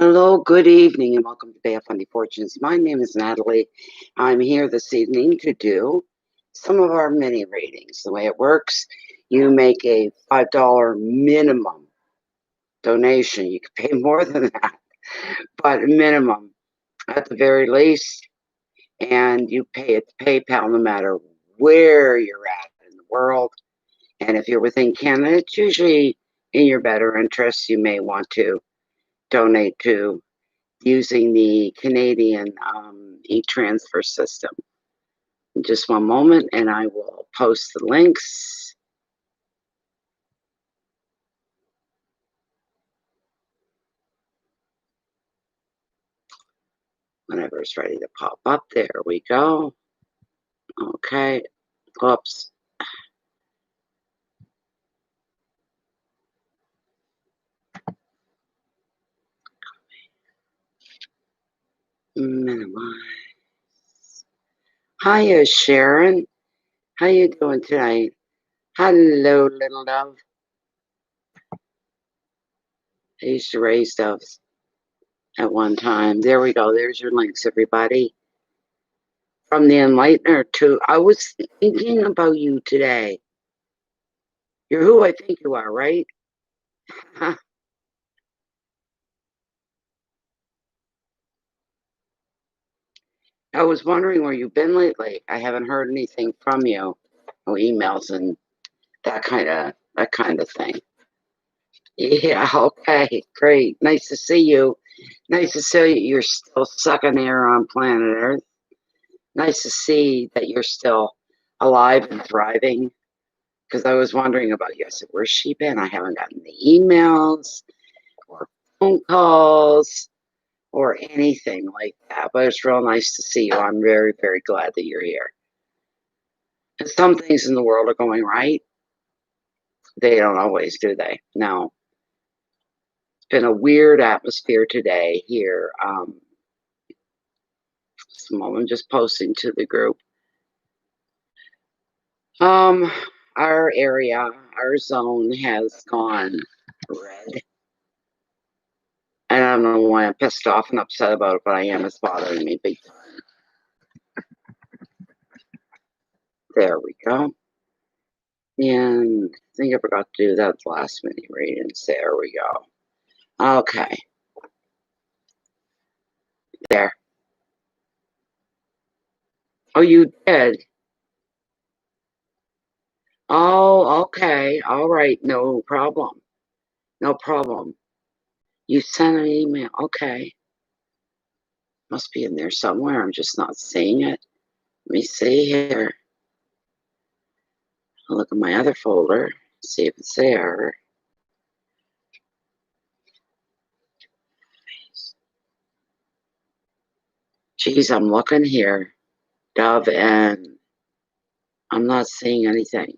Hello, good evening, and welcome to Bay of Funny Fortunes. My name is Natalie. I'm here this evening to do some of our mini readings. The way it works, you make a $5 minimum donation. You can pay more than that, but minimum at the very least, and you pay it to PayPal no matter where you're at in the world. And if you're within Canada, it's usually in your better interest. You may want to donate to using the Canadian e-transfer system. In just one moment, and I will post the links. Whenever it's ready to pop up, there we go. Okay, oops. Minimize. Hiya, Sharon. How you doing tonight? Hello, little dove. I used to raise doves at one time. There we go. There's your links, everybody. From the Enlightener to, I was thinking about you today. You're who I think you are, right? I was wondering where you've been lately. I haven't heard anything from you, or emails and that kind of thing. Yeah, okay, great. Nice to see you. Nice to see you're still sucking air on planet Earth. Nice to see that you're still alive and thriving. Because I was wondering about you. I said, where's she been? I haven't gotten the emails or phone calls or anything like that. But it's real nice to see you. I'm very, very glad that you're here. And some things in the world are going right. They don't always, do they? No. It's been a weird atmosphere today here. I'm just posting to the group. Our area, our zone has gone red. And I don't know why I'm pissed off and upset about it, but I am. It's bothering me big time. There we go. And I think I forgot to do that last mini readings. There we go. Okay. There. Oh, you did? Oh, okay. All right. No problem. No problem. You sent an email. Okay. Must be in there somewhere. I'm just not seeing it. Let me see here. I'll look at my other folder. See if it's there. Geez, I'm looking here, Dove, and I'm not seeing anything.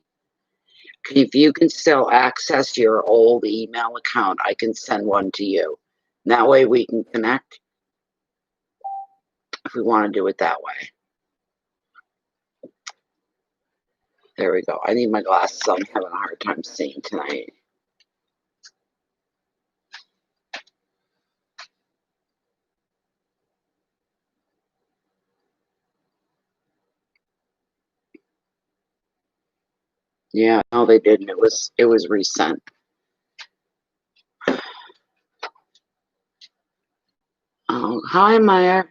If you can still access your old email account, I can send one to you. That way we can connect if we want to do it that way. There we go. I need my glasses. I'm having a hard time seeing tonight. Yeah, no, they didn't. It was resent. Oh, hi, Maya.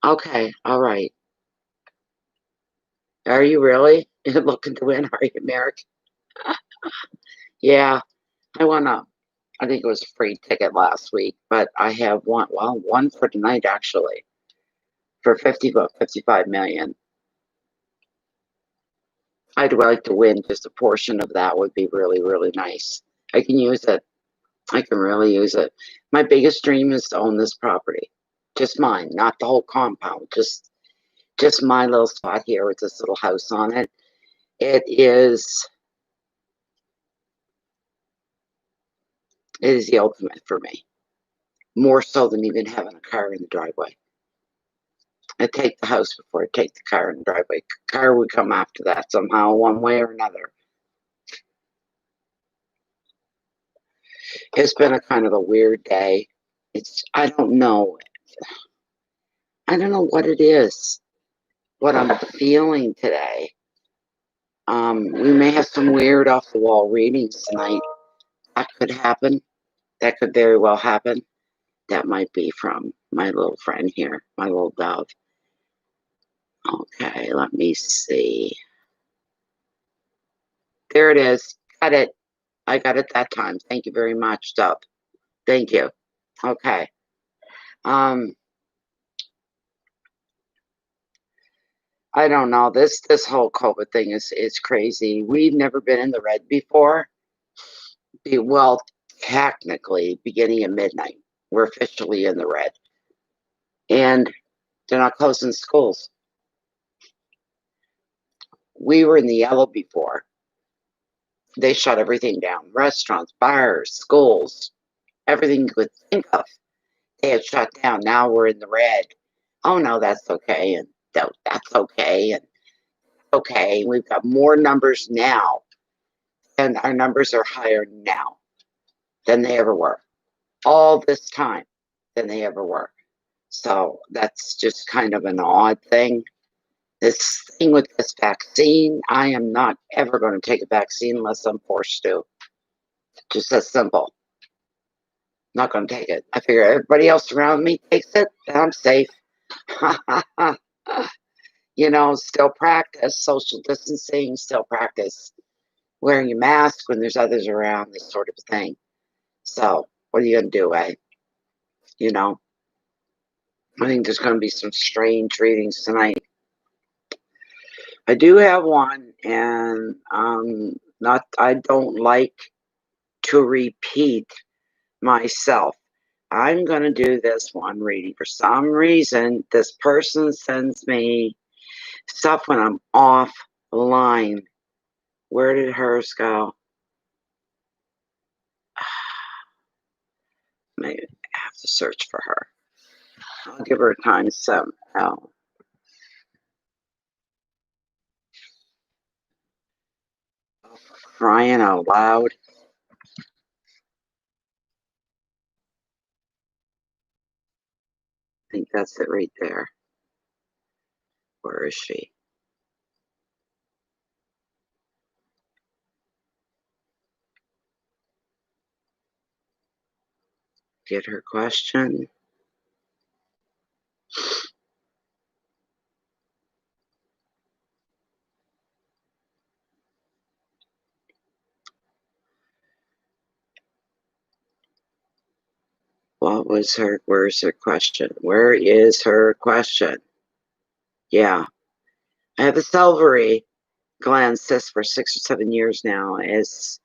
Okay, all right. Are you really looking to win? Are you, Merrick? Yeah, I won I think it was a free ticket last week, but I have one for tonight actually, for 55 million. I'd like to win just a portion of that. Would be really, really nice. I can use it. I can really use it. My biggest dream is to own this property. Just mine, not the whole compound. Just my little spot here with this little house on it. It is the ultimate for me. More so than even having a car in the driveway. I take the house before I take the car in the driveway. Car would come after that somehow, one way or another. It's been a kind of a weird day. I don't know. I don't know what it is, what I'm feeling today. We may have some weird off the wall readings tonight. That could happen. That could very well happen. That might be from my little friend here, my little dove. Okay, let me see. There it is. Got it. I got it that time. Thank you very much, Dove. Thank you. Okay. I don't know. This whole COVID thing is crazy. We've never been in the red before. Well, technically, beginning at midnight, we're officially in the red, and they're not closing schools. We were in the yellow before. They shut everything down: restaurants, bars, schools, everything you could think of. They had shut down. Now we're in the red. Oh no, that's okay, and that's okay, and okay. We've got more numbers now, and our numbers are higher now than they ever were. All this time than they ever were. So that's just kind of an odd thing. This thing with this vaccine, I am not ever going to take a vaccine unless I'm forced to. Just as simple. Not going to take it. I figure everybody else around me takes it, and I'm safe. You know, still practice social distancing, still practice wearing a mask when there's others around, this sort of thing. So, what are you going to do, eh? You know, I think there's going to be some strange readings tonight. I do have one, and I don't like to repeat myself. I'm going to do this one reading. For some reason, this person sends me stuff when I'm offline. Where did hers go? Maybe I have to search for her. I'll give her a time some. Oh. Crying out loud. I think that's it right there. Where is she? Get her question. Where's her question? Where is her question? Yeah. I have a salivary gland cyst for 6 or 7 years now. It's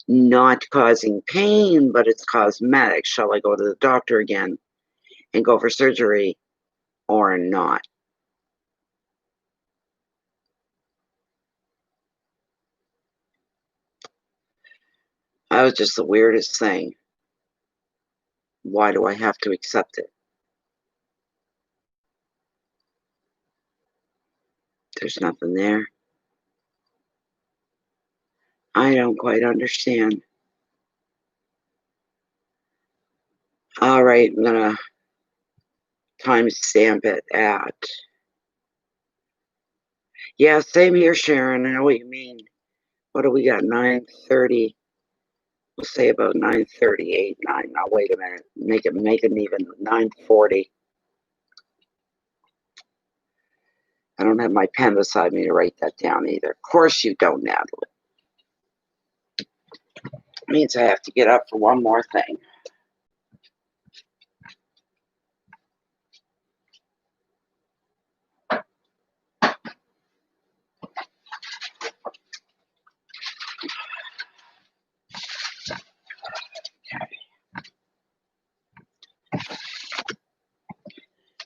not causing pain, but it's cosmetic. Shall I go to the doctor again and go for surgery or not? That was just the weirdest thing. Why do I have to accept it? There's nothing there. I don't quite understand. All right, I'm gonna timestamp it at. Yeah, same here, Sharon. I know what you mean. What do we got? 9:30. We'll say about 9:38. 9. Now wait a minute. Make it even 9:40. I don't have my pen beside me to write that down either. Of course you don't, Natalie. It means I have to get up for one more thing.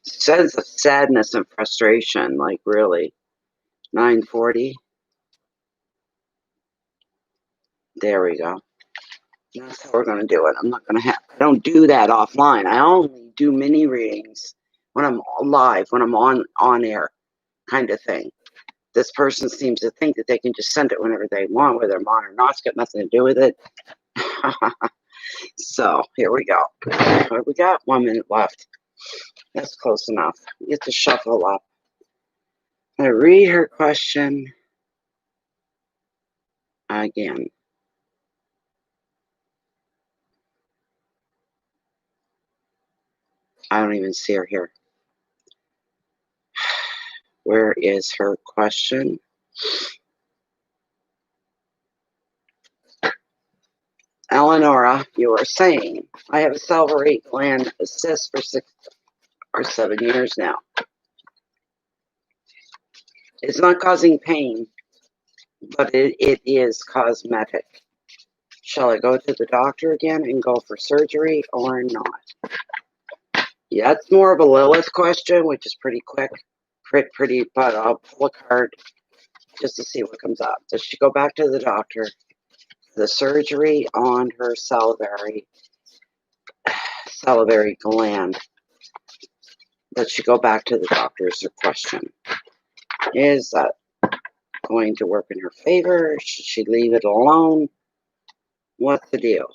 Sense of sadness and frustration, like really. 9:40. There we go. That's how we're going to do it. I'm not going to have, I don't do that offline. I only do mini readings when I'm live, when I'm on air, kind of thing. This person seems to think that they can just send it whenever they want, whether I'm on or not. It's got nothing to do with it. So here we go. We got 1 minute left. That's close enough. You get to shuffle up. I read her question again. I don't even see her here. Where is her question? Eleonora, you are saying, I have a salivary gland cyst for 6 or 7 years now. It's not causing pain, but it is cosmetic. Shall I go to the doctor again and go for surgery or not? Yeah, that's more of a Lilith question, which is pretty quick. Pretty, but I'll pull a card just to see what comes up. Does she go back to the doctor? The surgery on her salivary gland. Does she go back to the doctor is her question. Is that going to work in her favor? Should she leave it alone? What's the deal?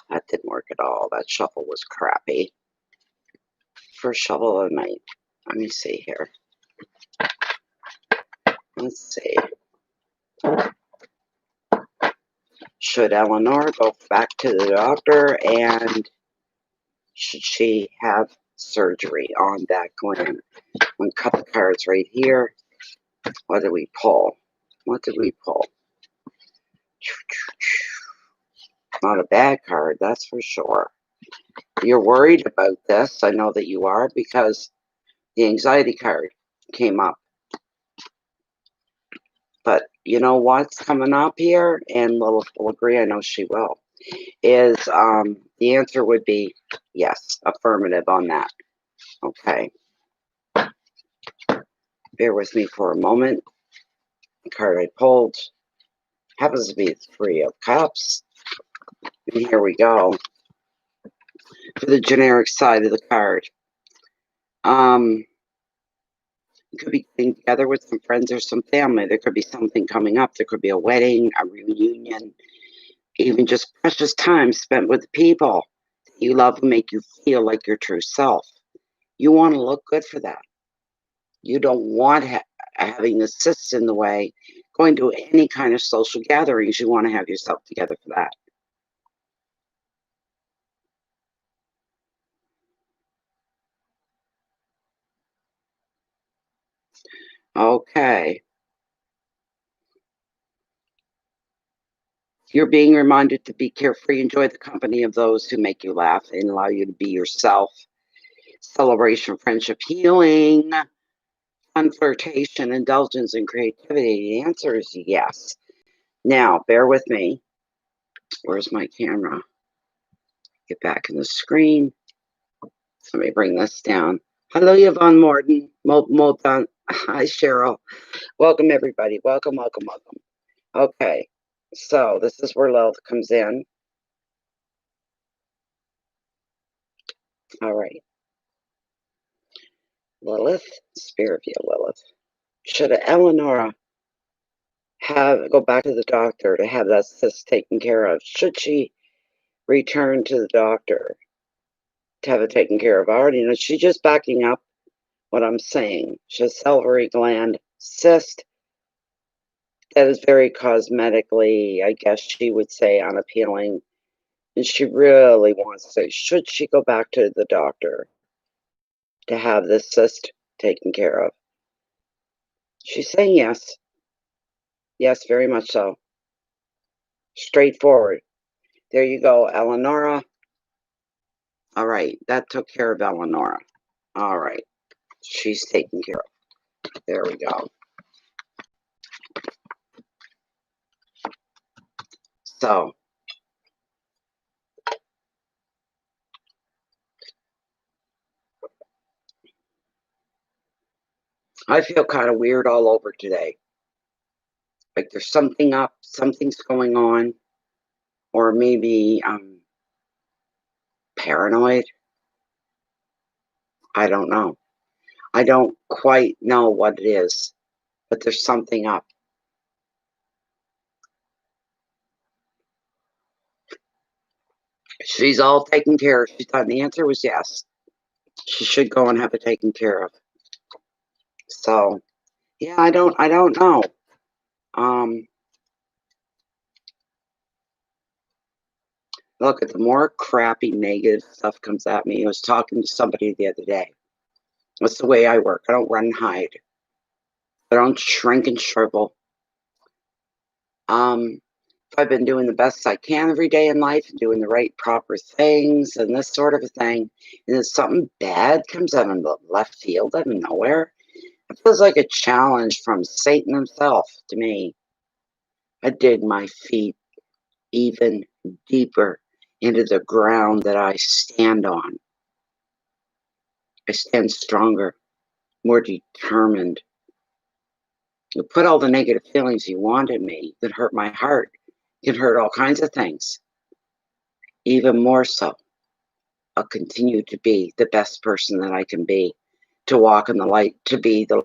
That didn't work at all. That shuffle was crappy. First shuffle of the night. Let me see here. Let's see. Should Eleanor go back to the doctor, and should she have surgery on that gland? I'm going to cut the cards right here. What did we pull? What did we pull? Not a bad card, that's for sure. You're worried about this. I know that you are, because the anxiety card came up. But you know what's coming up here? And Lilith will agree, I know she will. Is the answer would be yes, affirmative on that. Okay. Bear with me for a moment. The card I pulled happens to be 3 of Cups. And here we go. For the generic side of the card. You could be getting together with some friends or some family. There could be something coming up. There could be a wedding, a reunion, even just precious time spent with the people you love and make you feel like your true self. You want to look good for that. You don't want having the cysts in the way, going to any kind of social gatherings. You want to have yourself together for that. Okay. You're being reminded to be carefree, enjoy the company of those who make you laugh and allow you to be yourself. Celebration, friendship, healing, fun, flirtation, indulgence, and creativity. The answer is yes. Now, bear with me. Where's my camera? Get back in the screen. Let me bring this down. Hello, Yvonne Morton. Hi, Cheryl. Welcome, everybody. Welcome, welcome, welcome. Okay, so this is where Lilith comes in. All right. Lilith, spirit via Lilith. Should Eleonora go back to the doctor to have that cyst taken care of? Should she return to the doctor to have it taken care of? I already know she's just backing up what I'm saying. She has salivary gland cyst that is very cosmetically, I guess she would say, unappealing. And she really wants to. Should she go back to the doctor to have this cyst taken care of? She's saying yes. Yes, very much so. Straightforward. There you go, Eleonora. All right, that took care of Eleonora. All right, she's taken care of. There we go. So, I feel kind of weird all over today. Like there's something up, something's going on, or maybe paranoid. I don't know. I don't quite know what it is, but there's something up. She's all taken care of. She thought the answer was yes. She should go and have it taken care of. So yeah, I don't know. Um Look, at the more crappy negative stuff comes at me. I was talking to somebody the other day. That's the way I work. I don't run and hide. I don't shrink and shrivel. Um I've been doing the best I can every day in life and doing the right proper things and this sort of a thing. And then something bad comes out of the left field out of nowhere. It feels like a challenge from Satan himself to me. I dig my feet even deeper into the ground that I stand on. I stand stronger, more determined. You put all the negative feelings you want in me that hurt my heart. Can hurt all kinds of things. Even more so, I'll continue to be the best person that I can be, to walk in the light, to be the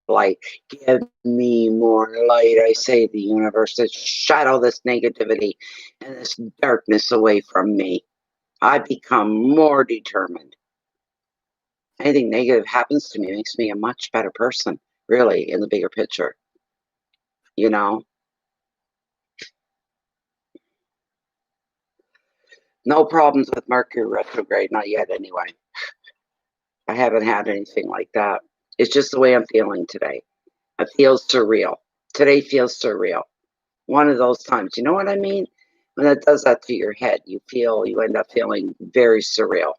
light. Give me more light, I say to the universe, to shadow this negativity and this darkness away from me. I become more determined. Anything negative happens to me makes me a much better person, really, in the bigger picture. You know, no problems with Mercury retrograde, not yet anyway. I haven't had anything like that. It's just the way I'm feeling today. It feels surreal. Today feels surreal. One of those times, you know what I mean? When it does that to your head, you end up feeling very surreal.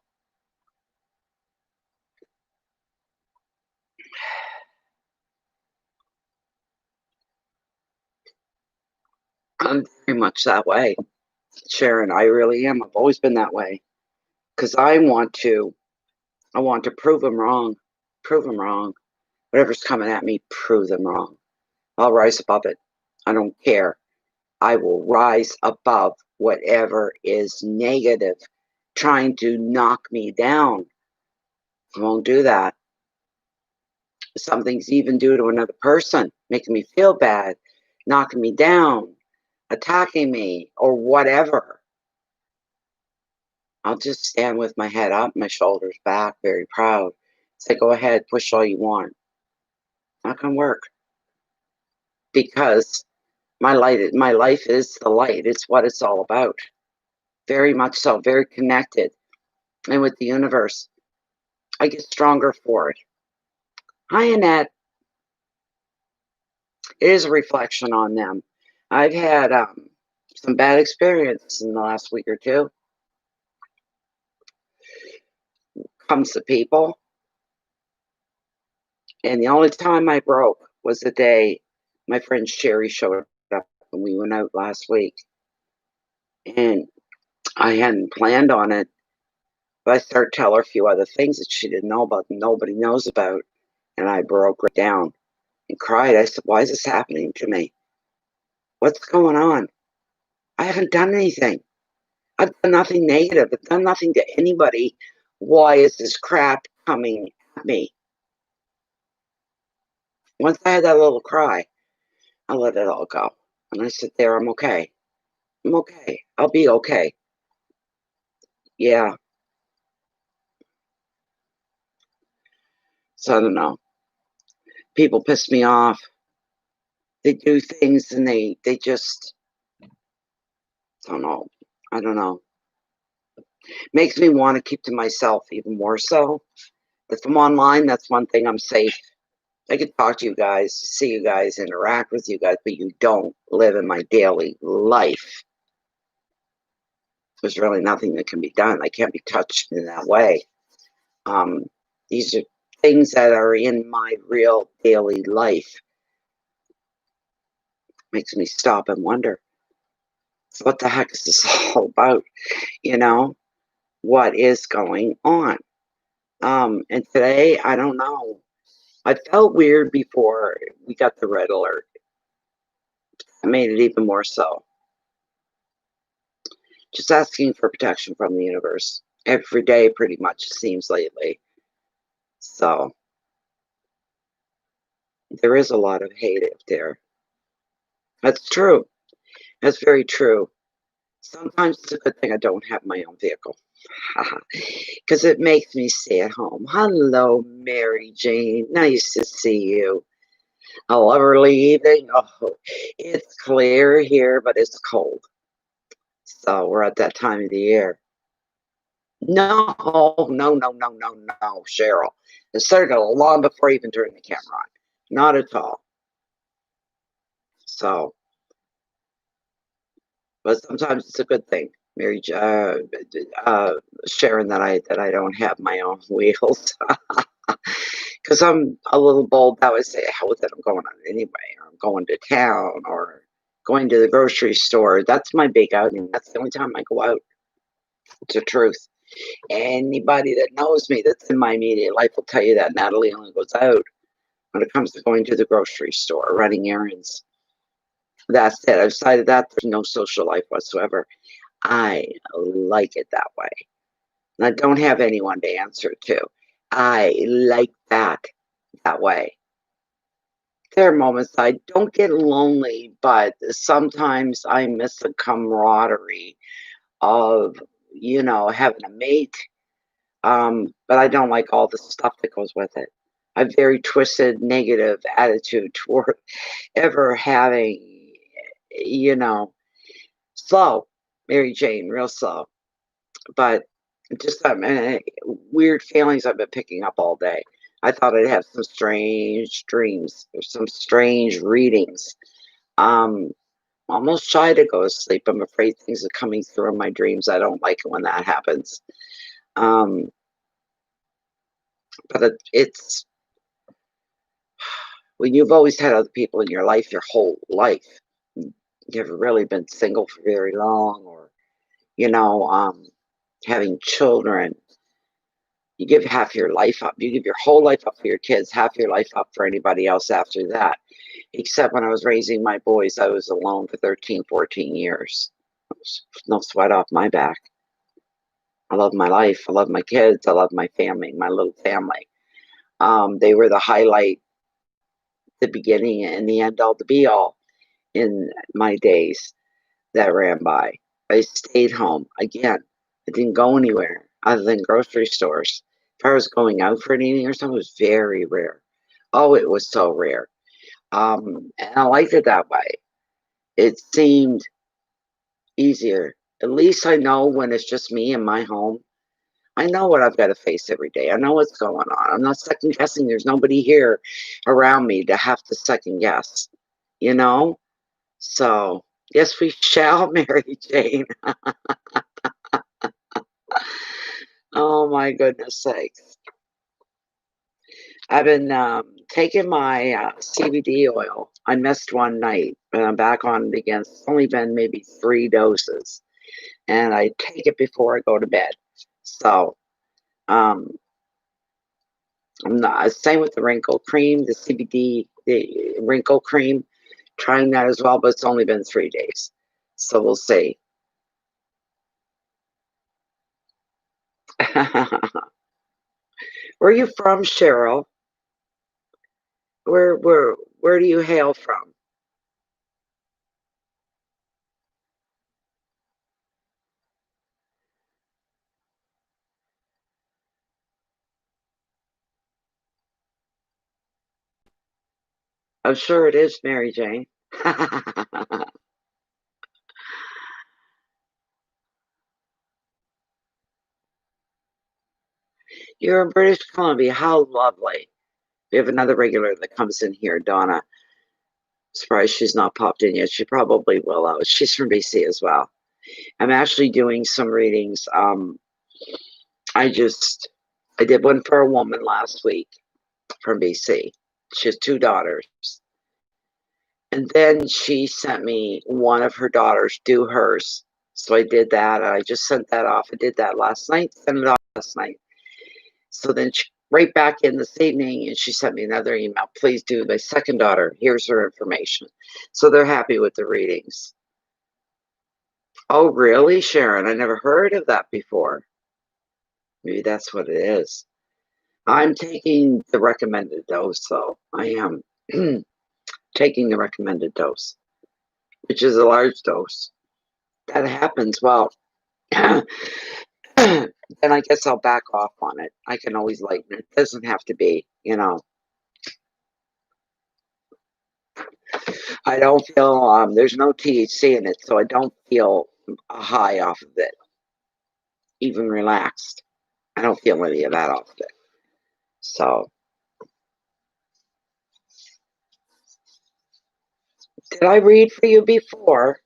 I'm very much that way, Sharon. I really am. I've always been that way because I want to prove them wrong, prove them wrong. Whatever's coming at me, prove them wrong. I'll rise above it. I don't care. I will rise above whatever is negative, trying to knock me down. I won't do that. Something's even due to another person, making me feel bad, knocking me down, attacking me, or whatever. I'll just stand with my head up, my shoulders back, very proud. Say, go ahead, push all you want. Not gonna work because my life is the light. It's what it's all about. Very much so, very connected, and with the universe, I get stronger for it. Hi, Annette. It is a reflection on them. I've had some bad experiences in the last week or two. Comes to people, and the only time I broke was the day my friend Sherry showed up when we went out last week, and I hadn't planned on it, but I started to tell her a few other things that she didn't know about, and nobody knows about, and I broke right down and cried. I said, "Why is this happening to me? What's going on? I haven't done anything. I've done nothing negative. I've done nothing to anybody. Why is this crap coming at me?" Once I had that little cry, I let it all go. And I sit there, I'm okay. I'm okay. I'll be okay. Yeah. So I don't know. People piss me off. They do things and they just don't know. I don't know. Makes me want to keep to myself even more so. If I'm online, that's one thing, I'm safe. I can talk to you guys, see you guys, interact with you guys, but you don't live in my daily life. There's really nothing that can be done. I can't be touched in that way. Um, these are things that are in my real daily life. Makes me stop and wonder, what the heck is this all about? You know, what is going on? And today, I don't know. I felt weird before we got the red alert. It made it even more so. Just asking for protection from the universe every day, pretty much, it seems lately. So there is a lot of hate out there. That's true. That's very true. Sometimes it's a good thing I don't have my own vehicle. Because it makes me stay at home. Hello, Mary Jane. Nice to see you. A lovely evening. Oh, it's clear here, but it's cold. So we're at that time of the year. No, no, no, no, no, no, Cheryl. It started long before I even turned the camera on. Not at all. So, but sometimes it's a good thing, Sharon, that I don't have my own wheels. Because I'm a little bold. I would say, hell with it, I'm going on it anyway, or I'm going to town, or going to the grocery store. That's my big outing. That's the only time I go out. It's the truth. Anybody that knows me that's in my immediate life will tell you that Natalie only goes out when it comes to going to the grocery store, running errands. That's it. I've decided that there's no social life whatsoever. I like it that way. And I don't have anyone to answer to. I like that way. There are moments I don't get lonely, but sometimes I miss the camaraderie of, having a mate. But I don't like all the stuff that goes with it. A very twisted, negative attitude toward ever having, you know, slow, Mary Jane, real slow. But just weird feelings I've been picking up all day. I thought I'd have some strange dreams or some strange readings. Um, Almost shy to go to sleep. I'm afraid things are coming through in my dreams. I don't like it when that happens. Um, but it's when you've always had other people in your life your whole life. You've really been single for very long, or you know, um, having children. You give half your life up. You give your whole life up for your kids, half your life up for anybody else after that. Except when I was raising my boys, I was alone for 13, 14 years. No sweat off my back. I love my life. I love my kids. I love my family, my little family. They were the highlight, the beginning, and the end all, the be all in my days that ran by. I stayed home. Again, I didn't go anywhere other than grocery stores. If I was going out for anything or something, it was very rare. Oh, it was so rare. And I liked it that way. It seemed easier. At least I know when it's just me in my home. I know what I've got to face every day. I know what's going on. I'm not second guessing. There's nobody here around me to have to second guess, you know? So, yes, we shall, Mary Jane. Oh, my goodness sakes. I've been taking my CBD oil. I missed one night, but I'm back on it again. It's only been maybe 3 doses, and I take it before I go to bed. So, um, I'm not same with the wrinkle cream, the CBD, the wrinkle cream. Trying that as well, but it's only been 3 days, so we'll see. Where are you from, Cheryl? Where do you hail from? I'm sure it is, Mary Jane. You're in British Columbia. How lovely. We have another regular that comes in here, Donna. Surprised she's not popped in yet. She probably will. She's from BC as well. I'm actually doing some readings. I just I did one for a woman last week from BC. She has 2 daughters. And then she sent me one of her daughters do hers. So I did that. I just sent that off. I did that last night, sent it off last night. So then right back in this evening, and she sent me another email. Please do. My second daughter, here's her information. So they're happy with the readings. Oh, really, Sharon? I never heard of that before. Maybe that's what it is. I'm taking the recommended dose, though. I am taking the recommended dose, which is a large dose. That happens. Well, then I guess I'll back off on it. I can always lighten it. It doesn't have to be, I don't feel, there's no THC in it, so I don't feel a high off of it, even relaxed. I don't feel any of that off of it. So, did I read for you before?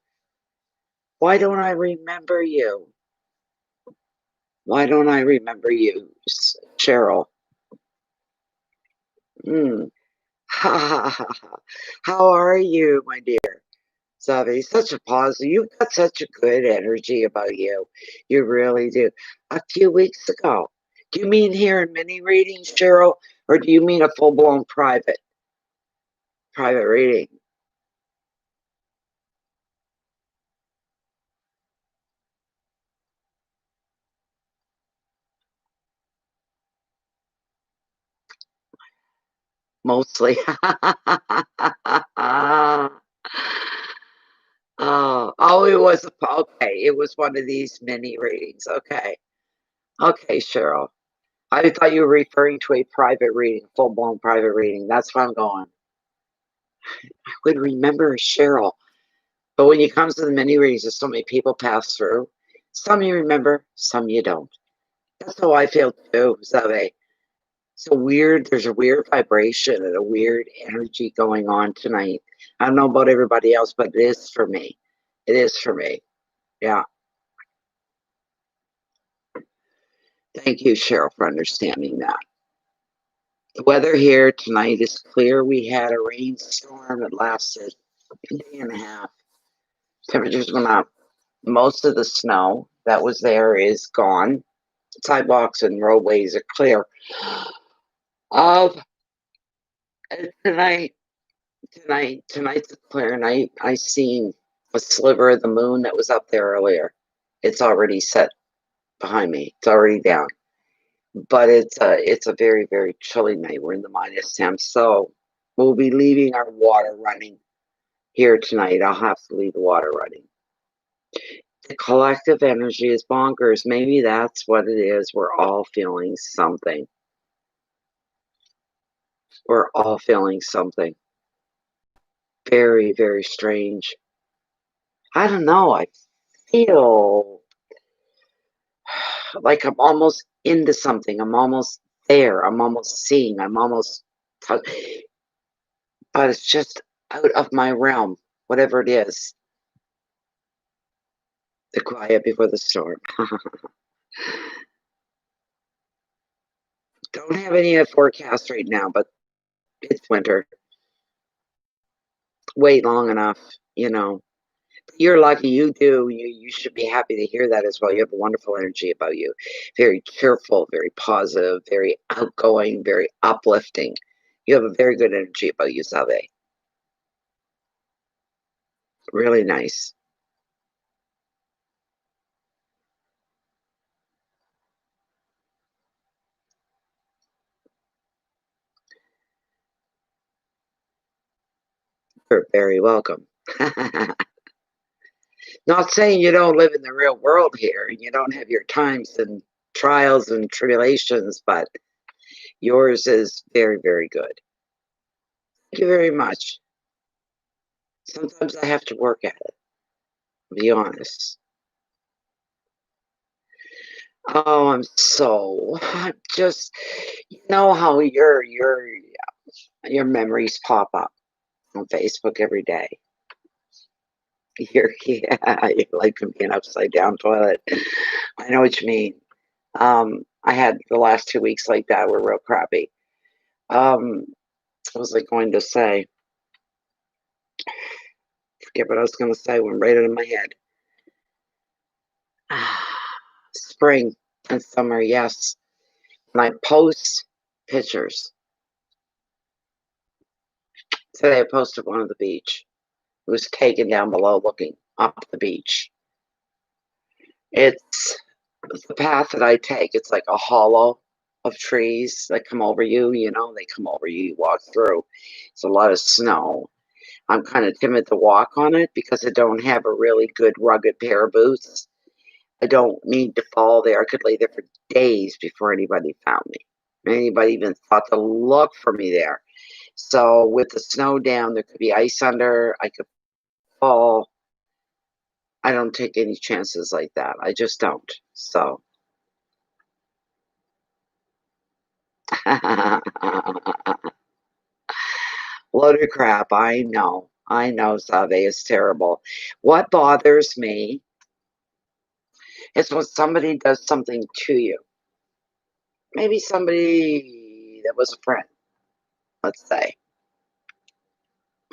Why don't I remember you? Why don't I remember you, Cheryl? Ha. How are you, my dear? Zaveh, such a positive. You've got such a good energy about you. You really do. A few weeks ago. Do you mean here in mini readings, Cheryl? Or do you mean a full-blown private reading? Mostly. Oh, it was okay. It was one of these mini readings. Okay. Okay, Cheryl. I thought you were referring to a private reading, full-blown private reading. That's where I'm going. I would remember Cheryl. But when it comes to the mini readings, there's so many people pass through. Some you remember, some you don't. That's how I feel too, Zaveh. So weird. There's a weird vibration and a weird energy going on tonight. I don't know about everybody else, but it is for me. It is for me. Yeah. Thank you, Cheryl, for understanding that. The weather here tonight is clear. We had a rainstorm that lasted a day and a half. Temperatures went up. Most of the snow that was there is gone. Sidewalks and roadways are clear. Of tonight's a clear night. I seen a sliver of the moon that was up there earlier. It's already set behind me. It's already down. But it's a very, very chilly night. We're in the minus temps, so we'll be leaving our water running here tonight. I'll have to leave the water running. The collective energy is bonkers. Maybe that's what it is. We're all feeling something. We're all feeling something. Very, very strange. I don't know. I feel like I'm almost into something. I'm almost there. I'm almost seeing. I'm almost, but it's just out of my realm, whatever it is. The quiet before the storm. Don't have any forecast right now, but it's winter. Wait long enough, you know. You're lucky. You do. You should be happy to hear that as well. You have a wonderful energy about you. Very cheerful, very positive, very outgoing, very uplifting. You have a very good energy about you, Zaveh. Really nice. You're very welcome. Not saying you don't live in the real world here and you don't have your times and trials and tribulations, but yours is very, very good. Thank you very much. Sometimes I have to work at it, to be honest. Oh, I'm just, you know how your memories pop up on Facebook every day. You're like being upside down toilet. I know what you mean. I had the last 2 weeks like that were real crappy. What was I going to say? Forget what I was going to say. Went right out of my head. Spring and summer, yes. When I post pictures. Today I posted one of the beach. It was taken down below looking up the beach. It's the path that I take. It's like a hollow of trees that come over you, they come over you, you walk through. It's a lot of snow. I'm kind of timid to walk on it because I don't have a really good rugged pair of boots. I don't need to fall there. I could lay there for days before anybody found me. Anybody even thought to look for me there. So with the snow down, there could be ice under. I could fall. I don't take any chances like that. I just don't. So. Load of crap. I know. I know Zaveh is terrible. What bothers me is when somebody does something to you. Maybe somebody that was a friend, let's say.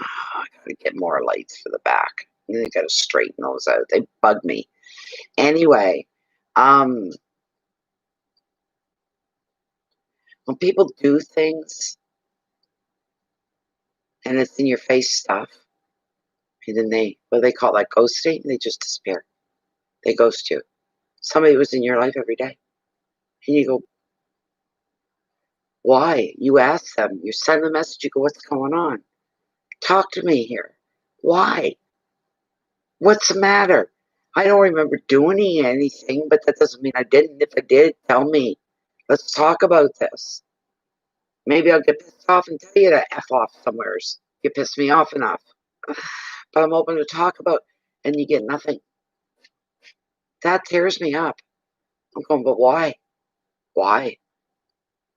Oh, I gotta get more lights for the back. You gotta straighten those out. They bug me. Anyway, when people do things and it's in your face stuff, and then what do they call that, ghosting? They just disappear. They ghost you. Somebody was in your life every day. And you go, why? You ask them, you send a message, you go, what's going on? Talk to me here. Why? What's the matter? I don't remember doing anything, but that doesn't mean I didn't. If I did, tell me. Let's talk about this. Maybe I'll get pissed off and tell you to F off somewheres. You piss me off enough. But I'm open to talk about, and you get nothing. That tears me up. I'm going, but why? Why?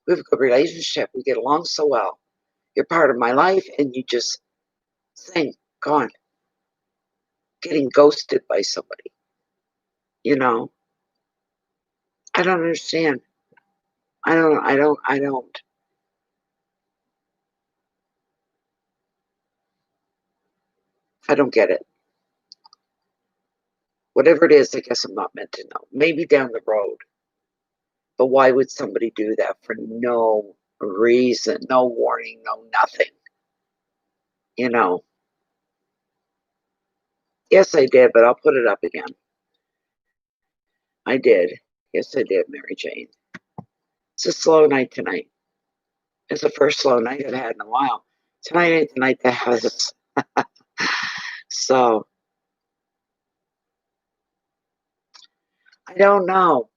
We have a good relationship. We get along so well. You're part of my life, and you just saying, gone. Getting ghosted by somebody. I don't understand. I don't. I don't get it. Whatever it is, I guess I'm not meant to know. Maybe down the road. But why would somebody do that for no reason, no warning, no nothing? Yes, I did, but I'll put it up again. I did. Yes, I did, Mary Jane. It's a slow night tonight. It's the first slow night I've had in a while. Tonight ain't the night that has. So, I don't know.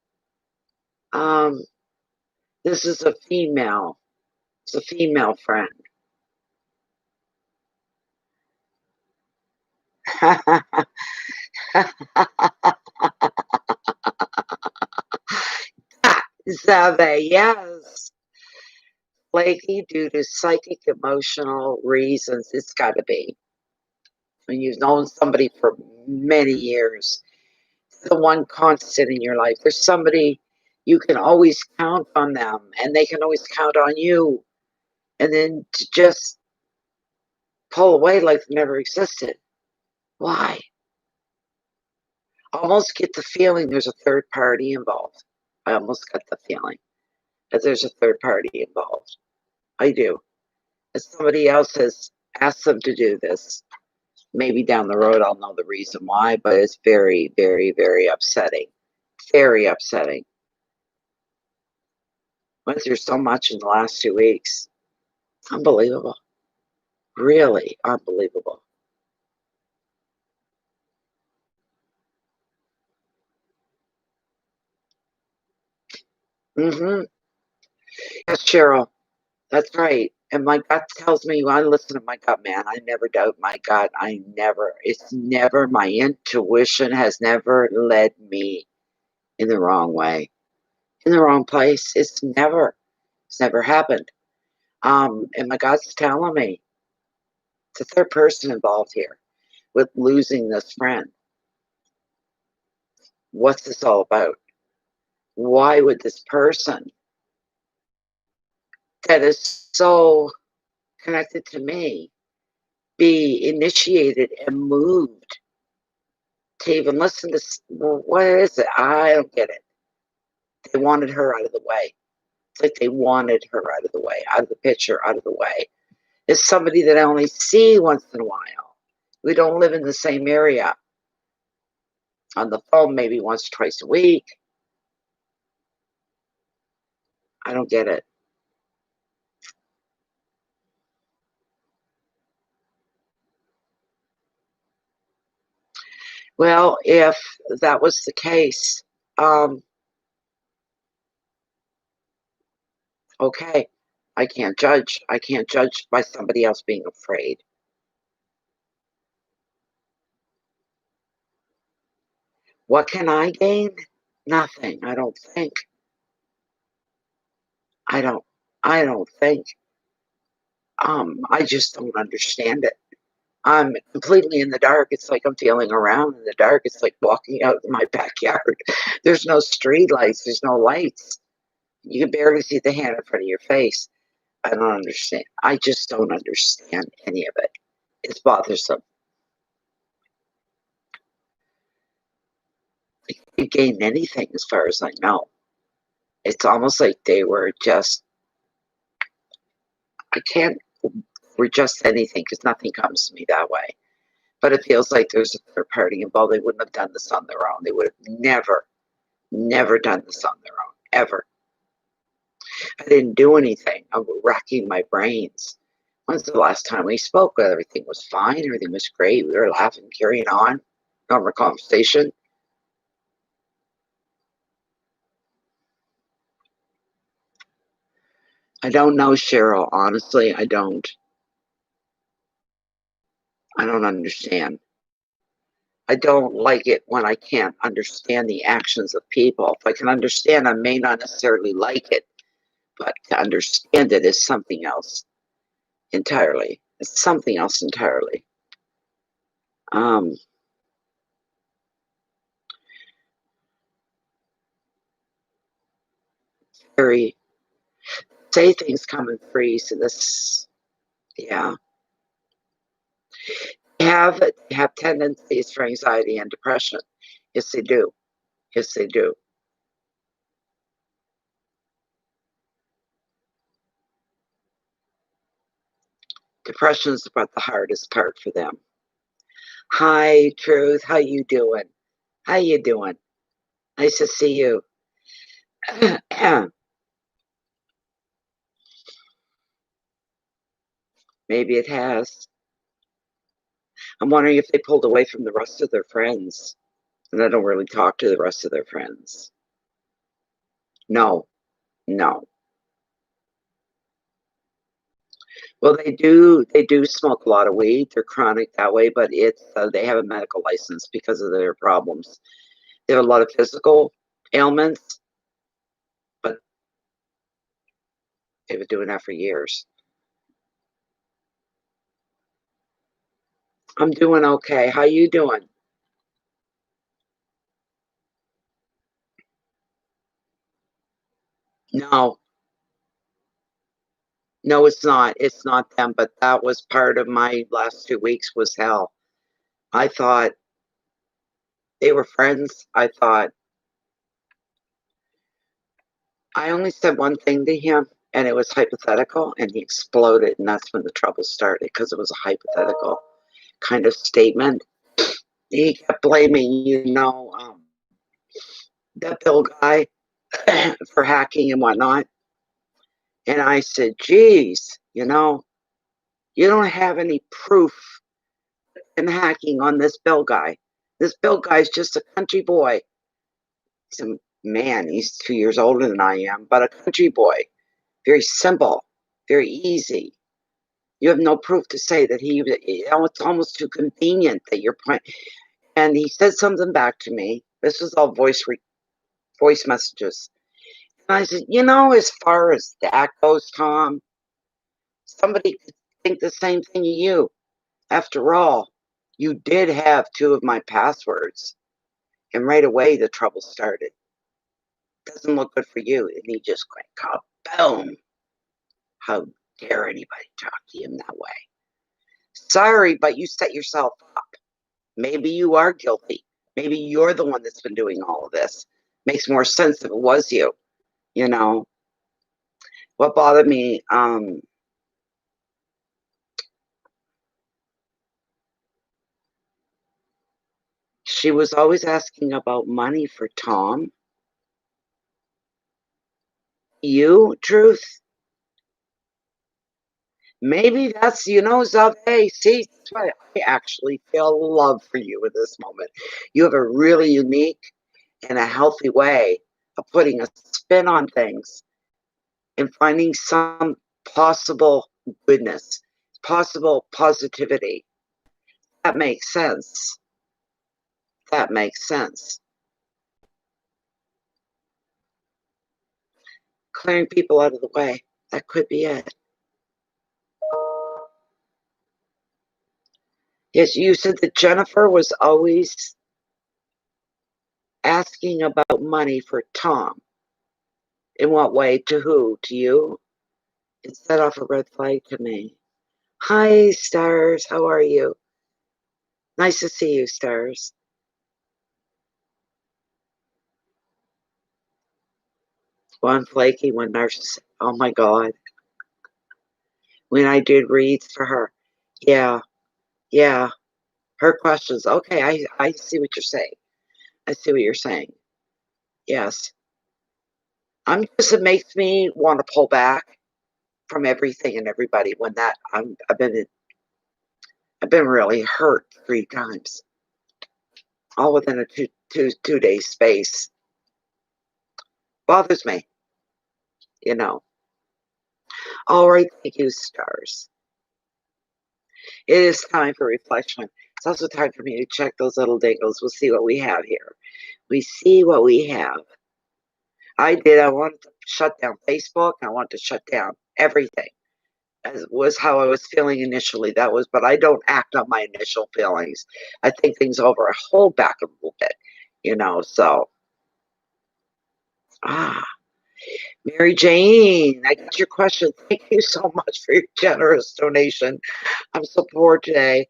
This is a female. It's a female friend. Zaveh, yes. Flaky due to psychic emotional reasons. It's got to be. When you've known somebody for many years, the one constant in your life. There's somebody you can always count on them, and they can always count on you. And then to just pull away like they never existed. Why? I almost get the feeling there's a third party involved. I almost got the feeling that there's a third party involved. I do. If somebody else has asked them to do this, maybe down the road I'll know the reason why, but it's very, very, very upsetting. Very upsetting. Went through so much in the last 2 weeks. Unbelievable. Really unbelievable. Mm-hmm. Yes, Cheryl. That's right. And my gut tells me, I listen to my gut, man. I never doubt my gut. It's never, my intuition has never led me in the wrong way, in the wrong place. It's never happened. And my gut's telling me it's a third person involved here with losing this friend. What's this all about? Why would this person that is so connected to me be initiated and moved to even listen to, what is it? I don't get it. They wanted her out of the way. It's like they wanted her out of the way, out of the picture, out of the way. It's somebody that I only see once in a while. We don't live in the same area. On the phone, maybe once or twice a week. I don't get it. Well, if that was the case, okay. I can't judge. I can't judge by somebody else being afraid. What can I gain? Nothing, I don't think. I don't I don't think. I just don't understand it. I'm completely in the dark. It's like I'm feeling around in the dark. It's like walking out in my backyard. There's no street lights, there's no lights. You can barely see the hand in front of your face. I don't understand. I just don't understand any of it. It's bothersome. They gained anything as far as I know. It's almost like they were just, I can't just anything because nothing comes to me that way. But it feels like there's a third party involved. They wouldn't have done this on their own. They would have never done this on their own, ever. I didn't do anything. I'm racking my brains. When's the last time we spoke? Everything was fine. Everything was great. We were laughing, carrying on. Normal conversation. I don't know, Cheryl. Honestly, I don't. I don't understand. I don't like it when I can't understand the actions of people. If I can understand, I may not necessarily like it, but to understand it is something else entirely. It's something else entirely. Um, very say things come in threes, and this, yeah, have tendencies for anxiety and depression. Yes, they do. Yes, they do. Depression is about the hardest part for them. Hi, Truth. How you doing? How you doing? Nice to see you. Maybe it has. I'm wondering if they pulled away from the rest of their friends, and they don't really talk to the rest of their friends. No, no. Well, they do smoke a lot of weed. They're chronic that way, but it's they have a medical license because of their problems. They have a lot of physical ailments, but they've been doing that for years. I'm doing okay. How you doing? No, no, it's not. It's not them, but that was part of my last 2 weeks was hell. I thought they were friends. I only said one thing to him, and it was hypothetical, and he exploded, and that's when the trouble started because it was a hypothetical kind of statement. He kept blaming, that Bill guy for hacking and whatnot. And I said, geez, you don't have any proof in hacking on this Bill guy. This Bill guy's just a country boy. He's a man, he's 2 years older than I am, but a country boy. Very simple, very easy. You have no proof to say that it's almost too convenient that you're point. And he said something back to me. This was all voice messages. And I said, as far as that goes, Tom, somebody could think the same thing of you. After all, you did have two of my passwords. And right away, the trouble started. Doesn't look good for you. And he just went, boom. How dare anybody talk to him that way? Sorry, but you set yourself up. Maybe you are guilty. Maybe you're the one that's been doing all of this. Makes more sense if it was you, you know. What bothered me, she was always asking about money for Tom. You, Truth? Maybe that's, Zaveh, see, that's why I actually feel love for you in this moment. You have a really unique and a healthy way of putting a spin on things and finding some possible goodness, possible positivity. That makes sense. That makes sense. Clearing people out of the way. That could be it. Yes, you said that Jennifer was always asking about money for Tom. In what way? To who? To you? It set off a red flag to me. Hi, Stars. How are you? Nice to see you, Stars. One flaky, one narcissistic. Oh my God. When I did reads for her. Yeah, yeah. Her questions. Okay, I see what you're saying. I see what you're saying. Yes. It makes me want to pull back from everything and everybody when I've been really hurt 3 times, all within a two day space. Bothers me, you know. All right, thank you, Stars. It is time for reflection. It's also time for me to check those little dingles. We'll see what we have here. We see what we have. I wanted to shut down Facebook. I wanted to shut down everything. As was how I was feeling initially. But I don't act on my initial feelings. I think things over. I hold back a little bit, so. Mary Jane, I got your question. Thank you so much for your generous donation. I'm so poor today.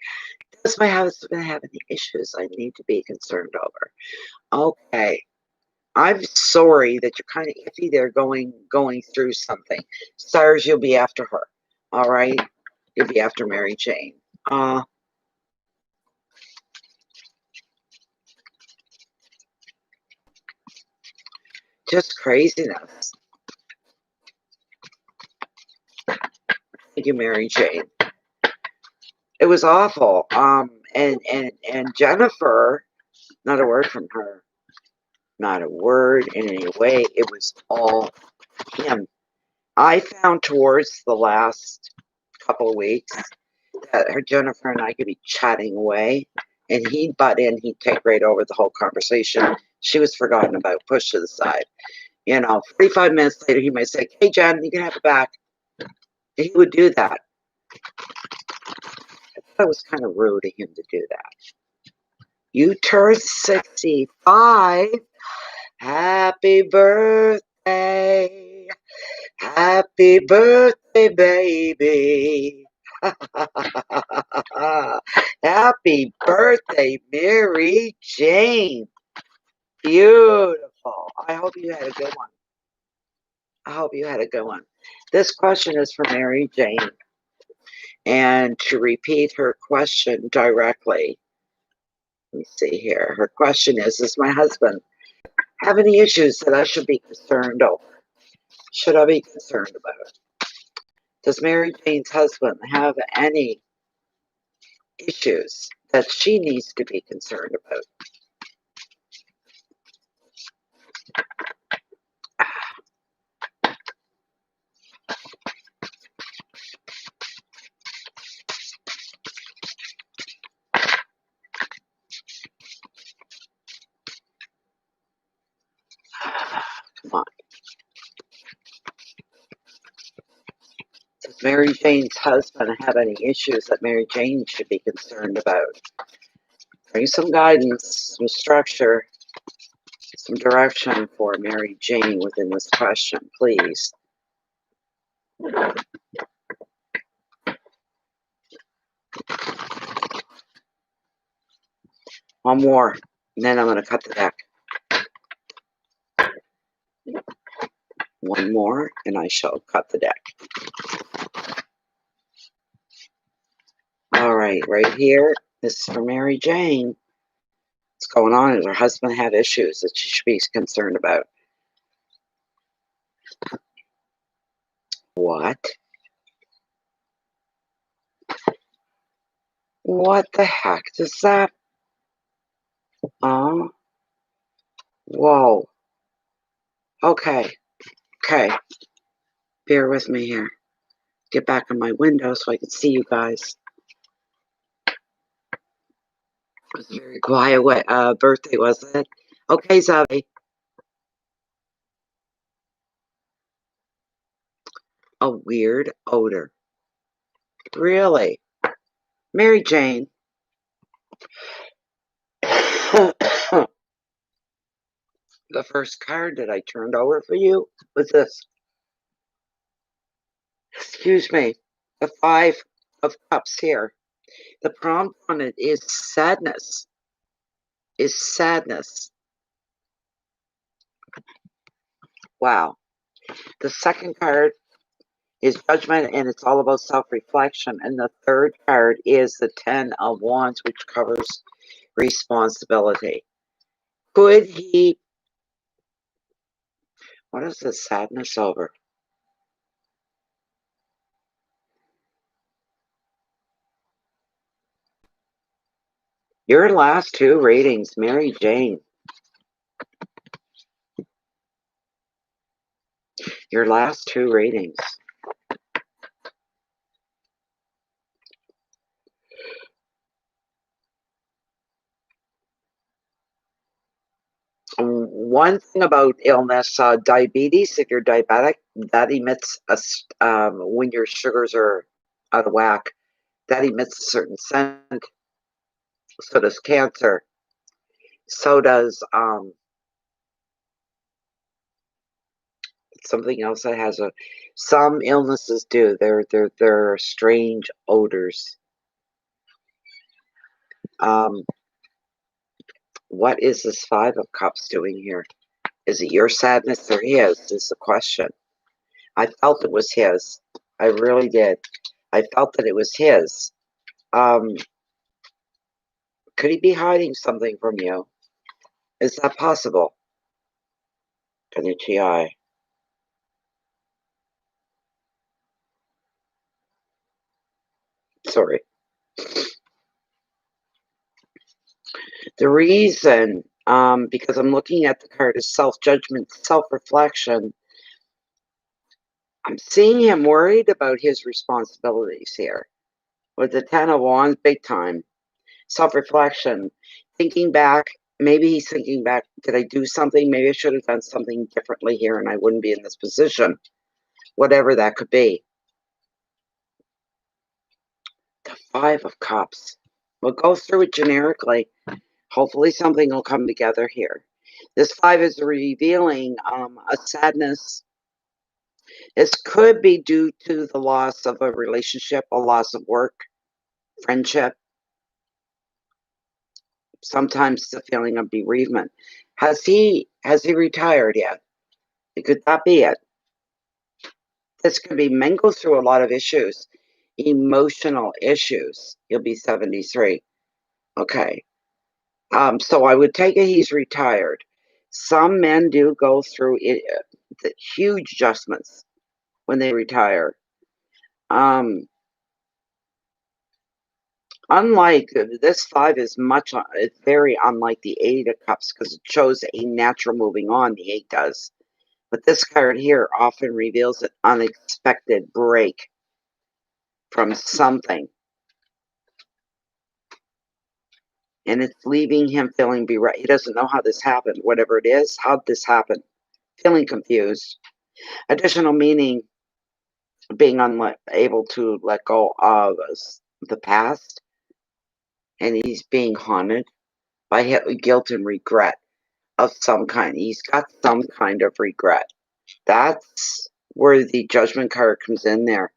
Does my husband have any issues I need to be concerned over? Okay. I'm sorry that you're kind of iffy there going through something. Stars, you'll be after her. All right? You'll be after Mary Jane. Just craziness. Thank you, Mary Jane. It was awful. And Jennifer, not a word from her. Not a word in any way. It was all him. I found towards the last couple of weeks that Jennifer and I could be chatting away, and he'd butt in. He'd take right over the whole conversation. She was forgotten about, pushed to the side. 45 minutes later, he might say, "Hey, Jen, you can have it back." And he would do that. That was kind of rude of him to do that. You turned 65. Happy birthday. Happy birthday, baby. Happy birthday, Mary Jane. Beautiful. I hope you had a good one. I hope you had a good one. This question is for Mary Jane. And to repeat her question directly, let me see here. Her question is, does my husband have any issues that I should be concerned over? Should I be concerned about? Does Mary Jane's husband have any issues that she needs to be concerned about? Come on. Does Mary Jane's husband have any issues that Mary Jane should be concerned about? Bring some guidance, some structure, some direction for Mary Jane within this question, please. One more, and then I'm going to cut the deck. One more, and I shall cut the deck. All right, right here. This is for Mary Jane. What's going on? Does her husband have issues that she should be concerned about? What? What the heck does that? Oh, whoa. Okay, okay. Bear with me here. Get back on my window so I can see you guys. It was a very quiet birthday, wasn't it? Okay, Zaveh. A weird odor. Really? Mary Jane. The first card that I turned over for you was this. Excuse me. The 5 of Cups here. The prompt on it is sadness. Wow. The second card is judgment, and it's all about self-reflection. And the third card is the 10 of Wands, which covers responsibility. Could he... What is this sadness over? Your last 2 readings, Mary Jane. Your last 2 readings. One thing about illness, diabetes, if you're diabetic, that emits when your sugars are out of whack, that emits a certain scent. So does cancer. So does something else that has a... Some illnesses do. They're strange odors. What is this 5 of Cups doing here? Is it your sadness or his, is the question. I felt it was his. I really did. I felt that it was his. Could he be hiding something from you? Is that possible? Kanichi. Sorry. The reason, because I'm looking at the card, is self-judgment, self-reflection. I'm seeing him worried about his responsibilities here. With the 10 of Wands, big time. Self-reflection. Thinking back, maybe he's thinking back, did I do something? Maybe I should have done something differently here and I wouldn't be in this position. Whatever that could be. The 5 of Cups. We'll go through it generically. Hopefully something will come together here. This 5 is revealing a sadness. This could be due to the loss of a relationship, a loss of work, friendship. Sometimes the feeling of bereavement. Has he retired yet? Could that be it? This could be mingled through a lot of issues, emotional issues. He'll be 73. Okay. So I would take it he's retired. Some men do go through the huge adjustments when they retire. Unlike this 5 is it's very unlike the 8 of Cups because it shows a natural moving on. The 8 does, but this card here often reveals an unexpected break from something, and it's leaving him feeling bereft. He doesn't know how this happened. Whatever it is, how'd this happen? Feeling confused. Additional meaning: being unable to let go of the past, and he's being haunted by guilt and regret of some kind. He's got some kind of regret. That's where the judgment card comes in there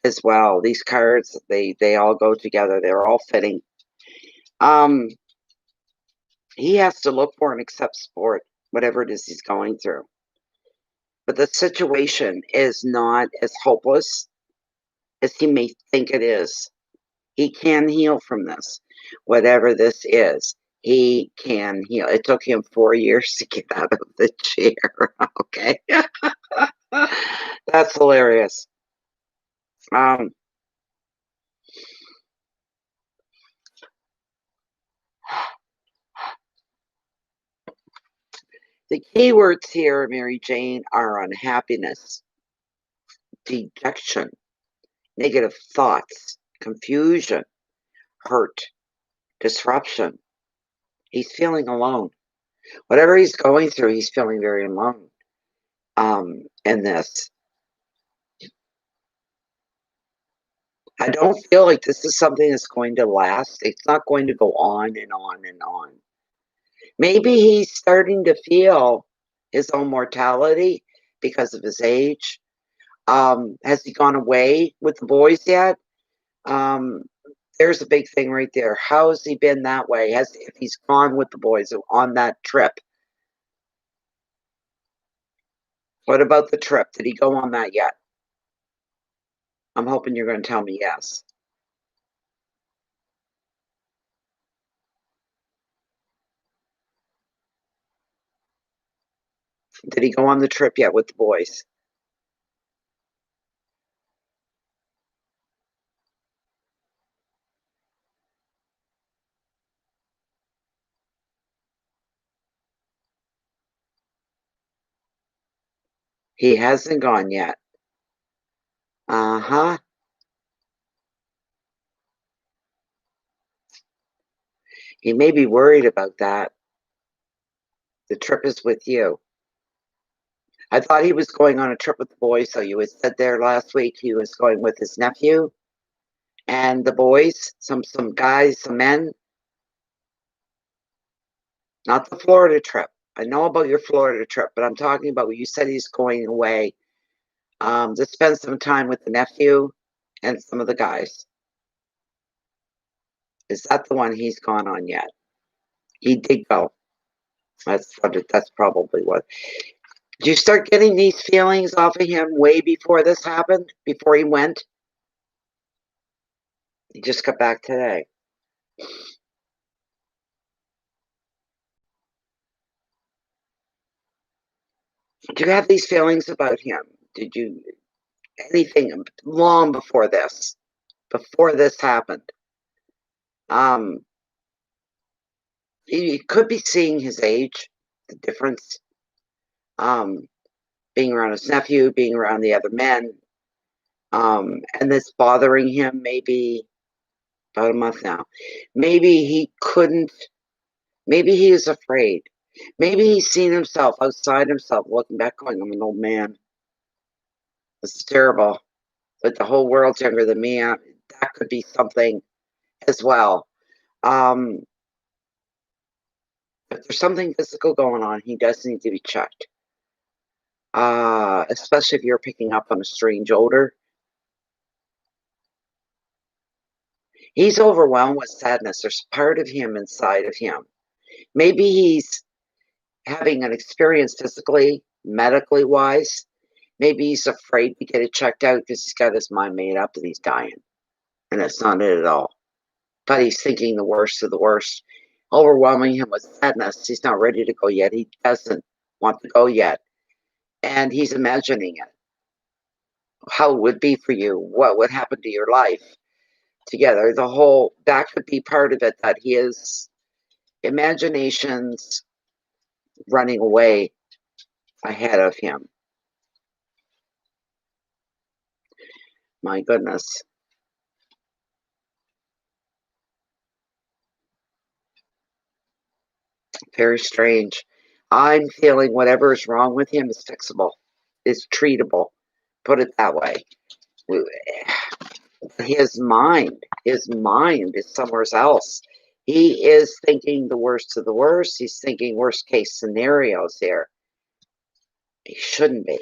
as well. These cards, they all go together. They're all fitting. He has to look for and accept support, whatever it is he's going through. but the situation is not as hopeless as he may think it is. He can heal from this. Whatever this is, he can heal. It took him 4 years to get out of the chair, okay? That's hilarious. Um, the key words here, Mary Jane, are unhappiness, dejection, negative thoughts, confusion, hurt, disruption. He's feeling alone. Whatever he's going through, he's feeling very alone in this. I don't feel like this is something that's going to last. It's not going to go on and on and on. Maybe he's starting to feel his own mortality because of his age. Has he gone away with the boys yet? There's a big thing right there. How has he been that way? If he's gone with the boys on that trip? What about the trip? Did he go on that yet? I'm hoping you're going to tell me yes. Did he go on the trip yet with the boys? He hasn't gone yet. Uh-huh. He may be worried about that. The trip is with you. I thought he was going on a trip with the boys, so you had said there last week he was going with his nephew and the boys, some guys, some men. Not the Florida trip. I know about your Florida trip, but I'm talking about what you said he's going away to spend some time with the nephew and some of the guys. Is that the one he's gone on yet? He did go. That's probably what. Did you start getting these feelings off of him way before this happened? Before he went? He just got back today. Do you have these feelings about him? Did you anything long before this? Before this happened? You could be seeing his age, the difference. Being around his nephew, being around the other men, and this bothering him maybe about a month now. Maybe he couldn't, maybe he is afraid. Maybe he's seen himself outside himself, looking back, going, I'm an old man. This is terrible. But the whole world's younger than me. That could be something as well. If there's something physical going on, he does need to be checked. Especially if you're picking up on a strange odor. He's overwhelmed with sadness. There's part of him inside of him. Maybe he's having an experience physically, medically wise. Maybe he's afraid to get it checked out because he's got his mind made up that he's dying. And that's not it at all. But he's thinking the worst of the worst, overwhelming him with sadness. He's not ready to go yet. He doesn't want to go yet. And he's imagining it. How it would be for you. What would happen to your life together. That could be part of it, that his imagination's running away ahead of him. My goodness. Very strange. I'm feeling whatever is wrong with him is fixable, is treatable. Put it that way. His mind is somewhere else. He is thinking the worst of the worst. He's thinking worst case scenarios here. He shouldn't be.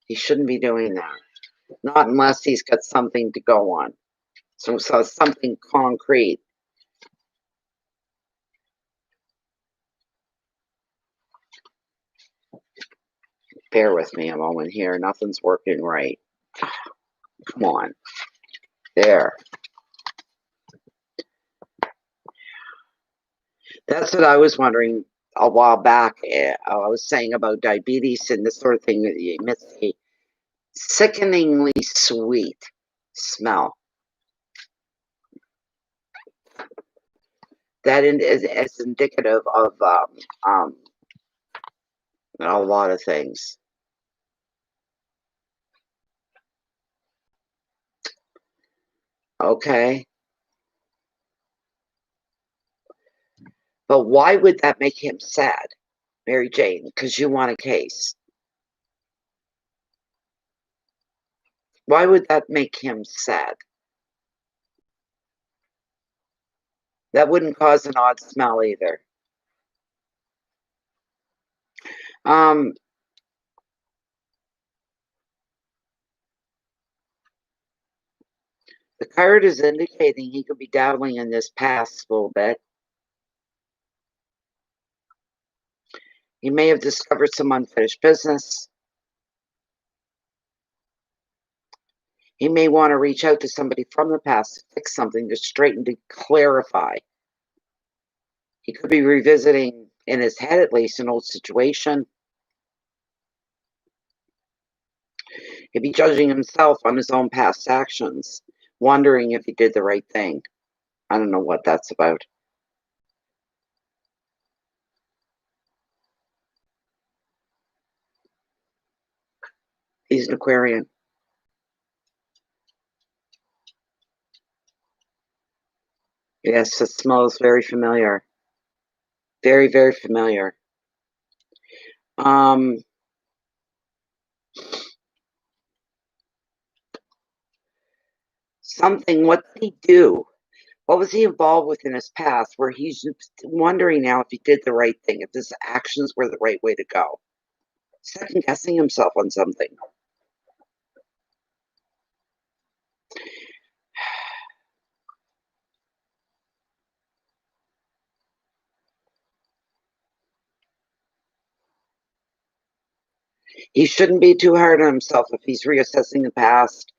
He shouldn't be doing that. Not unless he's got something to go on. So something concrete. Bear with me a moment here. Nothing's working right. Come on. There. That's what I was wondering a while back. I was saying about diabetes and this sort of thing. That you miss a sickeningly sweet smell. That is indicative of a lot of things. Okay. But why would that make him sad, Mary Jane? Because you want a case. Why would that make him sad? That wouldn't cause an odd smell either. The card is indicating he could be dabbling in this past a little bit. He may have discovered some unfinished business. He may want to reach out to somebody from the past to fix something, to straighten, to clarify. He could be revisiting, in his head at least, an old situation. He'd be judging himself on his own past actions, wondering if he did the right thing. I don't know what that's about. He's an Aquarian. Yes, it smells very familiar. Very, very familiar. Something, what did he do? What was he involved with in his past where he's wondering now if he did the right thing, if his actions were the right way to go? Second guessing himself on something. He shouldn't be too hard on himself if he's reassessing the past,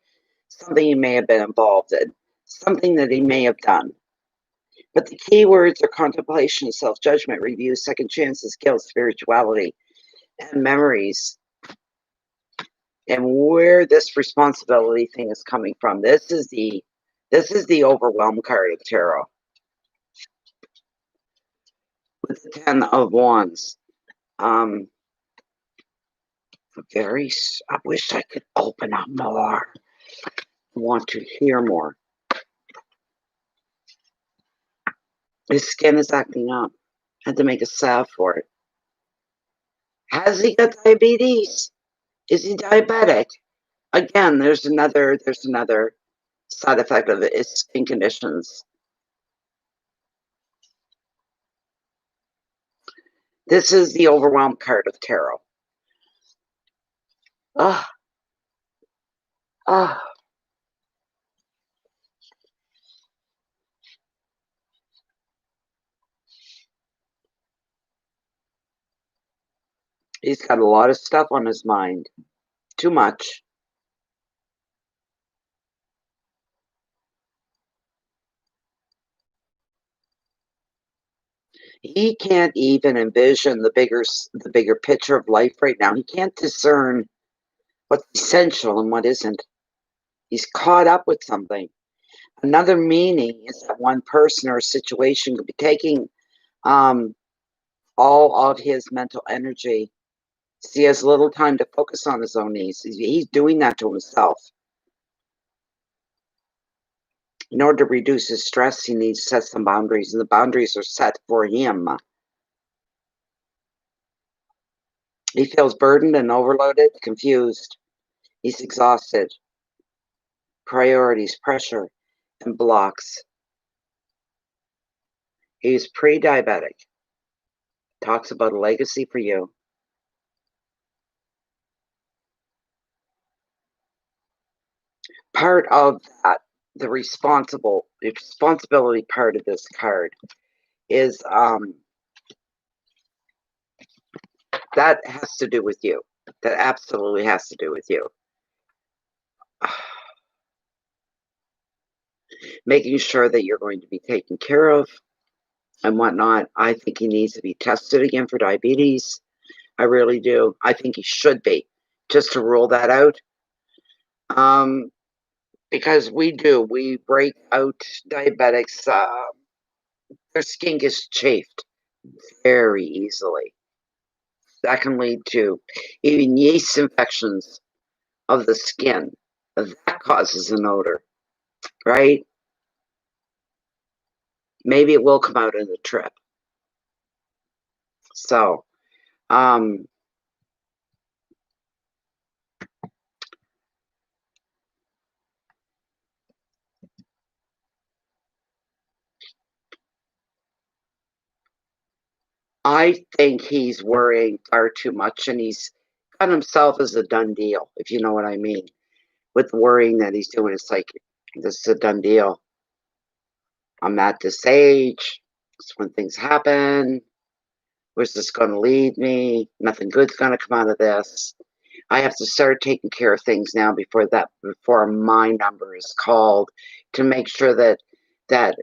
something he may have been involved in, something that he may have done. But the key words are contemplation, self-judgment, review, second chances, guilt, spirituality, and memories. And where this responsibility thing is coming from. This is the overwhelm card of tarot. With the 10 of Wands. I wish I could open up more. I want to hear more. His skin is acting up. Had to make a salve for it. Has he got diabetes? Is he diabetic? Again, there's another side effect of it is skin conditions. This is the overwhelm card of tarot. He's got a lot of stuff on his mind. Too much. He can't even envision the bigger picture of life right now. He can't discern what's essential and what isn't. He's caught up with something. Another meaning is that one person or situation could be taking all of his mental energy. So he has little time to focus on his own needs. He's doing that to himself. In order to reduce his stress, he needs to set some boundaries, and the boundaries are set for him. He feels burdened and overloaded, confused. He's exhausted. Priorities, pressure, and blocks. He's pre-diabetic. Talks about a legacy for you. Part of that, the responsibility part of this card is that has to do with you. That absolutely has to do with you. Making sure that you're going to be taken care of and whatnot. I think he needs to be tested again for diabetes. I really do. I think he should be, just to rule that out. Because we break out diabetics. Their skin gets chafed very easily. That can lead to even yeast infections of the skin. That causes an odor, right? Maybe it will come out in the trip. So, um, I think he's worrying far too much, and he's got himself as a done deal, if you know what I mean. With worrying that he's doing, it's like, this is a done deal. I'm at this age. It's when things happen. Where's this going to lead me? Nothing good's going to come out of this. I have to start taking care of things now before my number is called, to make sure that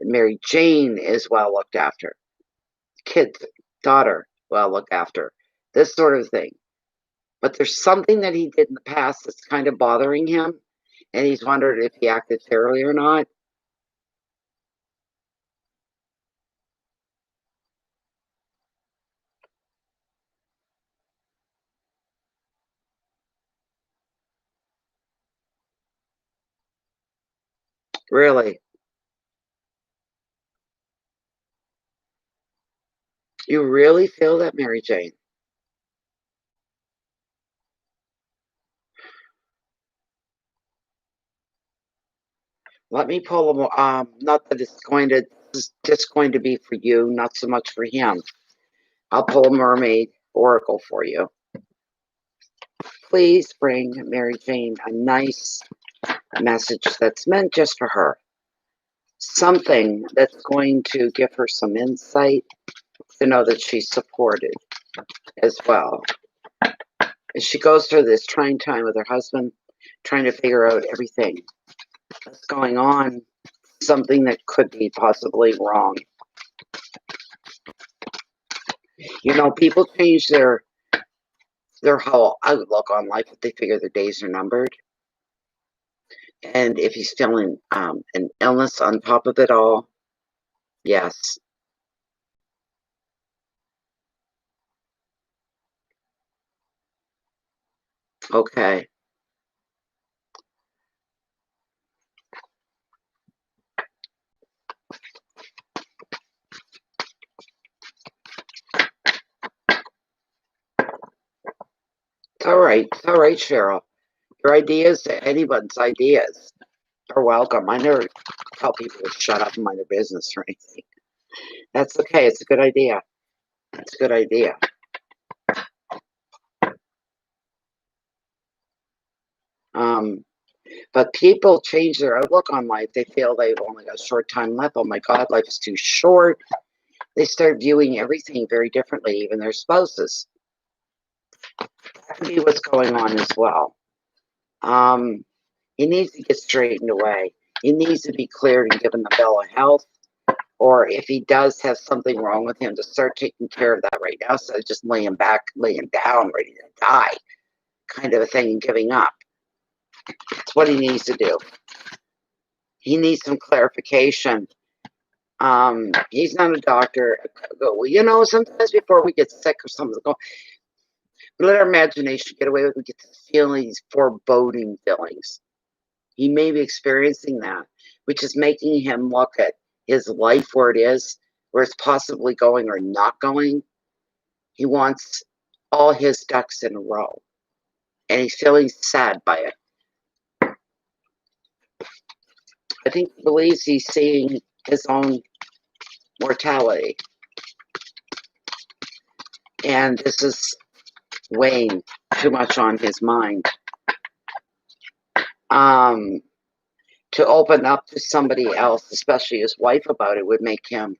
Mary Jane is well looked after. Kids, daughter, well looked after. This sort of thing. But there's something that he did in the past that's kind of bothering him, and he's wondered if he acted fairly or not. Really. You really feel that, Mary Jane? Let me pull them. Not that it's going to. This is just going to be for you, not so much for him. I'll pull a mermaid oracle for you. Please bring Mary Jane a nice message that's meant just for her. Something that's going to give her some insight to know that she's supported as well. As she goes through this trying time with her husband, trying to figure out everything that's going on, something that could be possibly wrong. You know, people change their whole outlook on life if they figure their days are numbered. And if he's feeling an illness on top of it all, yes. Okay. It's all right. It's all right, Cheryl. Your ideas, anyone's ideas, are welcome. I never tell people to shut up and mind their business or anything. That's okay. It's a good idea. It's a good idea. But people change their outlook on life. They feel they've only got a short time left. Oh my God, life is too short. They start viewing everything very differently, even their spouses. That could be what's going on as well. He needs to get straightened away. He needs to be cleared and given the bill of health. Or if he does have something wrong with him, to start taking care of that right now, so just laying down, ready to die, kind of a thing, and giving up. That's what he needs to do. He needs some clarification. He's not a doctor. You know, sometimes before we get sick or something, we let our imagination get away with it. We get these foreboding feelings. He may be experiencing that, which is making him look at his life where it is, where it's possibly going or not going. He wants all his ducks in a row, and he's feeling sad by it. I think he believes he's seeing his own mortality, and this is weighing too much on his mind. To open up to somebody else, especially his wife, about it would make him,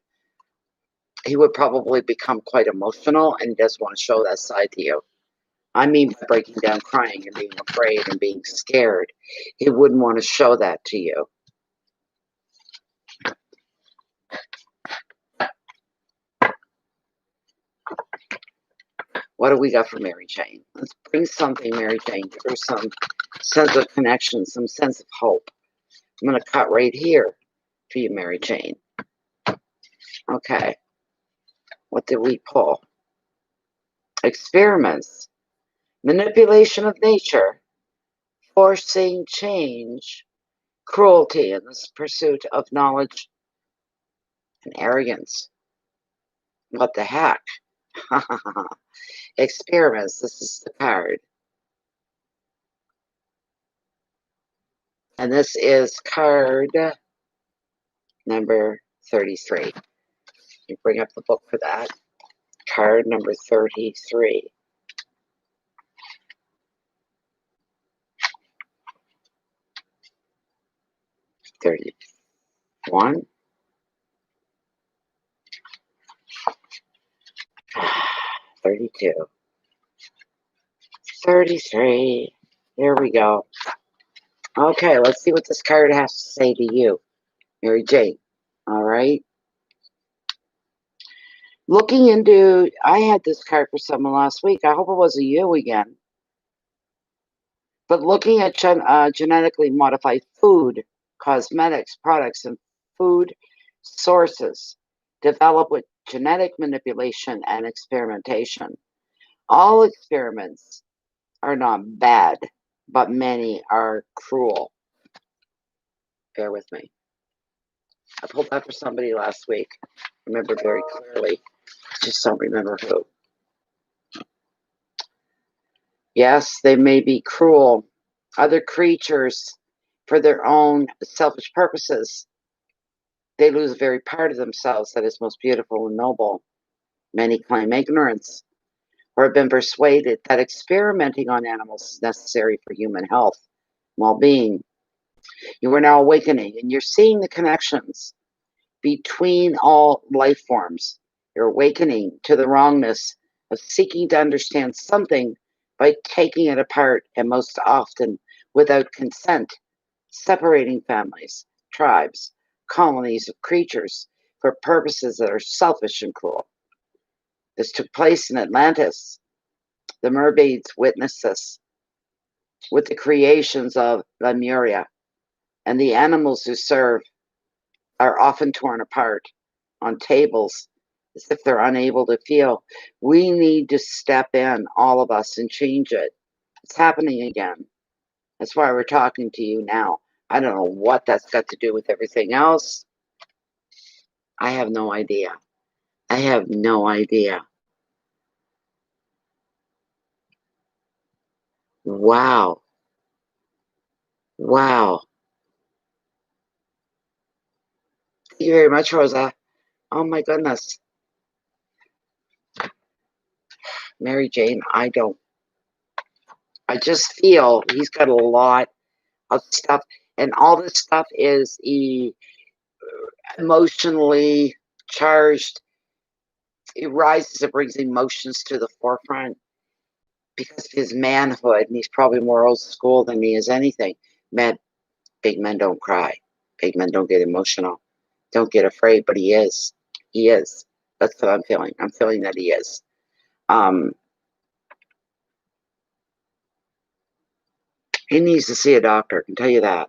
he would probably become quite emotional, and he doesn't want to show that side to you. I mean by breaking down, crying, and being afraid and being scared. He wouldn't want to show that to you. What do we got for Mary Jane? Let's bring something, Mary Jane. Give her some sense of connection, some sense of hope. I'm going to cut right here for you, Mary Jane. Okay. What did we pull? Experiments. Manipulation of nature. Forcing change. Cruelty in this pursuit of knowledge. And arrogance. What the heck? Experiments. This is the card. And this is card number 33. You bring up the book for that. Card number 33. 31. 32. 33. There we go. Okay, let's see what this card has to say to you, Mary Jane. All right. Looking into, I had this card for someone last week. I hope it wasn't you again. But looking at genetically modified food, cosmetics, products, and food sources developed with genetic manipulation and experimentation. All experiments are not bad, but many are cruel. Bear with me. I pulled that for somebody last week. I remember very clearly. Just don't remember who. Yes, they may be cruel. Other creatures, for their own selfish purposes, they lose a very part of themselves that is most beautiful and noble. Many claim ignorance or have been persuaded that experimenting on animals is necessary for human health, well-being. You are now awakening, and you're seeing the connections between all life forms. You're awakening to the wrongness of seeking to understand something by taking it apart, and most often without consent, separating families, tribes, colonies of creatures for purposes that are selfish and cruel. This took place in Atlantis. The mermaids witnessed this with the creations of Lemuria, and the animals who serve are often torn apart on tables as if they're unable to feel. We need to step in, all of us, and change it. It's happening again. That's why we're talking to you now. I don't know what that's got to do with everything else. I have no idea. I have no idea. Wow. Wow. Thank you very much, Rosa. Oh my goodness. Mary Jane, I just feel he's got a lot of stuff, and all this stuff is emotionally charged. It rises, it brings emotions to the forefront because of his manhood, and he's probably more old school than he is anything. Big men don't cry. Big men don't get emotional. Don't get afraid, but he is. He is. That's what I'm feeling. I'm feeling that he is. He needs to see a doctor, I can tell you that.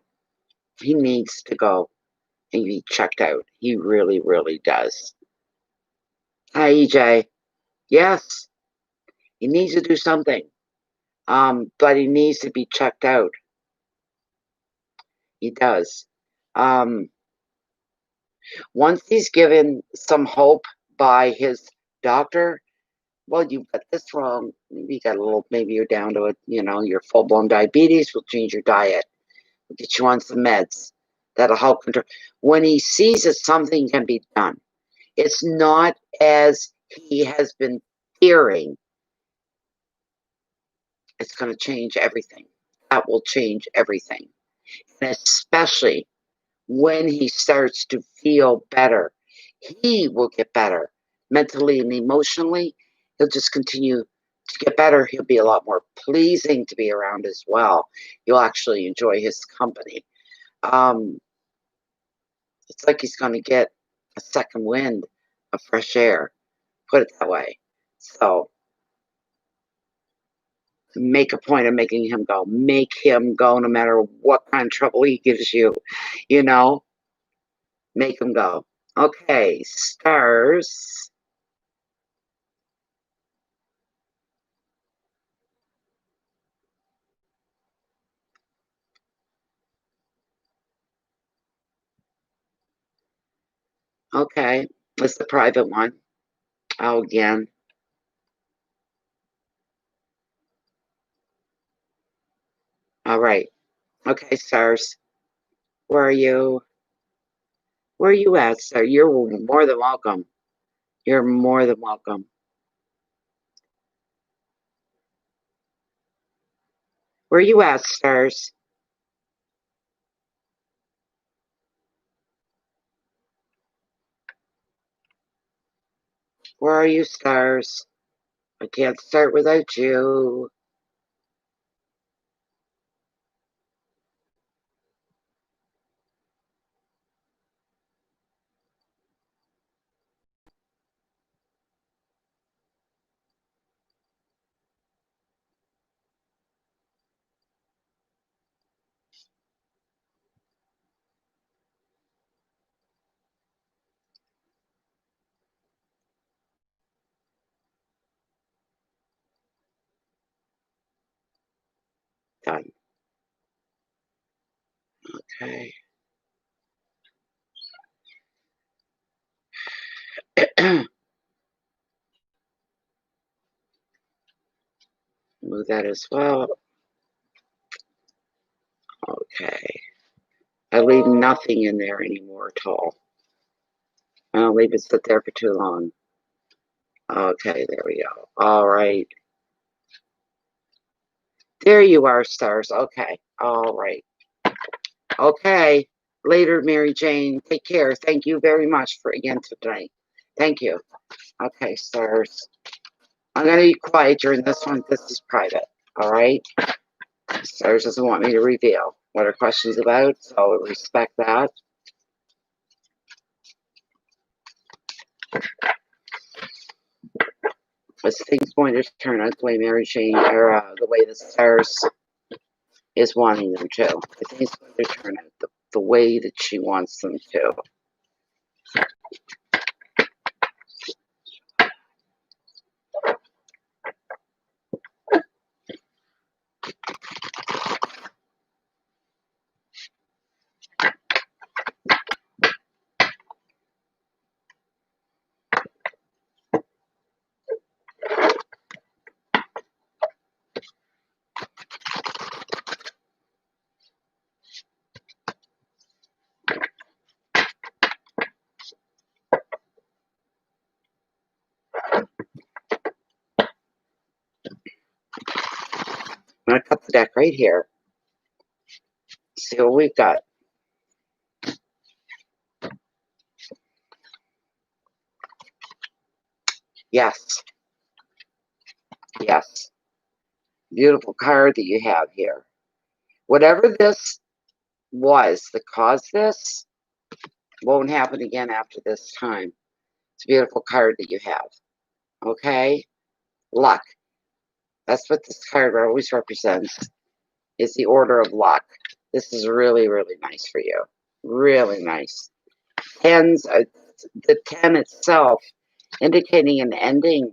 He needs to go and be checked out. He really, really does. Hi, EJ. Yes, he needs to do something. But he needs to be checked out. He does. Once he's given some hope by his doctor, well, you got this wrong. Maybe you got a little, maybe you're down to it, your full-blown diabetes. We'll change your diet. We'll get you on some meds. That'll help control. When he sees that something can be done, it's not as he has been fearing. It's going to change everything. That will change everything. And especially when he starts to feel better, he will get better mentally and emotionally. He'll just continue to get better, he'll be a lot more pleasing to be around as well. You'll actually enjoy his company. It's like he's going to get a second wind of fresh air, put it that way. So make a point of making him go. Make him go no matter what kind of trouble he gives you, you know? Make him go. Okay, stars. Okay, it's the private one. Oh, again. All right. Okay, stars. Where are you? Where are you at, sir? You're more than welcome. You're more than welcome. Where are you at, stars? Where are you, stars? I can't start without you. Done. Okay. Move that as well. Okay. I leave nothing in there anymore at all. I don't leave it sit there for too long. Okay, there we go. All right. There you are, stars. Okay. All right. Okay. Later, Mary Jane. Take care. Thank you very much for again tonight. Thank you. Okay, stars. I'm going to be quiet during this one. This is private. All right. Stars doesn't want me to reveal what her question's about, so respect that. As things going to turn out the way Mary Jane, or the way the stars is wanting them to. I think it's going to turn out the way that she wants them to. I'm going to cut the deck right here. See what we've got. Yes. Yes. Beautiful card that you have here. Whatever this was that caused this won't happen again after this time. It's a beautiful card that you have. Okay? Luck. That's what this card always represents, is the order of luck. This is really, really nice for you. Really nice. Tens, the 10 itself, indicating an ending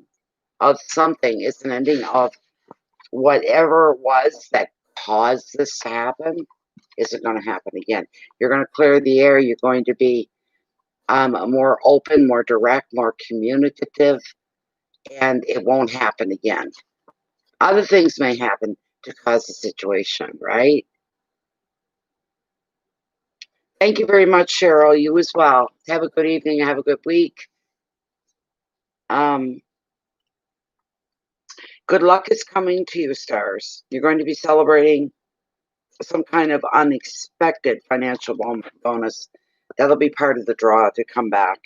of something. It's an ending of whatever it was that caused this to happen. Isn't going to happen again. You're going to clear the air. You're going to be more open, more direct, more communicative, and it won't happen again. Other things may happen to cause the situation, right? Thank you very much, Cheryl. You as well. Have a good evening. Have a good week. Good luck is coming to you, stars. You're going to be celebrating some kind of unexpected financial bonus. That'll be part of the draw to come back.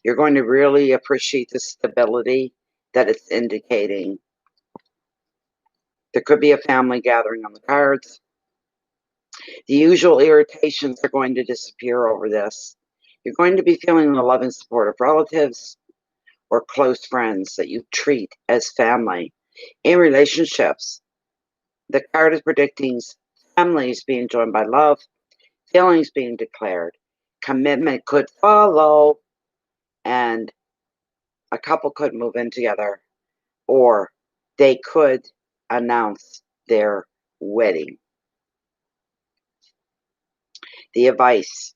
You're going to really appreciate the stability that it's indicating. There could be a family gathering on the cards. The usual irritations are going to disappear over this. You're going to be feeling the love and support of relatives or close friends that you treat as family. In relationships, the card is predicting families being joined by love, feelings being declared, commitment could follow, and a couple could move in together, or they could announce their wedding. The advice: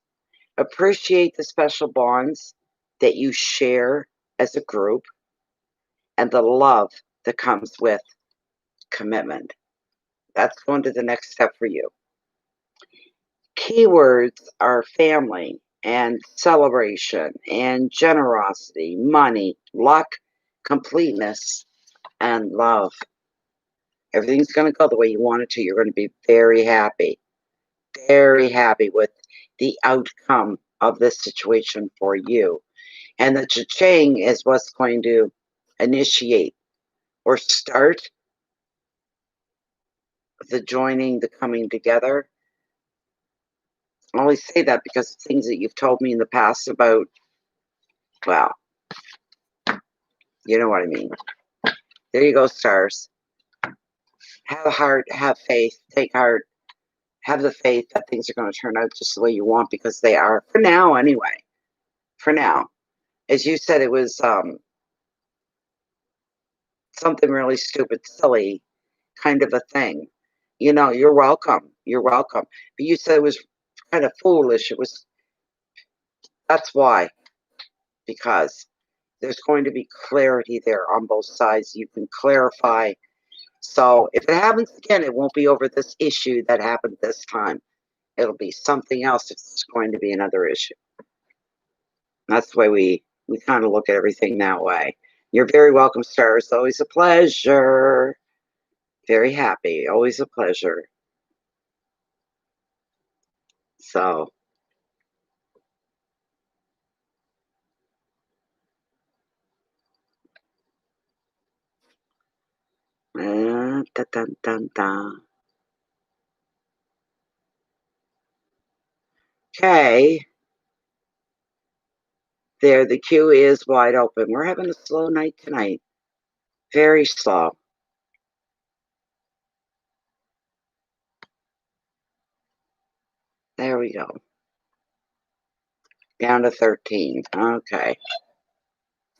appreciate the special bonds that you share as a group and the love that comes with commitment. That's going to the next step for you. Keywords are family and celebration and generosity, money, luck, completeness, and love. Everything's going to go the way you want it to. You're going to be very happy with the outcome of this situation for you. And the cha-ching is what's going to initiate or start the joining, the coming together. I only say that because of things that you've told me in the past about, well, you know what I mean. There you go, stars. Have heart, have faith, take heart, have the faith that things are going to turn out just the way you want, because they are, for now anyway. For now. As you said, it was something really stupid, silly kind of a thing. You know, you're welcome. You're welcome. But you said it was kind of foolish. That's why. Because there's going to be clarity there on both sides. You can clarify. So if it happens again, it won't be over this issue that happened this time. It'll be something else if it's going to be another issue. That's the way we kind of look at everything that way. You're very welcome, stars. Always a pleasure. Very happy. Always a pleasure. So, dun, dun, dun, dun. Okay. There, the queue is wide open. We're having a slow night tonight. Very slow. There we go. Down to 13. Okay.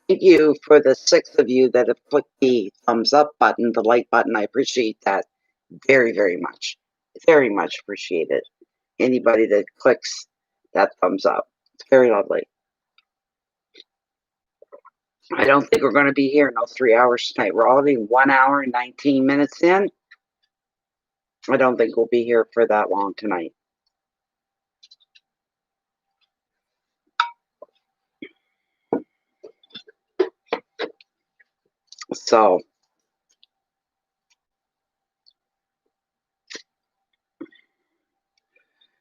Thank you for the 6 of you that have clicked the thumbs up button, the like button. I appreciate that very, very much. Very much appreciated. Anybody that clicks that thumbs up. It's very lovely. I don't think we're going to be here in those 3 hours tonight. We're already 1 hour and 19 minutes in. I don't think we'll be here for that long tonight. So,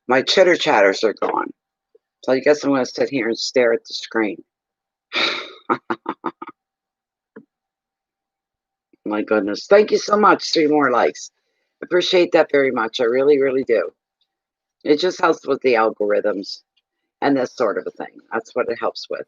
my chitter chatters are gone. So I guess I'm going to sit here and stare at the screen. My goodness. Thank you so much. 3 more likes. Appreciate that very much. I really, really do. It just helps with the algorithms and this sort of a thing. That's what it helps with.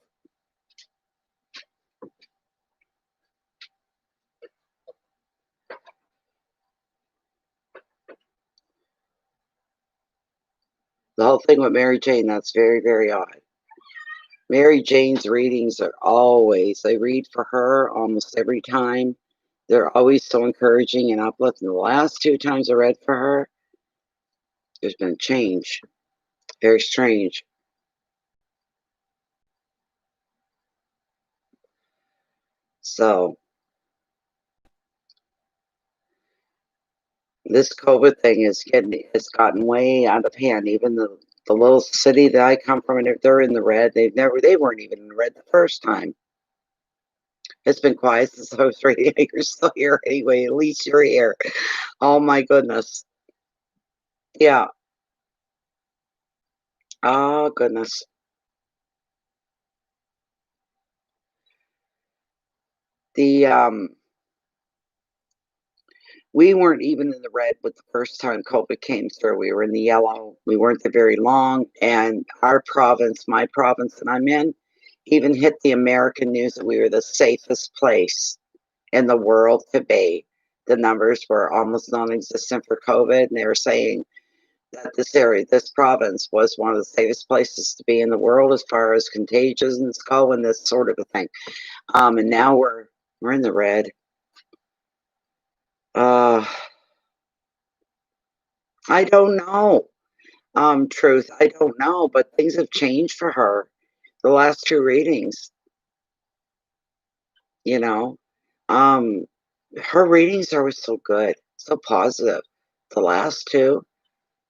The whole thing with Mary Jane, that's very, very odd. Mary Jane's readings are always, I read for her almost every time. They're always so encouraging and uplifting. The last 2 times I read for her, there's been a change. Very strange. So, this COVID thing has gotten way out of hand. Even the little city that I come from, and if they're in the red, they weren't even in the red the first time. It's been quiet since I was reading. You're still here anyway. At least you're here. Oh my goodness. Yeah. Oh goodness. The we weren't even in the red with the first time COVID came through. We were in the yellow. We weren't there very long, and our province, my province that I'm in, even hit the American news that we were the safest place in the world to be. The numbers were almost non-existent for COVID, and they were saying that this area, this province, was one of the safest places to be in the world as far as contagions go and this sort of a thing. And now we're in the red. I don't know. Truth, I don't know, but things have changed for her. The last two readings, you know, um, her readings are always so good, so positive. The last two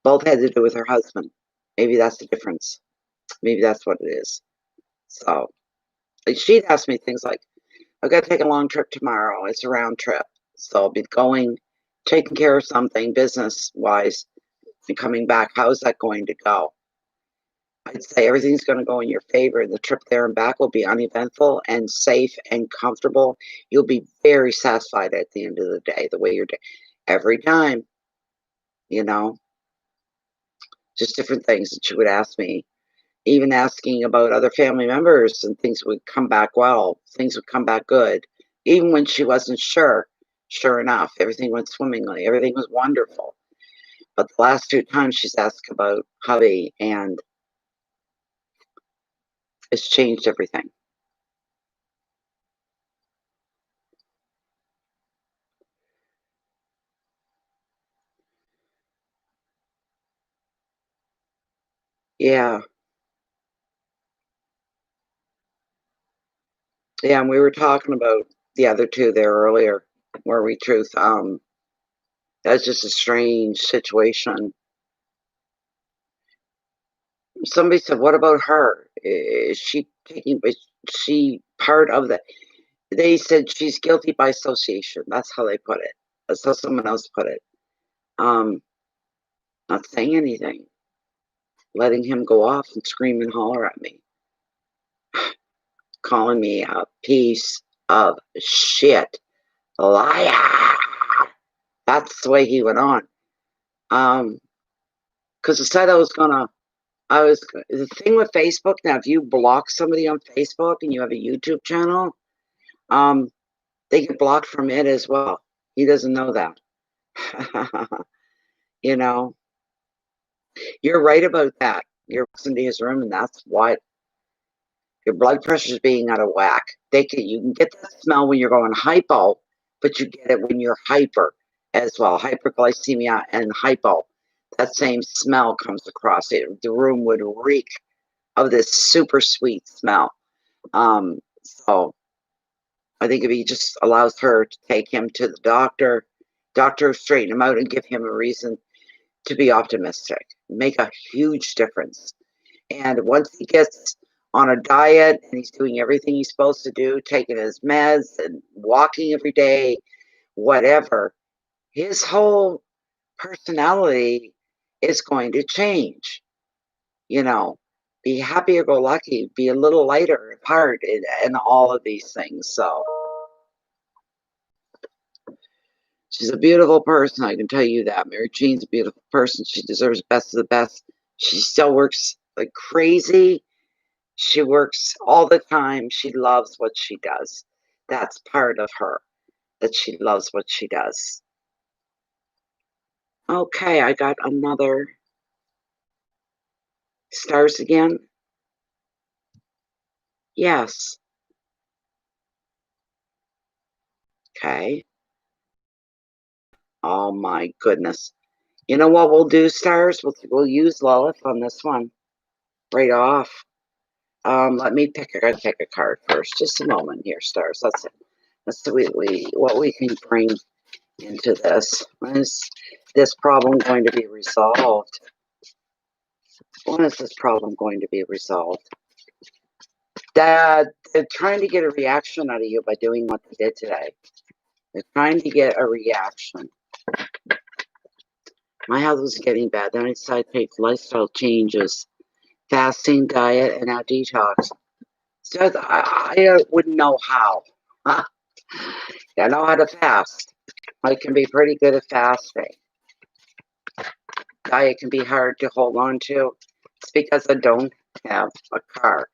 both had to do with her husband. Maybe that's the difference. Maybe that's what it is. So like, she'd ask me things like, "I've got to take a long trip tomorrow. It's a round trip, so I'll be going, taking care of something business wise, and coming back. How's that going to go?" I'd say everything's going to go in your favor. The trip there and back will be uneventful and safe and comfortable. You'll be very satisfied at the end of the day, the way you're doing every time, you know, just different things that she would ask me, even asking about other family members, and things would come back well, things would come back good. Even when she wasn't sure, sure enough, everything went swimmingly, everything was wonderful. But the last two times she's asked about hubby, and it's changed everything. Yeah. Yeah, and we were talking about the other two there earlier, where we truth. That's just a strange situation. Somebody said, "What about her? Is she taking? Is she part of the?" They said she's guilty by association. That's how they put it. That's how someone else put it. Um, not saying anything, letting him go off and scream and holler at me, calling me a piece of shit, liar. That's the way he went on. Because I said I was the thing with Facebook now. If you block somebody on Facebook and you have a YouTube channel, um, they get blocked from it as well. He doesn't know that. You know, you're right about that. You're into his room, and that's why your blood pressure is being out of whack. You can get that smell when you're going hypo, but you get it when you're hyper as well. Hyperglycemia and hypo. That same smell comes across it. The room would reek of this super sweet smell. So I think if he just allows her to take him to the doctor straighten him out and give him a reason to be optimistic, make a huge difference. And once he gets on a diet and he's doing everything he's supposed to do, taking his meds and walking every day, whatever, his whole personality is going to change. You know, be happy or go lucky, be a little lighter at heart, and all of these things. So she's a beautiful person, I can tell you that. Mary Jean's a beautiful person. She deserves the best of the best. She still works like crazy. She works all the time. She loves what she does. That's part of her, that she loves what she does. Okay, I got another stars again. Yes. Okay. Oh my goodness. You know what we'll do, stars? We'll use Lilith on this one right off. Let me pick. I gotta pick a card first. Just a moment here, stars. Let's see what we can bring into this. When is this problem going to be resolved? When is this problem going to be resolved? Dad, they're trying to get a reaction out of you by doing what they did today. They're trying to get a reaction. My health was getting bad. Then I decided to take lifestyle changes, fasting, diet, and now detox. So I wouldn't know how. I know how to fast. I can be pretty good at fasting. Diet can be hard to hold on to. It's because I don't have a car.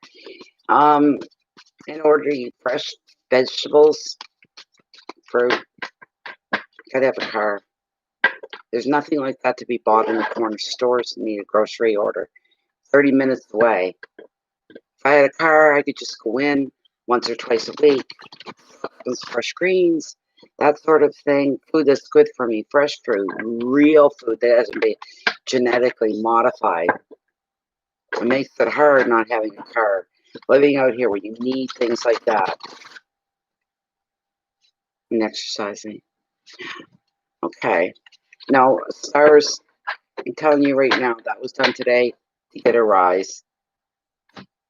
In order to eat fresh vegetables, fruit, gotta have a car. There's nothing like that to be bought in the corner stores and need a grocery order. 30 minutes away. If I had a car, I could just go in once or twice a week. Those fresh greens, that sort of thing. Food that's good for me. Fresh fruit, real food that hasn't been genetically modified. It makes it hard not having a car. Living out here where you need things like that. And exercising. Okay. Now, stars, I'm telling you right now, that was done today to get a rise.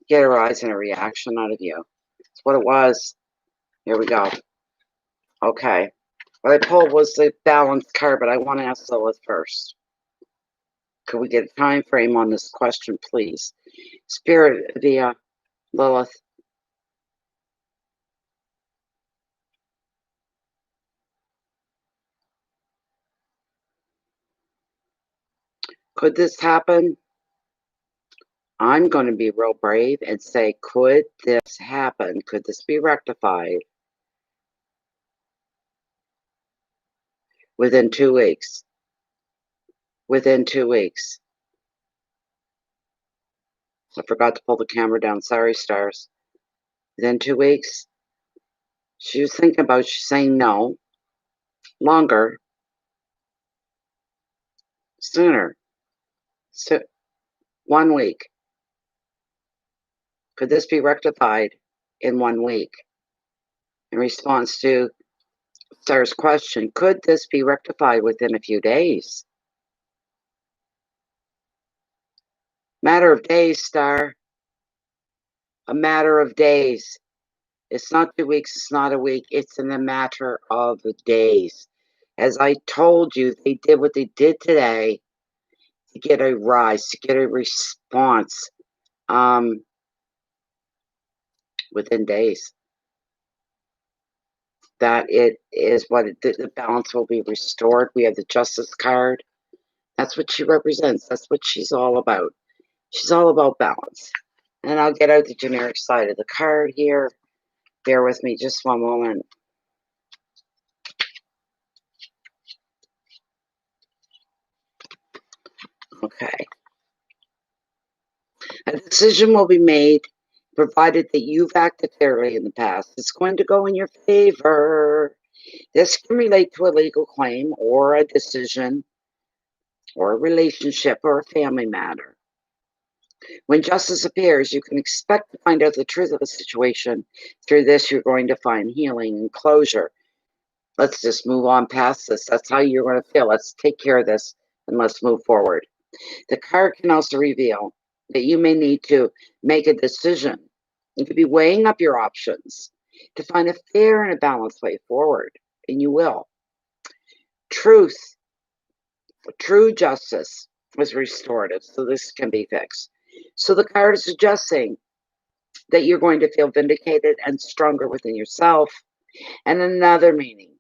Get a rise and a reaction out of you. That's what it was. Here we go. Okay. What I pulled was the balanced card, but I want to ask Lilith first. Could we get a time frame on this question, please? Spirit via Lilith. Could this happen? I'm going to be real brave and say, could this happen? Could this be rectified within 2 weeks? Within 2 weeks. I forgot to pull the camera down. Sorry, stars. Within 2 weeks. She was thinking about saying no. Longer. Sooner. So 1 week. Could this be rectified in 1 week? In response to Star's question, could this be rectified within a few days? Matter of days, Star. A matter of days. It's not 2 weeks, it's not a week, it's in a matter of days. As I told you, they did what they did today to get a rise, to get a response within days. That it is what the balance will be restored. We have the Justice card. That's what she represents. That's what she's all about. She's all about balance. And I'll get out the generic side of the card here. Bear with me just one moment. Okay. A decision will be made provided that you've acted fairly in the past. It's going to go in your favor. This can relate to a legal claim or a decision or a relationship or a family matter. When justice appears, you can expect to find out the truth of a situation. Through this, you're going to find healing and closure. Let's just move on past this. That's how you're going to feel. Let's take care of this and let's move forward. The card can also reveal that you may need to make a decision. You could be weighing up your options to find a fair and a balanced way forward, and you will. Truth, true justice is restorative, so this can be fixed. So the card is suggesting that you're going to feel vindicated and stronger within yourself. And another meaning,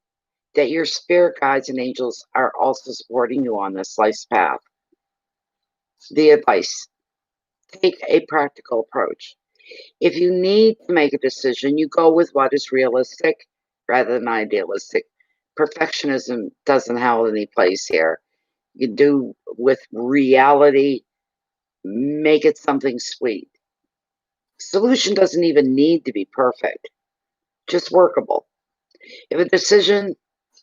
that your spirit guides and angels are also supporting you on this life's path. The advice: take a practical approach. If you need to make a decision, you go with what is realistic rather than idealistic. Perfectionism doesn't have any place here. You do with reality, make it something sweet. Solution doesn't even need to be perfect, just workable. If a decision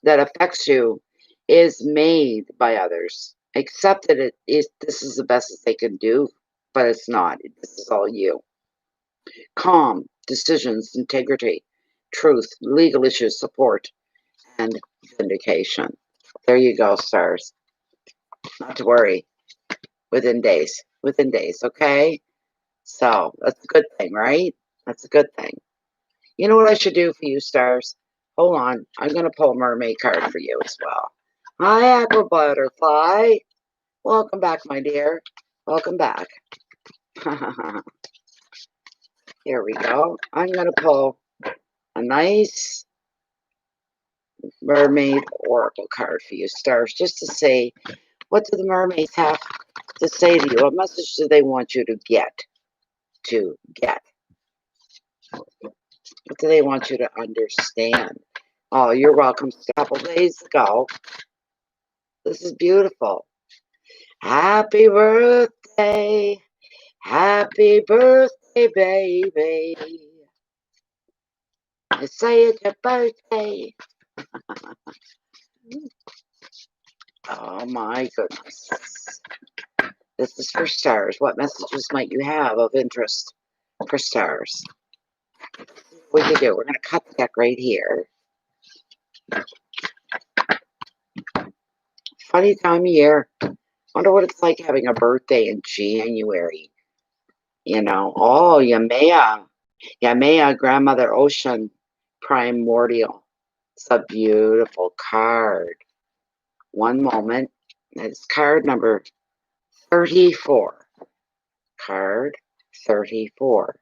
that affects you is made by others, accept that this is the best that they can do, but it's not. This is all you. Calm, decisions, integrity, truth, legal issues, support, and vindication. There you go, stars. Not to worry. Within days. Within days, okay? So, that's a good thing, right? That's a good thing. You know what I should do for you, stars? Hold on. I'm going to pull a mermaid card for you as well. Hi, Aqua Butterfly. Welcome back, my dear. Welcome back. Here we go. I'm going to pull a nice mermaid oracle card for you, stars, just to say, what do the mermaids have to say to you? What message do they want you to get? What do they want you to understand? Oh, you're welcome. A couple days ago. This is beautiful. Happy birthday. Happy birthday, baby. I say it's your birthday. Oh my goodness. This is for stars. What messages might you have of interest for stars? What do you do? We're going to cut the deck right here. Funny time of year. Wonder what it's like having a birthday in January. You know, oh, Yamea, Grandmother Ocean, Primordial. It's a beautiful card. One moment. It's card number 34. Card 34.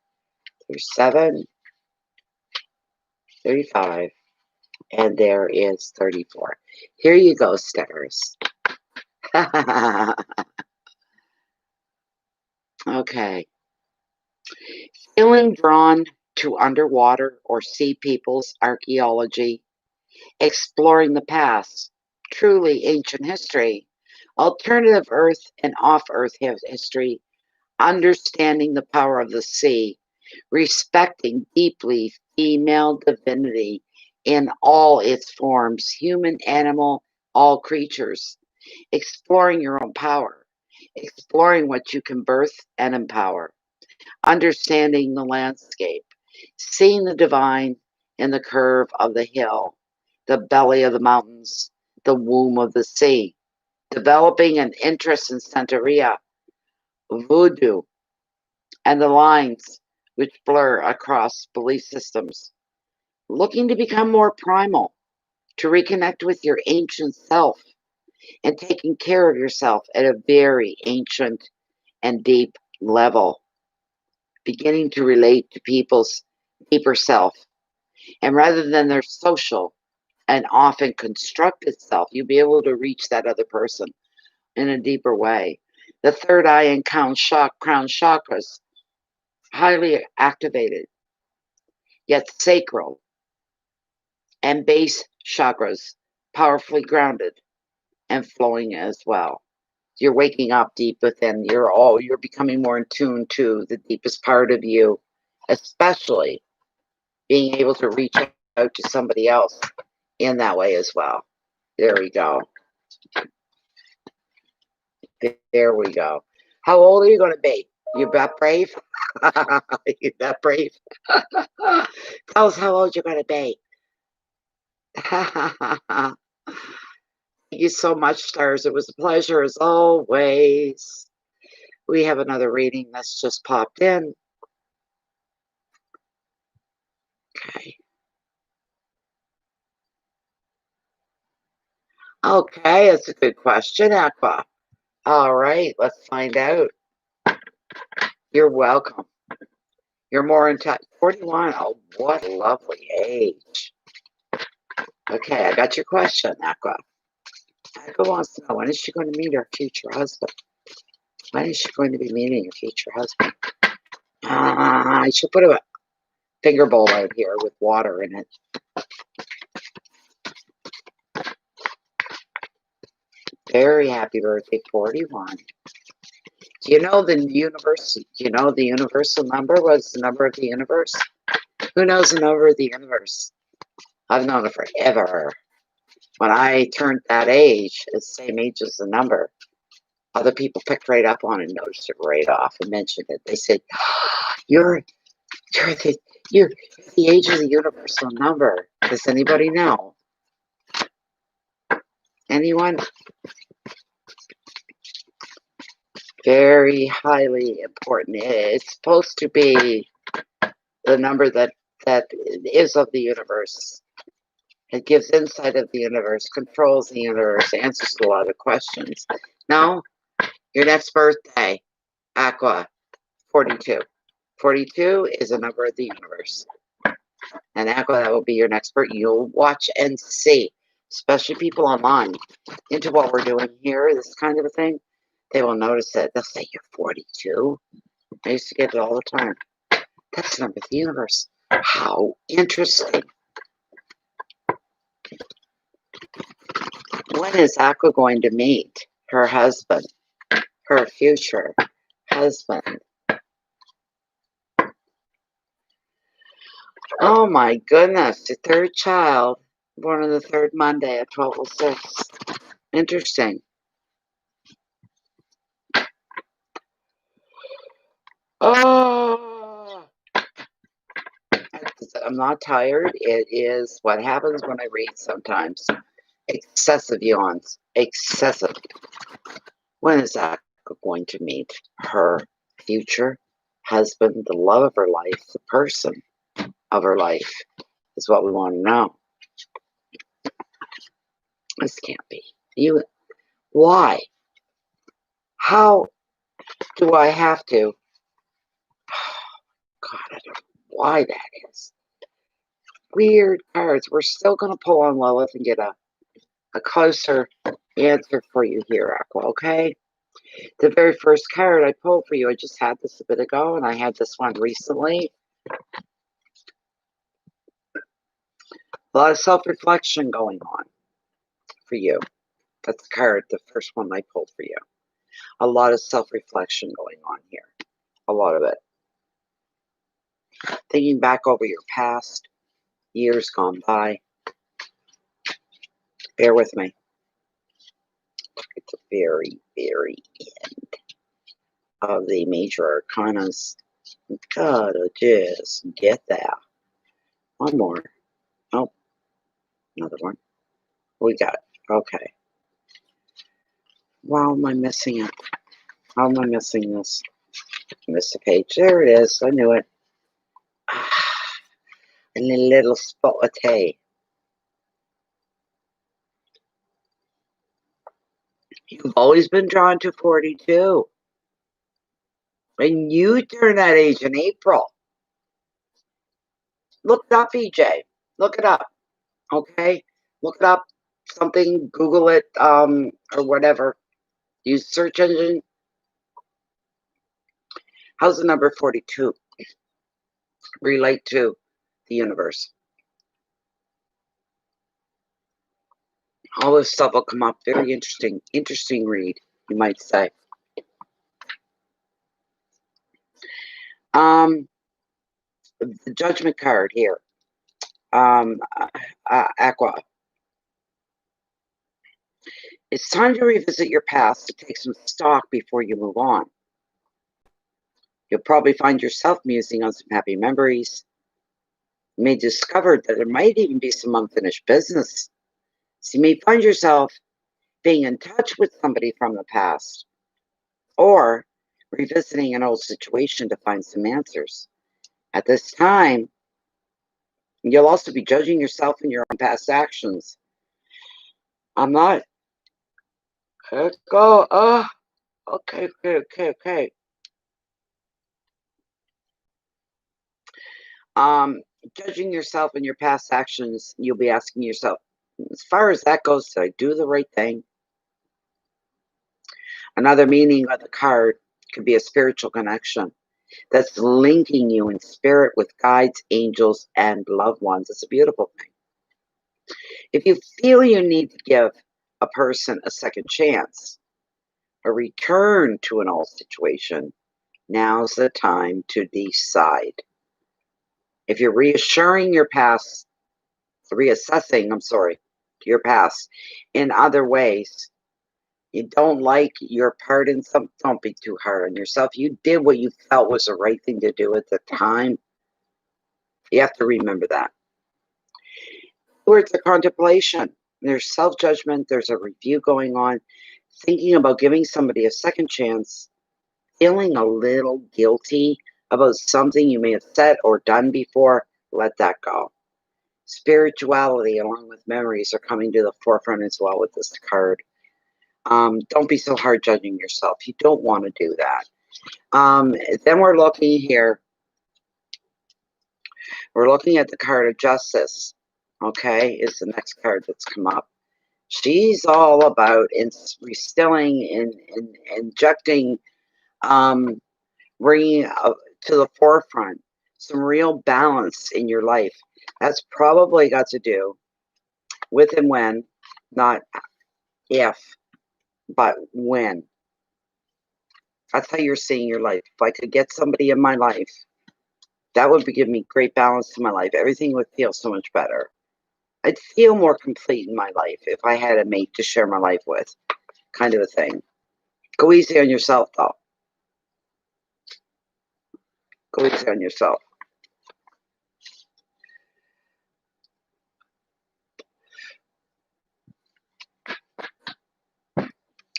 There's 7, 35, and there is 34. Here you go, stars. Okay. Feeling drawn to underwater or sea peoples archaeology, exploring the past, truly ancient history, alternative Earth and off-Earth history, understanding the power of the sea, respecting deeply female divinity in all its forms, human, animal, all creatures, exploring your own power, exploring what you can birth and empower, understanding the landscape, seeing the divine in the curve of the hill, the belly of the mountains, the womb of the sea, developing an interest in Santeria, voodoo, and the lines which blur across belief systems, looking to become more primal, to reconnect with your ancient self, and taking care of yourself at a very ancient and deep level, beginning to relate to people's deeper self. And rather than their social and often constructed self, you'll be able to reach that other person in a deeper way. The third eye and crown chakras, highly activated, yet sacral, and base chakras, powerfully grounded and flowing as well. You're waking up deep within. You're becoming more in tune to the deepest part of you, especially being able to reach out to somebody else in that way as well. There we go. There we go. How old are you going to be? You that brave? You that brave? Tell us how old you're going to be. Thank you so much, stars. It was a pleasure as always. We have another reading that's just popped in. Okay. Okay, that's a good question, Aqua. All right, let's find out. You're welcome. You're more in touch. 41. Oh, what a lovely age. Okay, I got your question, Aqua. Aqua wants to know, when is she going to meet her future husband? When is she going to be meeting her future husband? I should put a finger bowl out here with water in it. Very happy birthday, 41. Do you know the universe? Do you know the universal number? What's the number of the universe? Who knows the number of the universe? I've known it forever. When I turned that age, it's the same age as the number. Other people picked right up on it, noticed it right off, and mentioned it. They said, "You're the age of the universal number." Does anybody know? Anyone? Very highly important. It's supposed to be the number that is of the universe. It gives insight of the universe, controls the universe, answers a lot of questions. Now, your next birthday, Aqua, 42. 42 is a number of the universe. And Aqua, that will be your next part. You'll watch and see, especially people online, into what we're doing here, this kind of a thing. They will notice it. They'll say, you're 42. I used to get it all the time. That's the number of the universe. How interesting. When is Aqua going to meet her husband, her future husband? Oh my goodness, the third child, born on the third Monday at 12:06. Interesting. Oh, I'm not tired. It is what happens when I read sometimes. Excessive yawns. Excessive. When is Aqua going to meet her future husband, the love of her life, the person of her life, is what we want to know. This can't be. Why? How do I have to? God, I don't know why that is. Weird cards. We're still going to pull on Lilith and get a closer answer for you here, Aqua, okay? The very first card I pulled for you, I just had this a bit ago, and I had this one recently. A lot of self-reflection going on for you. That's the card, the first one I pulled for you. A lot of self-reflection going on here. A lot of it. Thinking back over your past, years gone by. Bear with me. At the very, very end of the major arcanas. Gotta just get there. One more. Oh, another one. We got it. Okay. Why am I missing it? How am I missing this? I missed a page. There it is. I knew it. And a little spot of tea. You've always been drawn to 42. And you turn that age in April. Look it up, EJ. Look it up. Okay? Look it up. Something. Google it. Or whatever. Use search engine. How's the number 42 relate to the universe? All this stuff will come up. Very interesting. Interesting read, you might say. The judgment card here. Aqua. It's time to revisit your past to take some stock before you move on. You'll probably find yourself musing on some happy memories. You may discover that there might even be some unfinished business. So you may find yourself being in touch with somebody from the past or revisiting an old situation to find some answers. At this time, you'll also be judging yourself and your own past actions. I'm not. Let's go. Okay. Judging yourself and your past actions, you'll be asking yourself, as far as that goes, did I do the right thing? Another meaning of the card could be a spiritual connection that's linking you in spirit with guides, angels, and loved ones. It's a beautiful thing. If you feel you need to give a person a second chance, a return to an old situation, now's the time to decide. If you're reassessing your past your past in other ways, you don't like your part in something, don't be too hard on yourself. You did what you felt was the right thing to do at the time. You have to remember that. Towards the contemplation, there's self-judgment, there's a review going on, thinking about giving somebody a second chance, feeling a little guilty about something you may have said or done before, let that go. Spirituality along with memories are coming to the forefront as well with this card. Don't be so hard judging yourself. You don't want to do that. Then we're looking here. We're looking at the card of Justice. Okay, is the next card that's come up. She's all about instilling and injecting, bringing to the forefront some real balance in your life. That's probably got to do with and when, not if, but when. That's how you're seeing your life. If I could get somebody in my life, that would give me great balance to my life. Everything would feel so much better. I'd feel more complete in my life if I had a mate to share my life with, kind of a thing. Go easy on yourself, though. Go easy on yourself.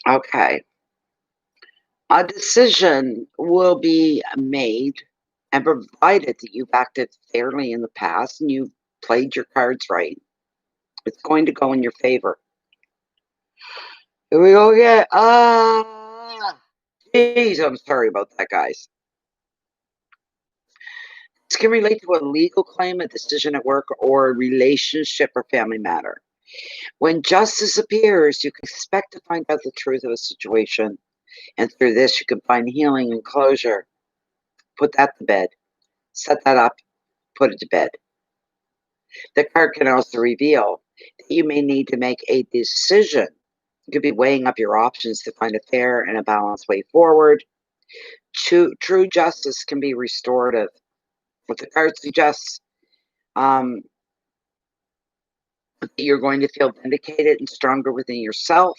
Okay. A decision will be made, and provided that you've acted fairly in the past and you've played your cards right, it's going to go in your favor. Here we go again. Jeez, I'm sorry about that, guys. This can relate to a legal claim, a decision at work, or a relationship or family matter. When justice appears, you can expect to find out the truth of a situation, and through this, you can find healing and closure. Put that to bed. Set that up. Put it to bed. The card can also reveal that you may need to make a decision. You could be weighing up your options to find a fair and a balanced way forward. True justice can be restorative. What the card suggests, you're going to feel vindicated and stronger within yourself.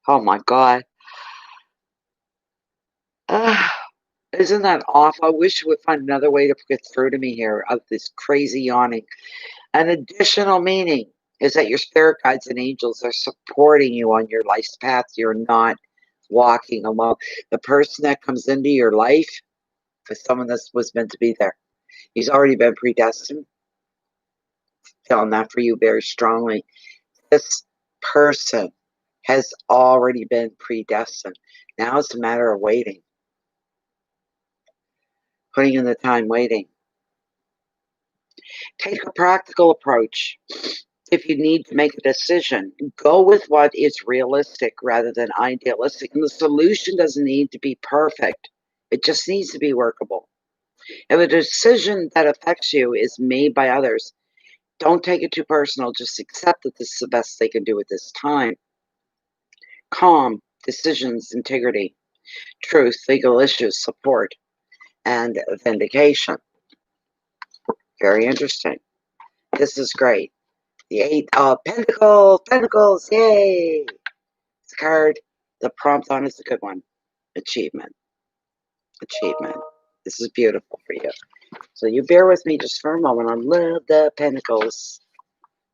Oh my God. Isn't that awful? I wish you would find another way to get through to me here of this crazy yawning. An additional meaning is that your spirit guides and angels are supporting you on your life's path. You're not walking alone. The person that comes into your life is someone that was meant to be there. He's already been predestined. Feeling that for you very strongly. This person has already been predestined. Now it's a matter of waiting. Putting in the time waiting. Take a practical approach. If you need to make a decision, go with what is realistic rather than idealistic. And the solution doesn't need to be perfect. It just needs to be workable. If a decision that affects you is made by others, don't take it too personal. Just accept that this is the best they can do at this time. Calm, decisions, integrity, truth, legal issues, support, and vindication. Very interesting. This is great. The 8 of Pentacles, yay! This card, the prompt on is a good one. Achievement. This is beautiful for you. So you bear with me just for a moment. I love the Pentacles.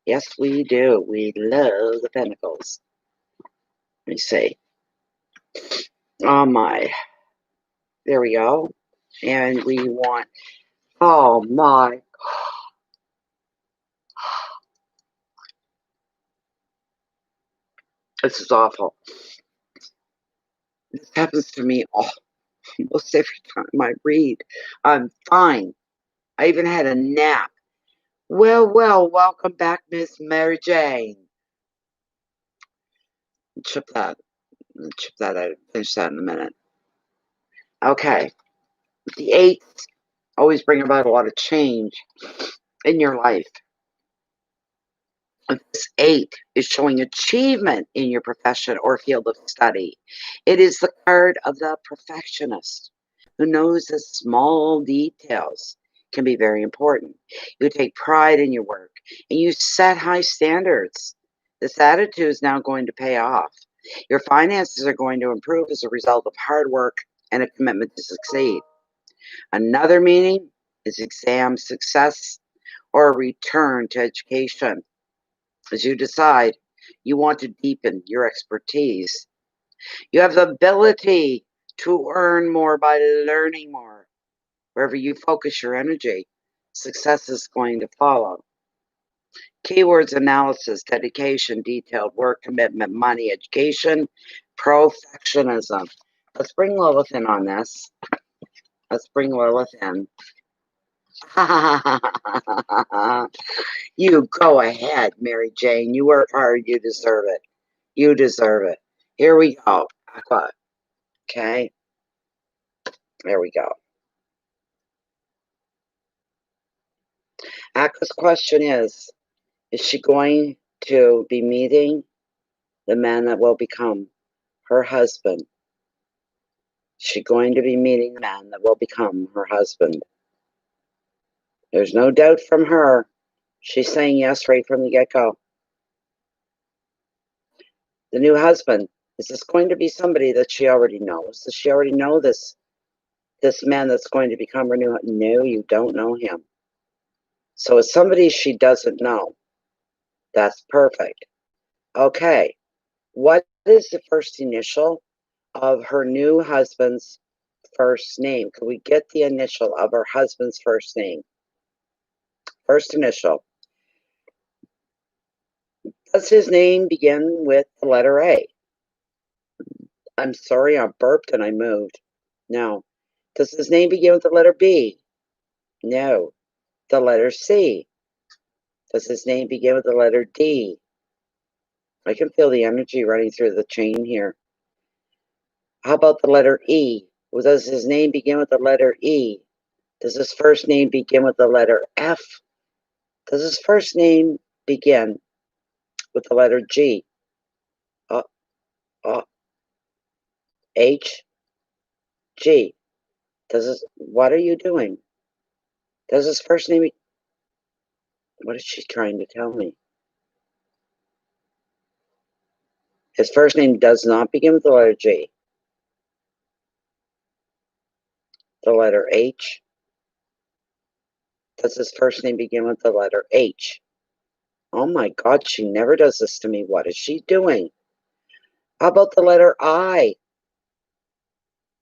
Yes, we do. We love the Pentacles. Let me see. Oh my. There we go. And we want, oh my. This is awful. This happens to me almost every time I read. I'm fine. I even had a nap. Well, welcome back, Miss Mary Jane. Chip that out. Finish that in a minute. Okay. The 8s always bring about a lot of change in your life. This 8 is showing achievement in your profession or field of study. It is the card of the perfectionist who knows that small details can be very important. You take pride in your work and you set high standards. This attitude is now going to pay off. Your finances are going to improve as a result of hard work and a commitment to succeed. Another meaning is exam success or a return to education. As you decide you want to deepen your expertise, you have the ability to earn more by learning more. Wherever you focus your energy, success is going to follow. Keywords: analysis, dedication, detailed work, commitment, money, education, perfectionism. Let's bring Lilith in on this. Let's bring Lilith in. You go ahead, Mary Jane. You work hard. You deserve it. You deserve it. Here we go. Aqua. Okay. There we go. Aqua's question is she going to be meeting the man that will become her husband? Is she going to be meeting the man that will become her husband? There's no doubt from her. She's saying yes right from the get-go. The new husband, is this going to be somebody that she already knows? Does she already know this man that's going to become her new husband? No, you don't know him. So it's somebody she doesn't know. That's perfect. Okay. What is the first initial of her new husband's first name? Could we get the initial of her husband's first name? First initial. Does his name begin with the letter A? I'm sorry, I burped and I moved. No. Does his name begin with the letter B? No. The letter C. Does his name begin with the letter D? I can feel the energy running through the chain here. How about the letter E? Well, does his name begin with the letter E? Does his first name begin with the letter F? Does his first name begin with the letter G? H? G. What are you doing? Does his first name, what is she trying to tell me? His first name does not begin with the letter G. The letter H. Does his first name begin with the letter H? Oh my God, she never does this to me. What is she doing? How about the letter I?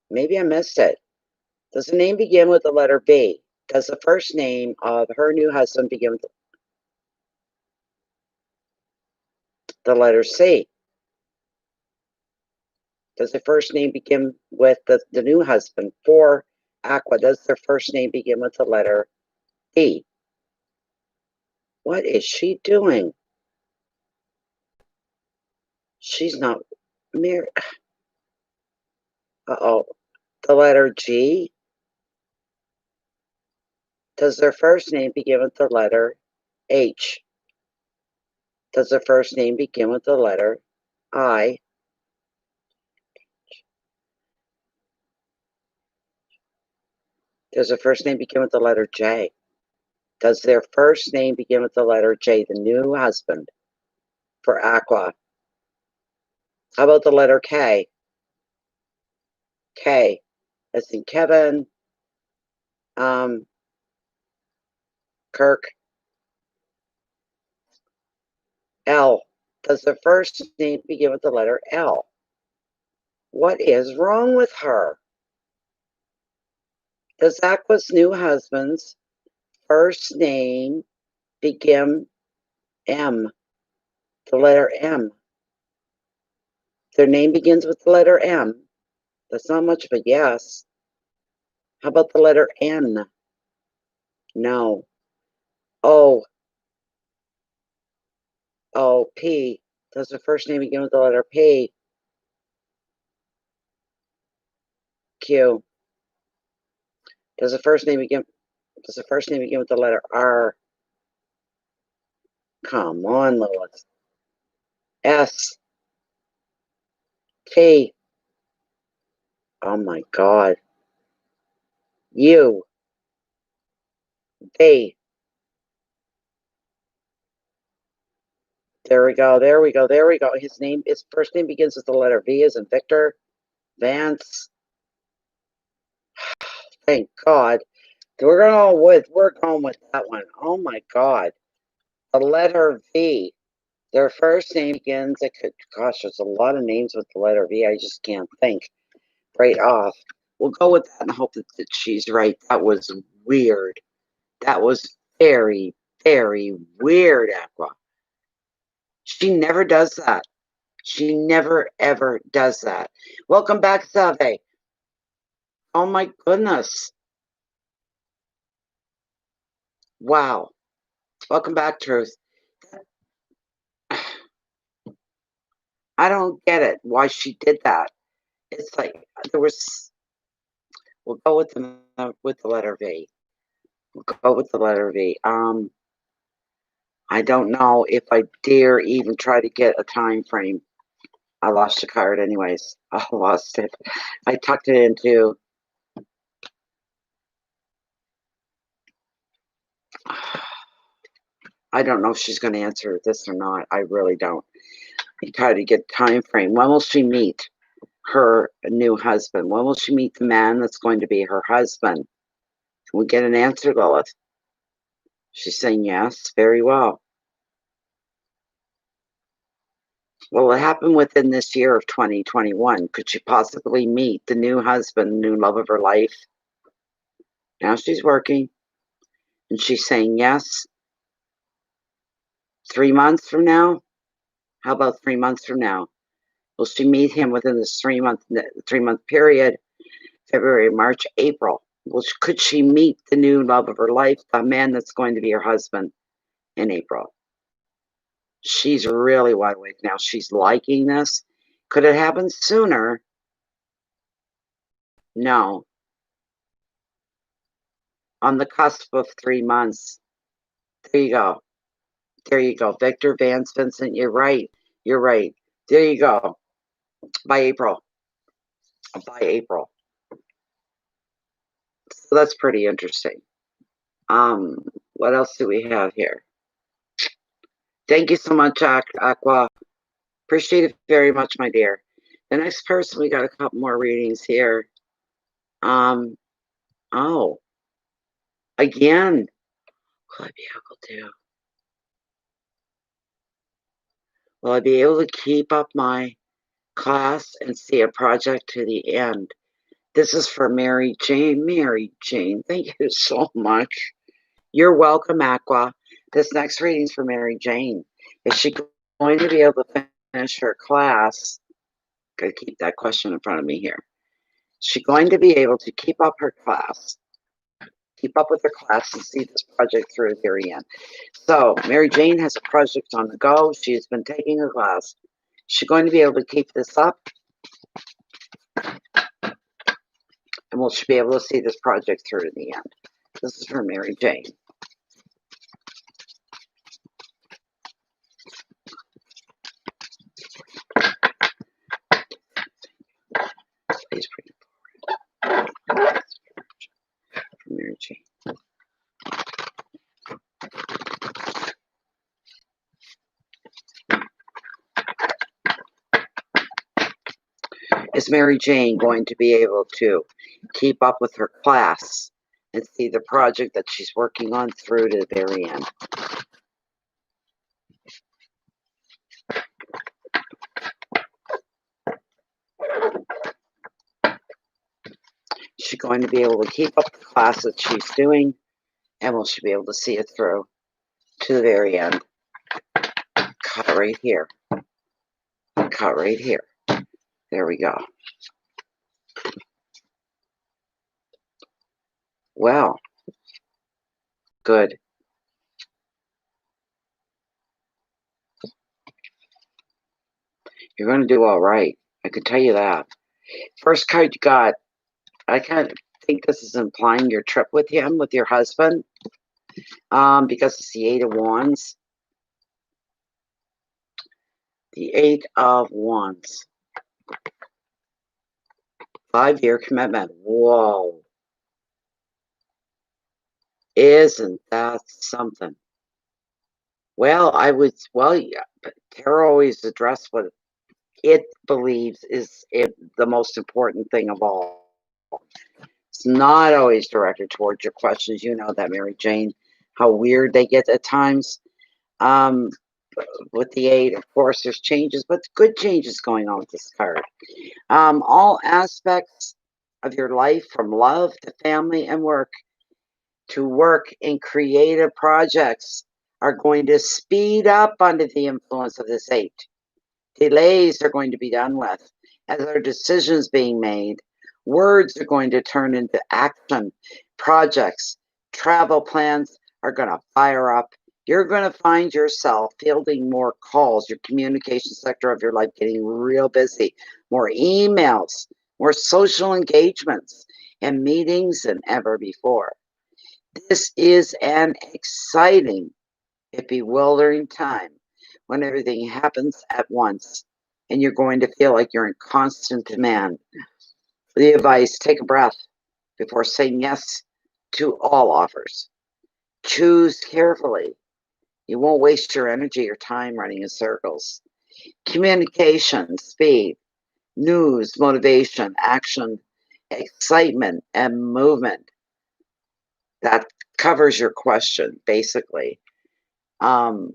Maybe I missed it. Does the name begin with the letter B? Does the first name of her new husband begin with the letter C? Does the first name begin with the new husband? For Aqua, does their first name begin with the letter E? What is she doing? She's not married. Uh-oh. The letter G? Does their first name begin with the letter H? Does their first name begin with the letter I? Does their first name begin with the letter J? Does their first name begin with the letter J, the new husband for Aqua? How about the letter K? K, as in Kevin, Kirk. L, does the first name begin with the letter L? What is wrong with her? Does Aqua's new husband's first name begin M? The letter M. Their name begins with the letter M. That's not much of a yes. How about the letter N? No. O. O. P. Does the first name begin with the letter P? Q. Does the first name begin with the letter R? Come on, Lilith. S. T. Oh my God. U. V. There we go. There we go. There we go. His first name begins with the letter V as in Victor. Vance. Thank God. We're going with that one. Oh my God. The letter V. Their first name begins. Gosh, there's a lot of names with the letter V. I just can't think right off. We'll go with that and hope that she's right. That was weird. That was very, very weird, Aqua. She never does that. She never, ever does that. Welcome back, Zaveh. Oh my goodness. Wow. Welcome back, Truth. I don't get it, why she did that. It's like there was we'll go with the letter V. We'll go with the letter V. I don't know if I dare even try to get a time frame. I lost the card anyways. I lost it. I tucked it into I don't know if she's going to answer this or not. I really don't. I try to get time frame. When will she meet her new husband? When will she meet the man that's going to be her husband? Can we get an answer, Lilith? She's saying yes. Very well. Will it happen within this year of 2021? Could she possibly meet the new husband, new love of her life? Now she's working, and she's saying yes. 3 months from now? How about 3 months from now? Will she meet him within this 3 month period? February, March, April. Well, could she meet the new love of her life, the man that's going to be her husband, in April? She's really wide awake now. She's liking this. Could it happen sooner? No. On the cusp of 3 months. There you go. There you go. Victor Vance Vincent, you're right. You're right. There you go. By April. By April. So that's pretty interesting. What else do we have here? Thank you so much, Aqua. Appreciate it very much, my dear. The next person, we got a couple more readings here. Oh, again. Will I be able to? Will I be able to keep up my class and see a project to the end? This is for Mary Jane. Mary Jane, thank you so much. You're welcome, Aqua. This next reading's for Mary Jane. Is she going to be able to finish her class? Gotta keep that question in front of me here. Is she going to be able to keep up her class? Keep up with her class and see this project through the very end. So, Mary Jane has a project on the go. She has been taking her class. Is she going to be able to keep this up? And will she be able to see this project through to the end? This is for Mary Jane. Please bring it forward. For Mary Jane. Is Mary Jane going to be able to keep up with her class and see the project that she's working on through to the very end? Is she going to be able to keep up the class that she's doing, and will she be able to see it through to the very end? Cut right here. Cut right here. There we go. Well, good. You're going to do all right. I can tell you that. First card you got, I kind of think this is implying your trip with him, with your husband, because it's the 8 of Wands. The 8 of Wands. 5-year commitment. Whoa. Isn't that something? Well, yeah, but tarot always address what it believes is the most important thing of all. It's not always directed towards your questions. You know that, Mary Jane, how weird they get at times. With the 8, of course, there's changes, but good changes going on with this card. All aspects of your life, from love to family and work, to work in creative projects, are going to speed up under the influence of this 8. Delays are going to be done with as there are decisions being made. Words are going to turn into action, projects, travel plans, are going to fire up. You're going to find yourself fielding more calls, your communication sector of your life getting real busy, more emails, more social engagements and meetings than ever before. This is an exciting, yet bewildering time when everything happens at once and you're going to feel like you're in constant demand. The advice: take a breath before saying yes to all offers. Choose carefully. You won't waste your energy or time running in circles. Communication, speed, news, motivation, action, excitement, and movement. That covers your question, basically. All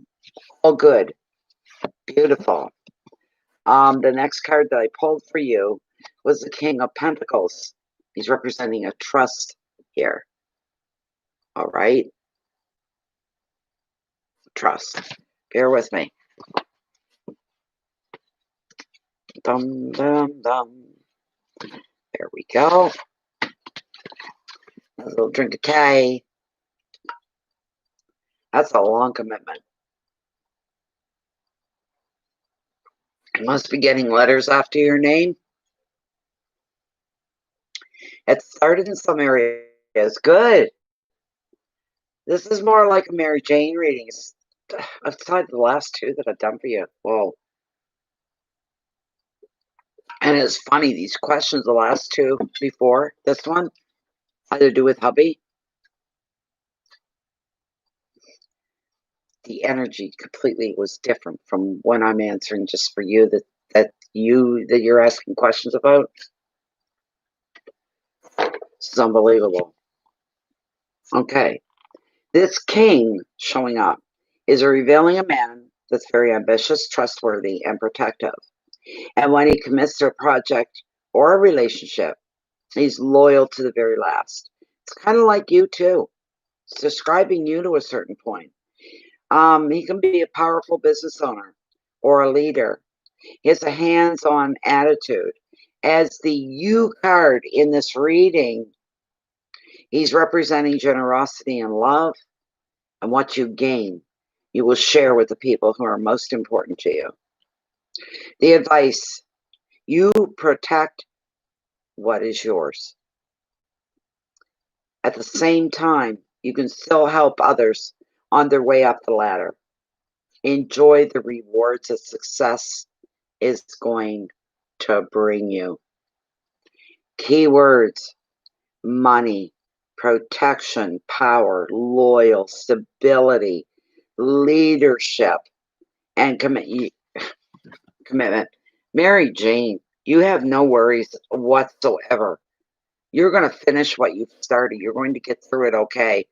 good. Beautiful. The next card that I pulled for you was the King of Pentacles. He's representing a trust here. All right. Trust. Bear with me. Dum, dum, dum. There we go. A little drink of tea. That's a long commitment. You must be getting letters after your name. It started in some areas. Good. This is more like a Mary Jane reading. It's outside the last two that I've done for you. Whoa. And it's funny, these questions, the last two before this one, had to do with hubby. The energy completely was different from when I'm answering just for you that you're asking questions about. This is unbelievable. Okay. This king showing up is revealing a man that's very ambitious, trustworthy, and protective. And when he commits to a project or a relationship, he's loyal to the very last. It's kind of like you too. It's describing you to a certain point. He can be a powerful business owner or a leader. He has a hands-on attitude. As the You card in this reading, he's representing generosity and love, and what you gain, you will share with the people who are most important to you. The advice: you protect what is yours. At the same time, you can still help others on their way up the ladder. Enjoy the rewards that success is going to bring you. Keywords: money, protection, power, loyal, stability, leadership, and commitment. Mary Jane, you have no worries whatsoever. You're going to finish what you've started. You're going to get through it okay.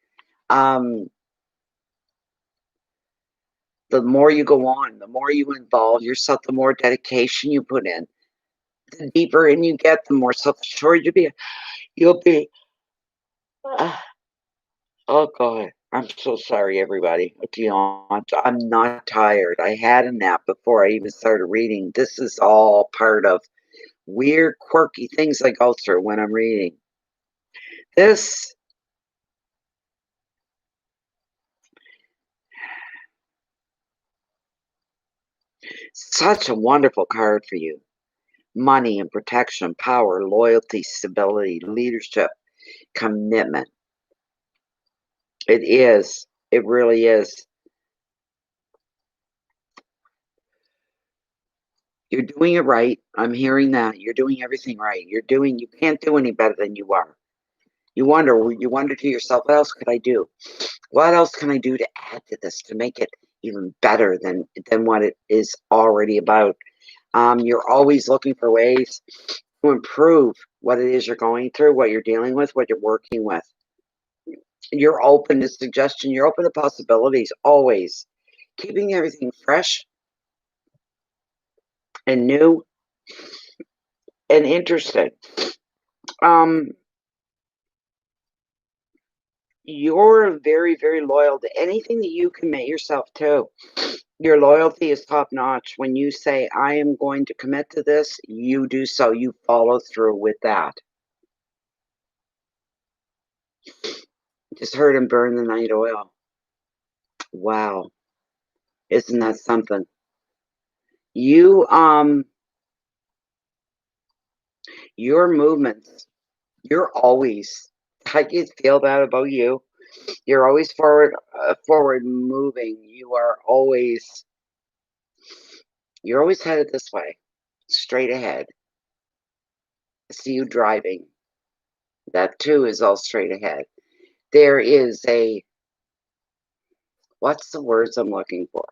The more you go on, the more you involve yourself, the more dedication you put in, the deeper in you get, the more self-assured you'll be. Oh God, I'm so sorry, everybody. I'm not tired. I had a nap before I even started reading. This is all part of weird, quirky things I go through when I'm reading. This such a wonderful card for you. Money and protection, power, loyalty, stability, leadership, commitment. It is. It really is. You're doing it right. I'm hearing that. You're doing everything right. You can't do any better than you are. You wonder to yourself, what else could I do? What else can I do to add to this to make it even better than what it is already about? You're always looking for ways to improve what it is you're going through, what you're dealing with, what you're working with. You're open to suggestion. You're open to possibilities, always. Keeping everything fresh and new and interesting. You're very, very loyal to anything that you commit yourself to. Your loyalty is top notch. When you say, I am going to commit to this, you do so. You follow through with that. Just heard him burn the night oil. Wow. Isn't that something? You, your movements, you're always, I can feel that about you. You're always forward moving. You're always headed this way, straight ahead. I see you driving. That too is all straight ahead. There is what's the words I'm looking for?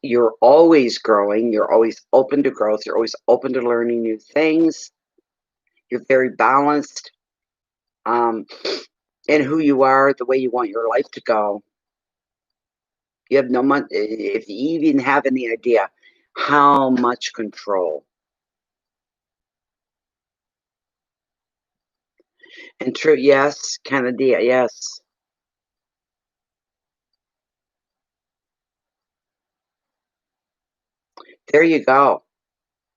You're always growing. You're always open to growth. You're always open to learning new things. You're very balanced, um, in who you are, the way you want your life to go. You have no much, if you even have any idea how much control. And true, yes, Canada, yes. There you go.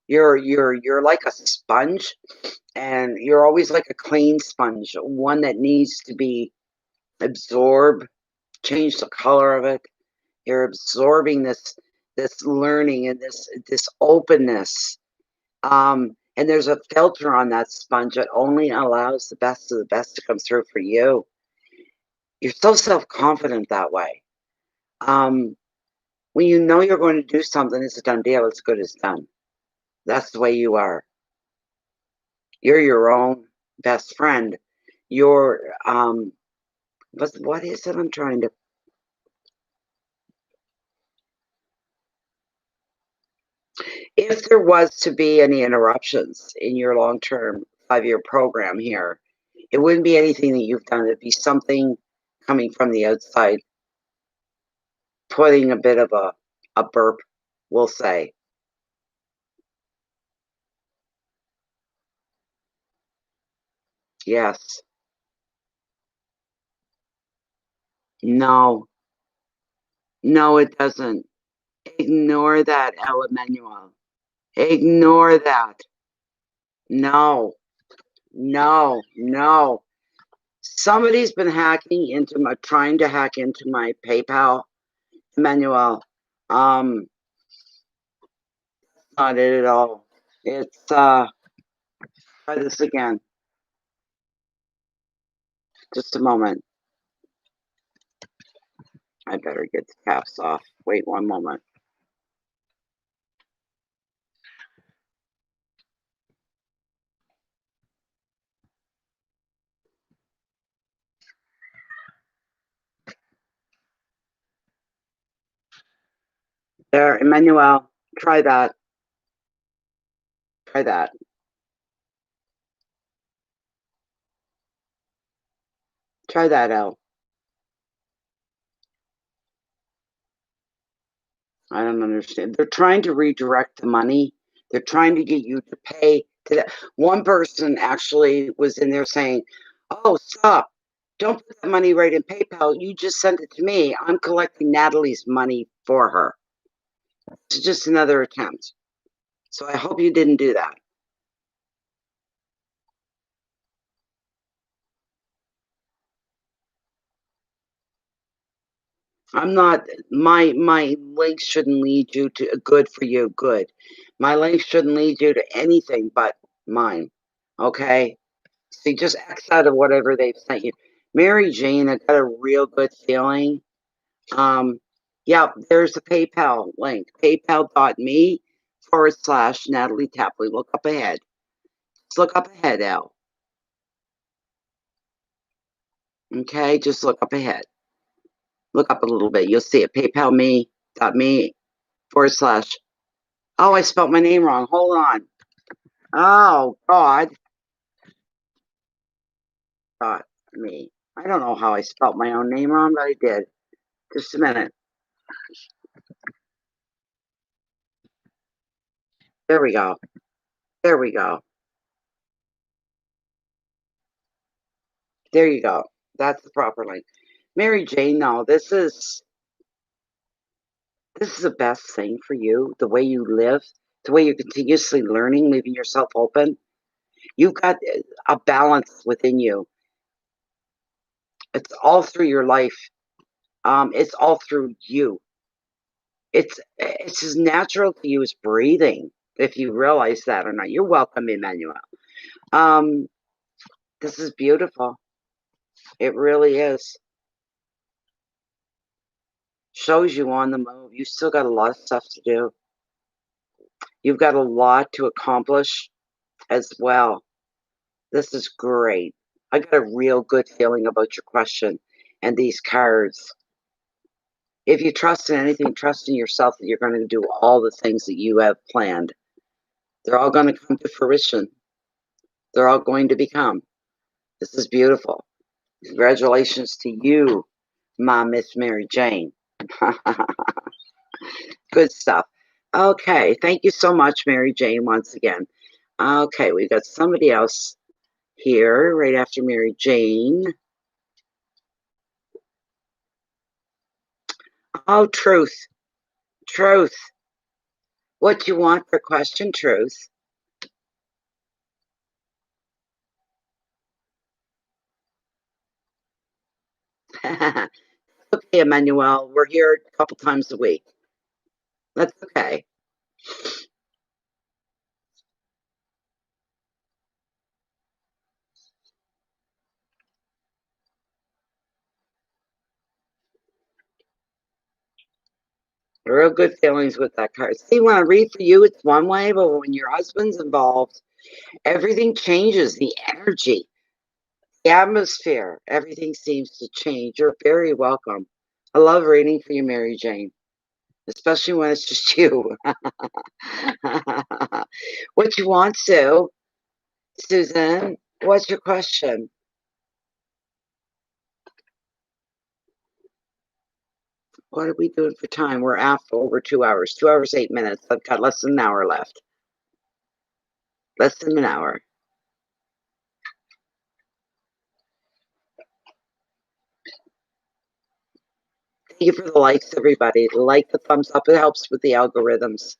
You're like a sponge, and you're always like a clean sponge, one that needs to be absorbed, change the color of it. You're absorbing this learning and this openness. And there's a filter on that sponge that only allows the best of the best to come through for you. You're so self-confident that way. Um, when you know you're going to do something, it's a done deal. It's good as done. That's the way you are. You're your own best friend. You're what is it I'm trying to if there was to be any interruptions in your long-term 5-year program here, it wouldn't be anything that you've done. It'd be something coming from the outside, putting a bit of a burp, we'll say. Yes. No. No, it doesn't. Ignore that, El Emmanuel. Ignore that. No. No. No. Somebody's been trying to hack into my PayPal, Emmanuel. Um, not it at all. It's try this again. Just a moment. I better get the caps off. Wait one moment. There, Emmanuel, try that. Try that. Try that out. I don't understand. They're trying to redirect the money. They're trying to get you to pay to that. One person actually was in there saying, "Oh, stop. Don't put that money right in PayPal. You just sent it to me. I'm collecting Natalie's money for her." It's just another attempt. So I hope you didn't do that. I'm not my links shouldn't lead you to good for you, good. My links shouldn't lead you to anything but mine. Okay? See, just X out of whatever they've sent you. Mary Jane, I got a real good feeling. Yeah, there's a PayPal link. PayPal.me/Natalie Tapley. Look up ahead. Just look up ahead, Al. Okay, just look up ahead. Look up a little bit. You'll see it. PayPal.me/. Oh, I spelled my name wrong. Hold on. Oh God. God, me. I don't know how I spelled my own name wrong, but I did. Just a minute. There we go. There we go. There you go. That's the proper link. Mary Jane, no, this is the best thing for you, the way you live, the way you're continuously learning, leaving yourself open. You've got a balance within you. It's all through your life. It's all through you. It's as natural to you as breathing, if you realize that or not. You're welcome, Emmanuel. Um, this is beautiful. It really is. Shows you on the move. You still got a lot of stuff to do. You've got a lot to accomplish as well. This is great. I got a real good feeling about your question and these cards. If you trust in anything, trust in yourself that you're going to do all the things that you have planned. They're all going to come to fruition. They're all going to become. This is beautiful. Congratulations to you, my Miss Mary Jane. Good stuff. Okay, thank you so much, Mary Jane, once again. Okay, we've got somebody else here right after Mary Jane. Oh, Truth. Truth. What you want for question, Truth? Okay, Emmanuel, we're here a couple times a week. That's okay. Real good feelings with that card. See, when I read for you, it's one way, but when your husband's involved, everything changes. The energy, the atmosphere, everything seems to change. You're very welcome. I love reading for you, Mary Jane, especially when it's just you. What you want, Sue? Susan, what's your question? What are we doing for time? We're after over 2 hours. 2 hours, 8 minutes. I've got less than an hour left. Less than an hour. Thank you for the likes, everybody. The like, the thumbs up. It helps with the algorithms.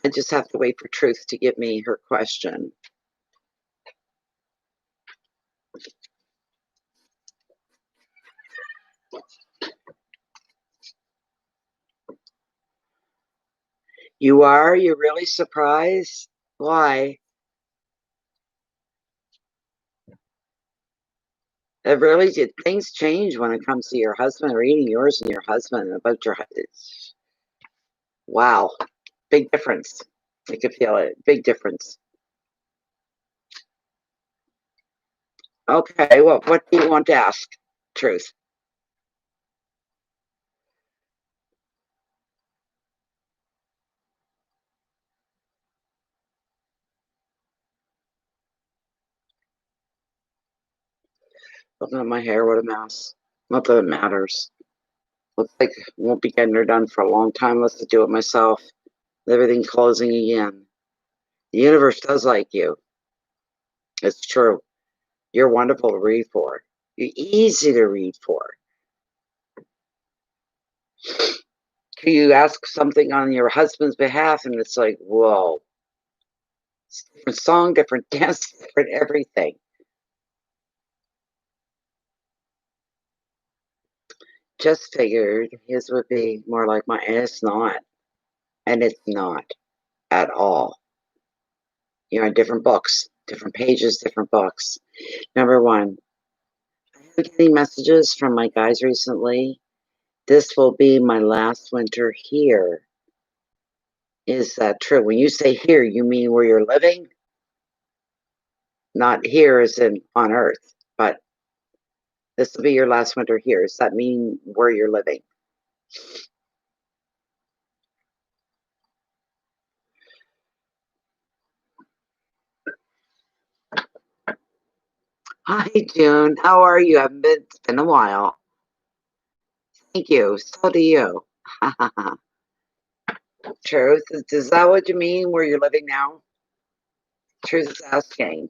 I just have to wait for Truth to give me her question. You are? You're really surprised? Why? It really did. Things change when it comes to your husband, reading yours and your husband about your husband. Wow. Big difference. I could feel it. Big difference. Okay, well, what do you want to ask, Truth? Looking at my hair, what a mess. Not that it matters. Looks like I won't be getting her done for a long time unless I do it myself. Everything closing again. The universe does like you. It's true. You're wonderful to read for. You're easy to read for. You ask something on your husband's behalf, and it's like, whoa. It's a different song, different dance, different everything. Just figured his would be more like mine, and it's not. And it's not at all. You're on different books, different pages, different books. Number one, I've been getting messages from my guys recently. This will be my last winter here. Is that true? When you say here, you mean where you're living? Not here as in on Earth, but this will be your last winter here. Does that mean where you're living? Hi, June. How are you? It's been a while. Thank you. So do you. Truth. Is that what you mean, where you're living now? Truth is asking.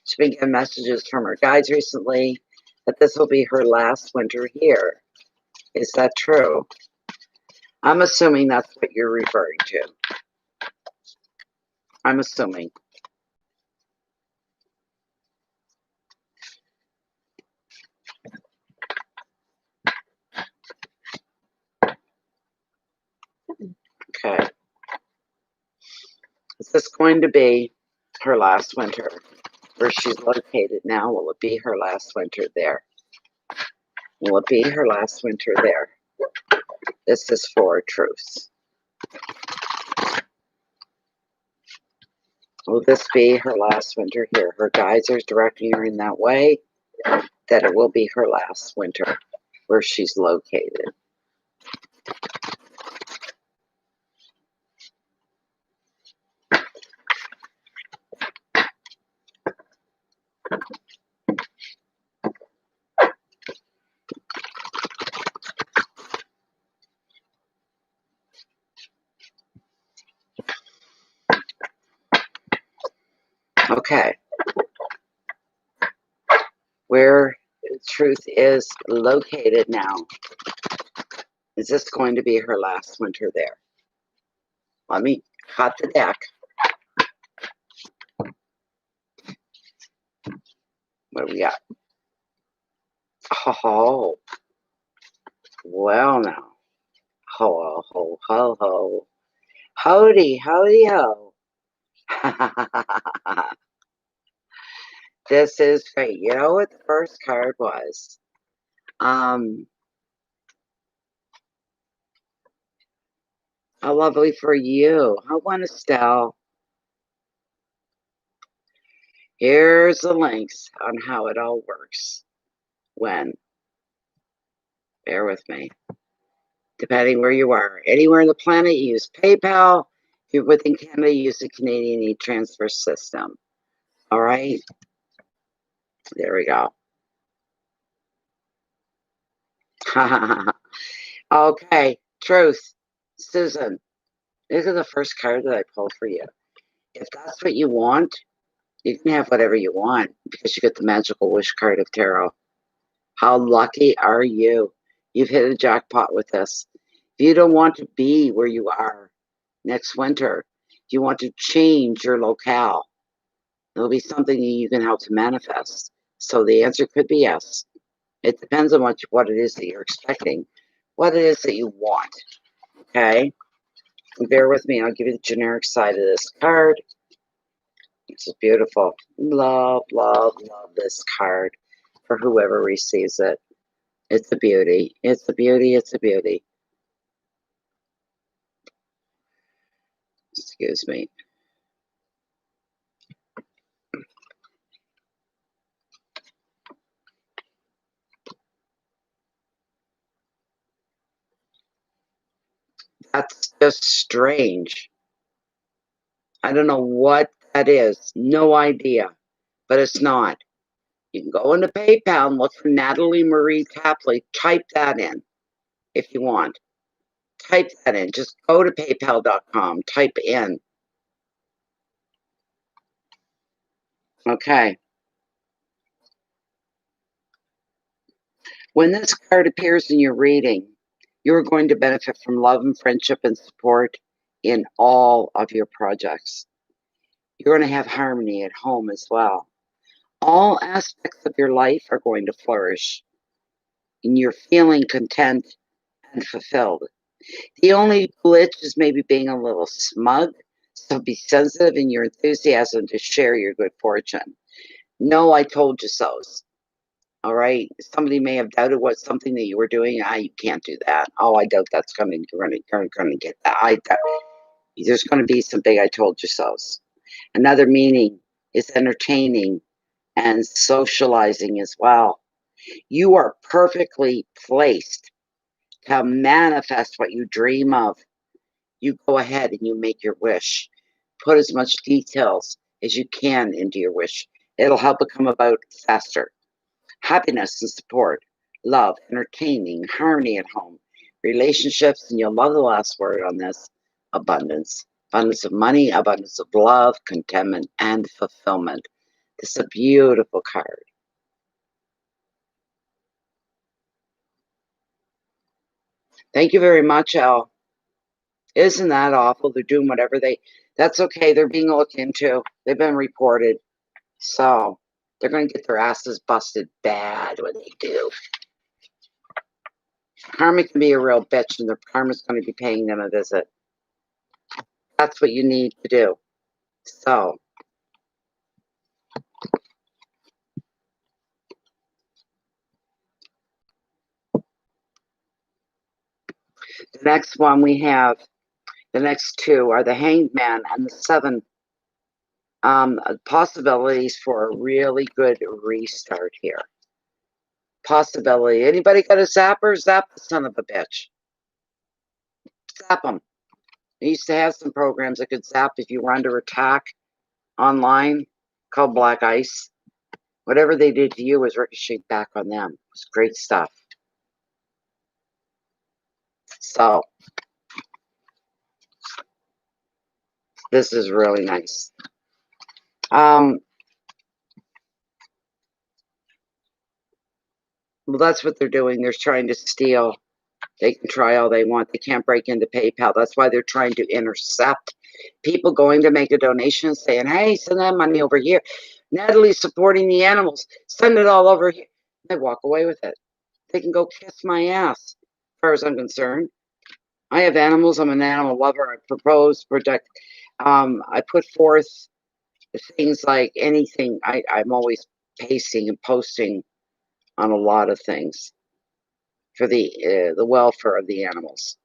She's been getting messages from her guides recently that this will be her last winter here. Is that true? I'm assuming that's what you're referring to. I'm assuming. Okay. Is this going to be her last winter? Where she's located now, will it be her last winter there? Will it be her last winter there? This is for truths. Will this be her last winter here? Her guides are directing her in that way, that it will be her last winter where she's located. Okay. Where truth is located now. Is this going to be her last winter there? Let me cut the deck. What do we got? Oh, well now. Ho, ho, ho, ho. Howdy, howdy, ho. This is great. You know what the first card was? How lovely for you. How one, Estelle. Here's the links on how it all works. When. Bear with me. Depending where you are. Anywhere on the planet, you use PayPal. If you're within Canada, you use the Canadian e-transfer system. All right? There we go. Okay. Truth. Susan. This is the first card that I pulled for you. If that's what you want, you can have whatever you want because you get the magical wish card of tarot. How lucky are you? You've hit a jackpot with this. If you don't want to be where you are next winter, if you want to change your locale, it'll be something that you can help to manifest. So the answer could be yes. It depends on what it is that you're expecting, what it is that you want. Okay? And bear with me. I'll give you the generic side of this card. This is beautiful. Love, love, love this card for whoever receives it. It's a beauty. It's a beauty. It's a beauty. Excuse me. That's just strange. I don't know what that is. No idea. But it's not. You can go into PayPal and look for Natalie Marie Tapley. Type that in if you want. Type that in. Just go to paypal.com. Type in. Okay. When this card appears in your reading, you're going to benefit from love and friendship and support in all of your projects. You're going to have harmony at home as well. All aspects of your life are going to flourish, and you're feeling content and fulfilled. The only glitch is maybe being a little smug, so be sensitive in your enthusiasm to share your good fortune. No, I told you so's. All right. Somebody may have doubted what something that you were doing. You can't do that. Oh, I doubt that's coming. You're gonna get that. I doubt. There's going to be some big I told you so's. Another meaning is entertaining and socializing as well. You are perfectly placed to manifest what you dream of. You go ahead and you make your wish. Put as much details as you can into your wish. It'll help it come about faster. Happiness and support, love, entertaining, harmony at home, relationships, and you'll love the last word on this, abundance. Abundance of money, abundance of love, contentment, and fulfillment. This is a beautiful card. Thank you very much, Elle. Isn't that awful? They're doing whatever that's okay. They're being looked into. They've been reported. So they're going to get their asses busted bad when they do. Karma can be a real bitch, and their karma's going to be paying them a visit. That's what you need to do. So, the next one we have, the next two are the Hanged Man and the 7 possibilities for a really good restart here. Possibility. Anybody got a zapper? Zap the son of a bitch. Zap them. I used to have some programs that could zap if you were under attack online, called Black Ice. Whatever they did to you was ricocheted back on them. It was great stuff. So, this is really nice. Well, that's what they're doing. They're trying to steal. They can try all they want. They can't break into PayPal. That's why they're trying to intercept people going to make a donation saying, hey, send that money over here. Natalie's supporting the animals. Send it all over here. They walk away with it. They can go kiss my ass, as far as I'm concerned. I have animals. I'm an animal lover. I propose, protect. I put forth things like anything. I'm always pasting and posting on a lot of things for the welfare of the animals.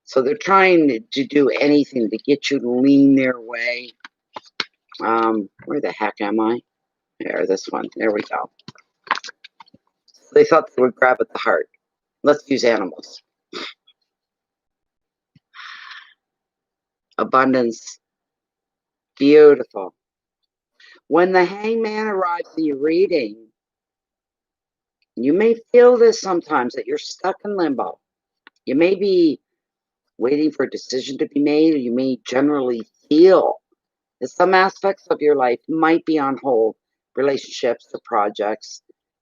So they're trying to do anything to get you to lean their way. Where the heck am I? There, this one. There we go. They thought they would grab at the heart. Let's use animals. Abundance. Beautiful. When the hangman arrives in your reading, you may feel this sometimes, that you're stuck in limbo. You may be waiting for a decision to be made, or you may generally feel that some aspects of your life might be on hold. Relationships or projects,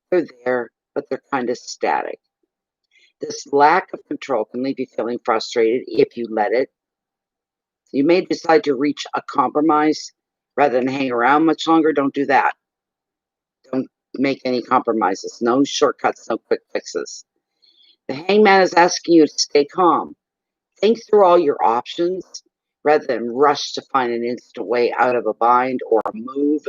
they're there, but they're kind of static. This lack of control can leave you feeling frustrated if you let it. You may decide to reach a compromise rather than hang around much longer. Don't do that. Don't make any compromises. No shortcuts, no quick fixes. The hangman is asking you to stay calm. Think through all your options rather than rush to find an instant way out of a bind or a move.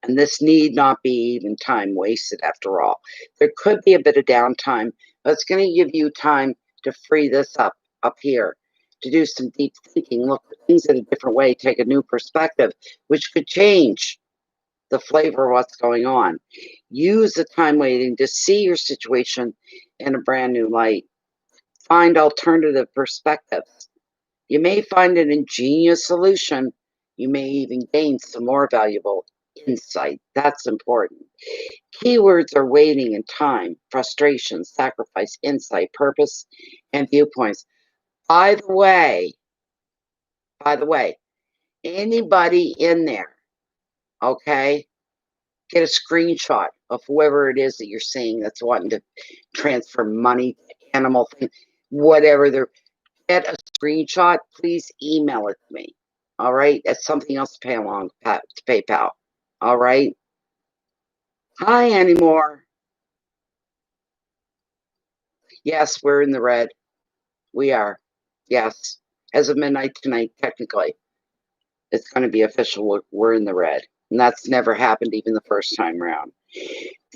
And this need not be even time wasted after all. There could be a bit of downtime, but it's going to give you time to free this up here, to do some deep thinking, look at things in a different way, take a new perspective, which could change the flavor of what's going on. Use the time waiting to see your situation in a brand new light. Find alternative perspectives. You may find an ingenious solution. You may even gain some more valuable insight. That's important. Keywords are waiting and time, frustration, sacrifice, insight, purpose, and viewpoints. By the way, anybody in there, okay, get a screenshot of whoever it is that you're seeing that's wanting to transfer money, animal thing, whatever they're, get a screenshot, please email it to me. All right, that's something else to pay along to PayPal. All right. Hi, Annie Moore. Yes, we're in the red. We are. Yes, as of midnight tonight, technically, it's going to be official. We're in the red, and that's never happened even the first time around.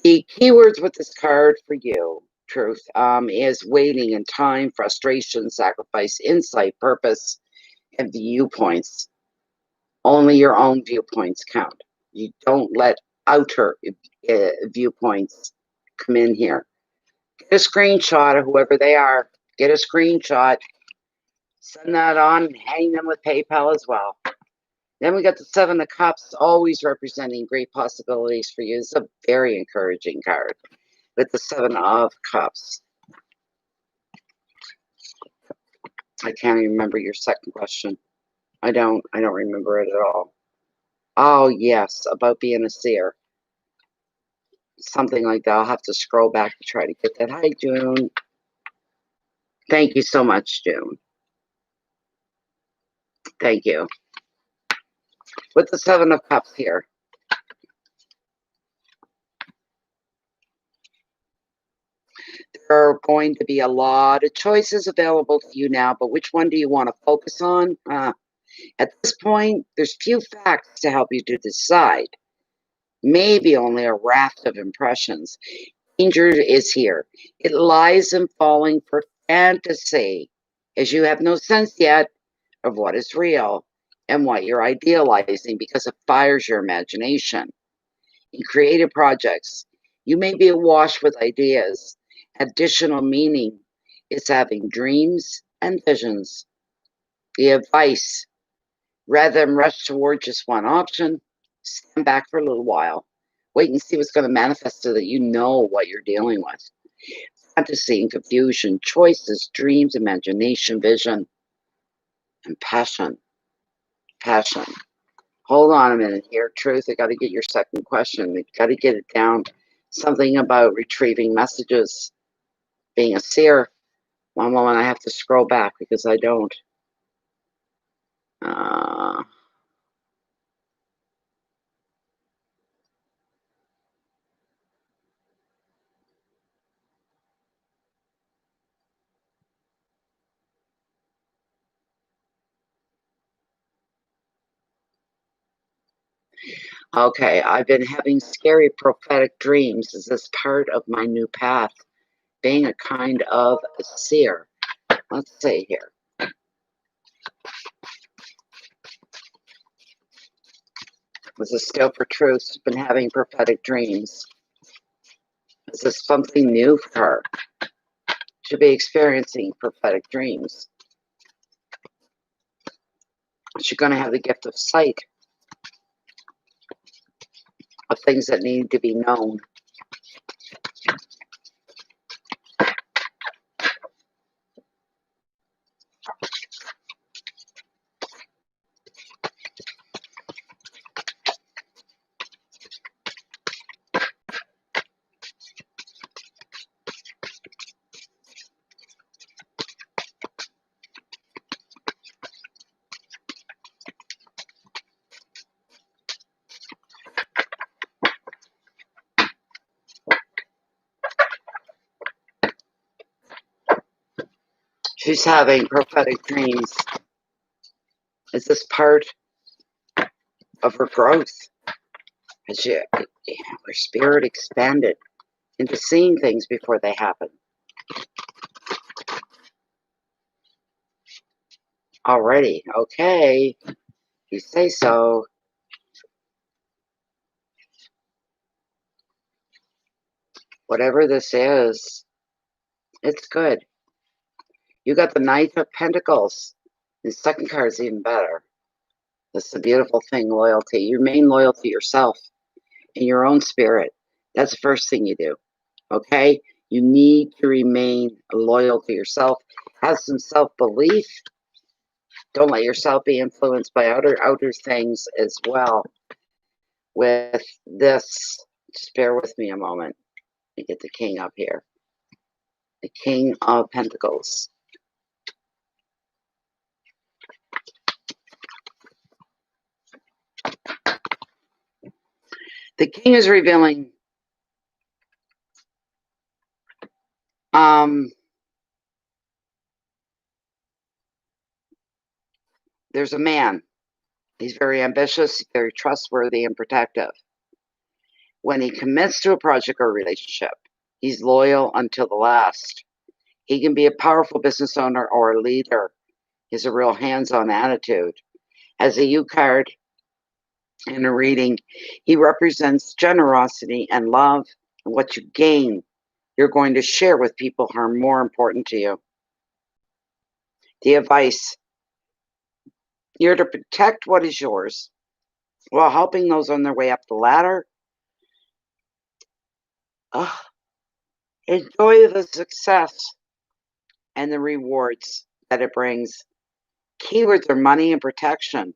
The keywords with this card for you, truth, is waiting and time, frustration, sacrifice, insight, purpose, and viewpoints. Only your own viewpoints count. You don't let outer viewpoints come in here. Get a screenshot of whoever they are. Get a screenshot. Send that on and hang them with PayPal as well. Then we got the 7 of Cups, always representing great possibilities for you. It's a very encouraging card with the 7 of Cups. I can't even remember your second question. I don't remember it at all. Oh, yes, about being a seer. Something like that. I'll have to scroll back to try to get that. Hi, June. Thank you so much, June. Thank you. With the 7 of Cups here. There are going to be a lot of choices available to you now, but which one do you want to focus on? At this point, there's few facts to help you to decide. Maybe only a raft of impressions. Danger is here. It lies in falling for fantasy, as you have no sense yet of what is real and what you're idealizing because it fires your imagination. In creative projects, you may be awash with ideas. Additional meaning is having dreams and visions. The advice, rather than rush toward just one option, stand back for a little while. Wait and see what's going to manifest so that you know what you're dealing with. Fantasy and confusion, choices, dreams, imagination, vision, and passion. Passion. Hold on a minute here. Truth, I got to get your second question. We got to get it down. Something about retrieving messages, being a seer. One moment, I have to scroll back because I don't. Okay, I've been having scary prophetic dreams. Is this part of my new path? Being a kind of a seer. Let's see here. This is still for truth. She's been having prophetic dreams. Is this something new for her? Should be experiencing prophetic dreams. She's going to have the gift of sight of things that need to be known. She's having prophetic dreams. Is this part of her growth? Has her spirit expanded into seeing things before they happen? Already, okay. You say so. Whatever this is, it's good. You got the Knight of Pentacles. The second card is even better. That's the beautiful thing, loyalty. You remain loyal to yourself and your own spirit. That's the first thing you do, okay? You need to remain loyal to yourself. Have some self-belief. Don't let yourself be influenced by outer things as well. With this, just bear with me a moment. Let me get the king up here. The King of Pentacles. The king is revealing there's a man. He's very ambitious, very trustworthy, and protective. When he commits to a project or relationship, he's loyal until the last. He can be a powerful business owner or a leader. He has a real hands-on attitude. As a U card in a reading, he represents generosity and love. And what you gain, you're going to share with people who are more important to you. The advice, you're to protect what is yours while helping those on their way up the ladder. Enjoy the success and the rewards that it brings. Keywords are money and protection,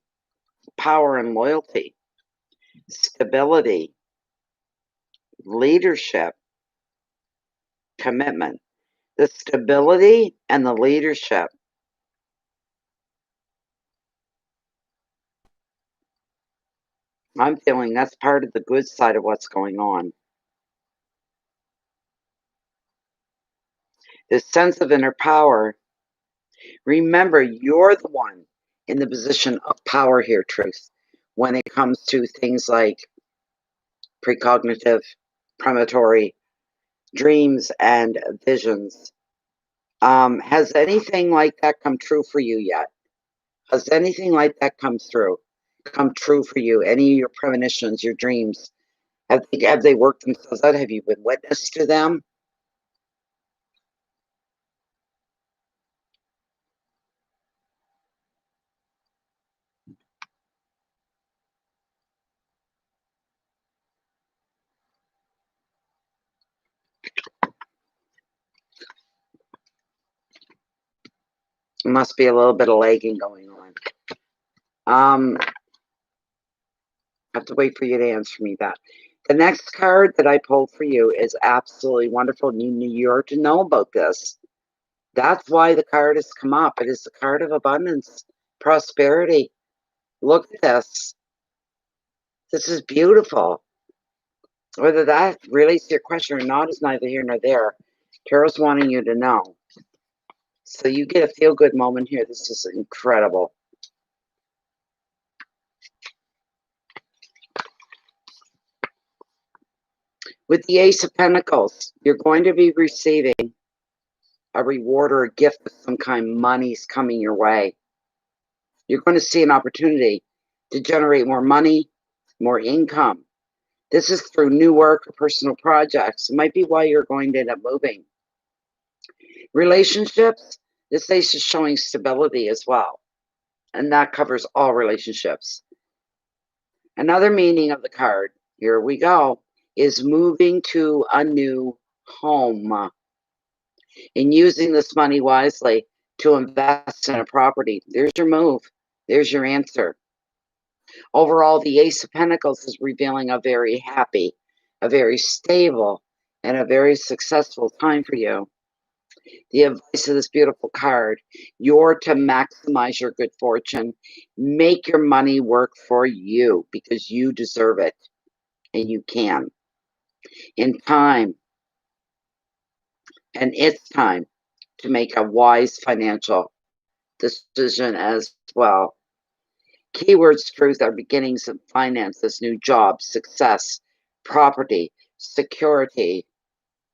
power and loyalty, stability, leadership, commitment. The stability and the leadership. I'm feeling that's part of the good side of what's going on. This sense of inner power. Remember, you're the one in the position of power here, Truth, when it comes to things like precognitive, premonitory, dreams, and visions. Has anything like that come true for you yet? Has anything like that come true for you? Any of your premonitions, your dreams? Have they worked themselves out? Have you been witness to them? Must be a little bit of lagging going on. I have to wait for you to answer me that. The next card that I pulled for you is absolutely wonderful. You are to know about this. That's why the card has come up. It is the card of abundance, prosperity. Look at this. This is beautiful. Whether that relates to your question or not is neither here nor there. Tarot's wanting you to know. So you get a feel-good moment here. This is incredible. With the Ace of Pentacles, you're going to be receiving a reward or a gift of some kind. Money's coming your way. You're going to see an opportunity to generate more money, more income. This is through new work or personal projects. It might be why you're going to end up moving. Relationships, this ace is showing stability as well. And that covers all relationships. Another meaning of the card, here we go, is moving to a new home. And using this money wisely to invest in a property. There's your move. There's your answer. Overall, the Ace of Pentacles is revealing a very happy, a very stable, and a very successful time for you. The advice of this beautiful card, you're to maximize your good fortune. Make your money work for you because you deserve it and you can. In time, and it's time to make a wise financial decision as well. Keywords, Truth, are beginnings of finances, new jobs, success, property, security,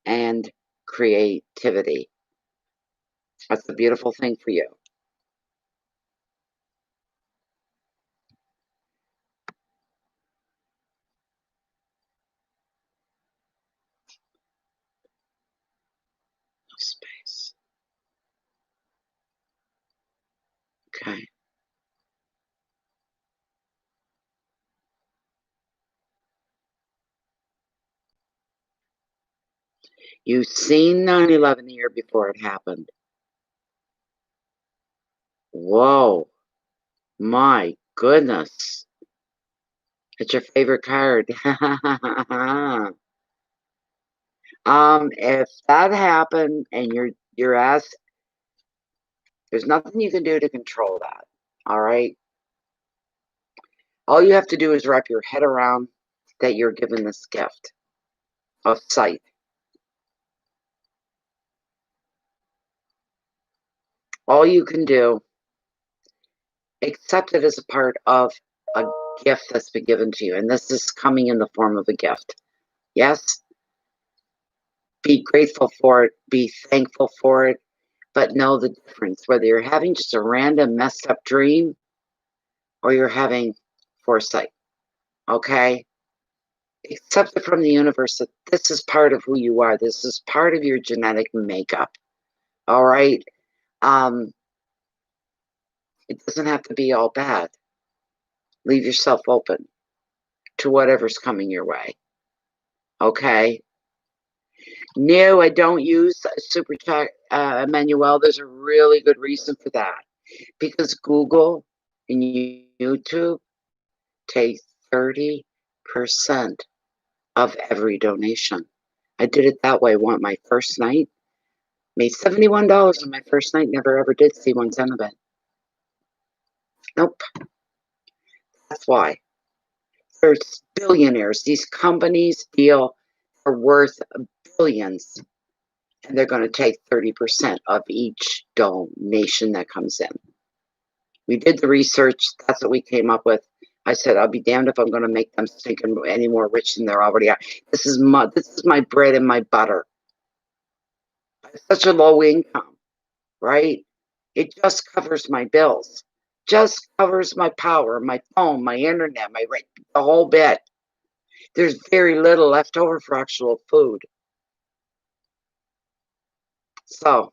and creativity. That's a beautiful thing for you. Space. Okay. You've seen 9/11 the year before it happened. Whoa. My goodness. It's your favorite card. If that happened and you're asked, there's nothing you can do to control that. All right. All you have to do is wrap your head around that you're given this gift of sight. All you can do, accept it as a part of a gift that's been given to you. And this is coming in the form of a gift. Yes, be grateful for it, be thankful for it, but know the difference. Whether you're having just a random messed up dream or you're having foresight, okay? Accept it from the universe that this is part of who you are. This is part of your genetic makeup, all right? It doesn't have to be all bad. Leave yourself open to whatever's coming your way, okay? No, I don't use Super Chat, Emmanuel. There's a really good reason for that. Because Google and YouTube take 30% of every donation. I did it that way my first night. Made $71 on my first night. Never ever did see 1 cent of it. Nope. That's why. There's billionaires. These companies deal are worth billions. And they're going to take 30% of each donation that comes in. We did the research. That's what we came up with. I said, I'll be damned if I'm going to make them stinking any more rich than they're already are. This is my bread and my butter. I have such a low income, right? It just covers my bills. Just covers my power, my phone, my internet, my rent, the whole bit. There's very little left over for actual food. So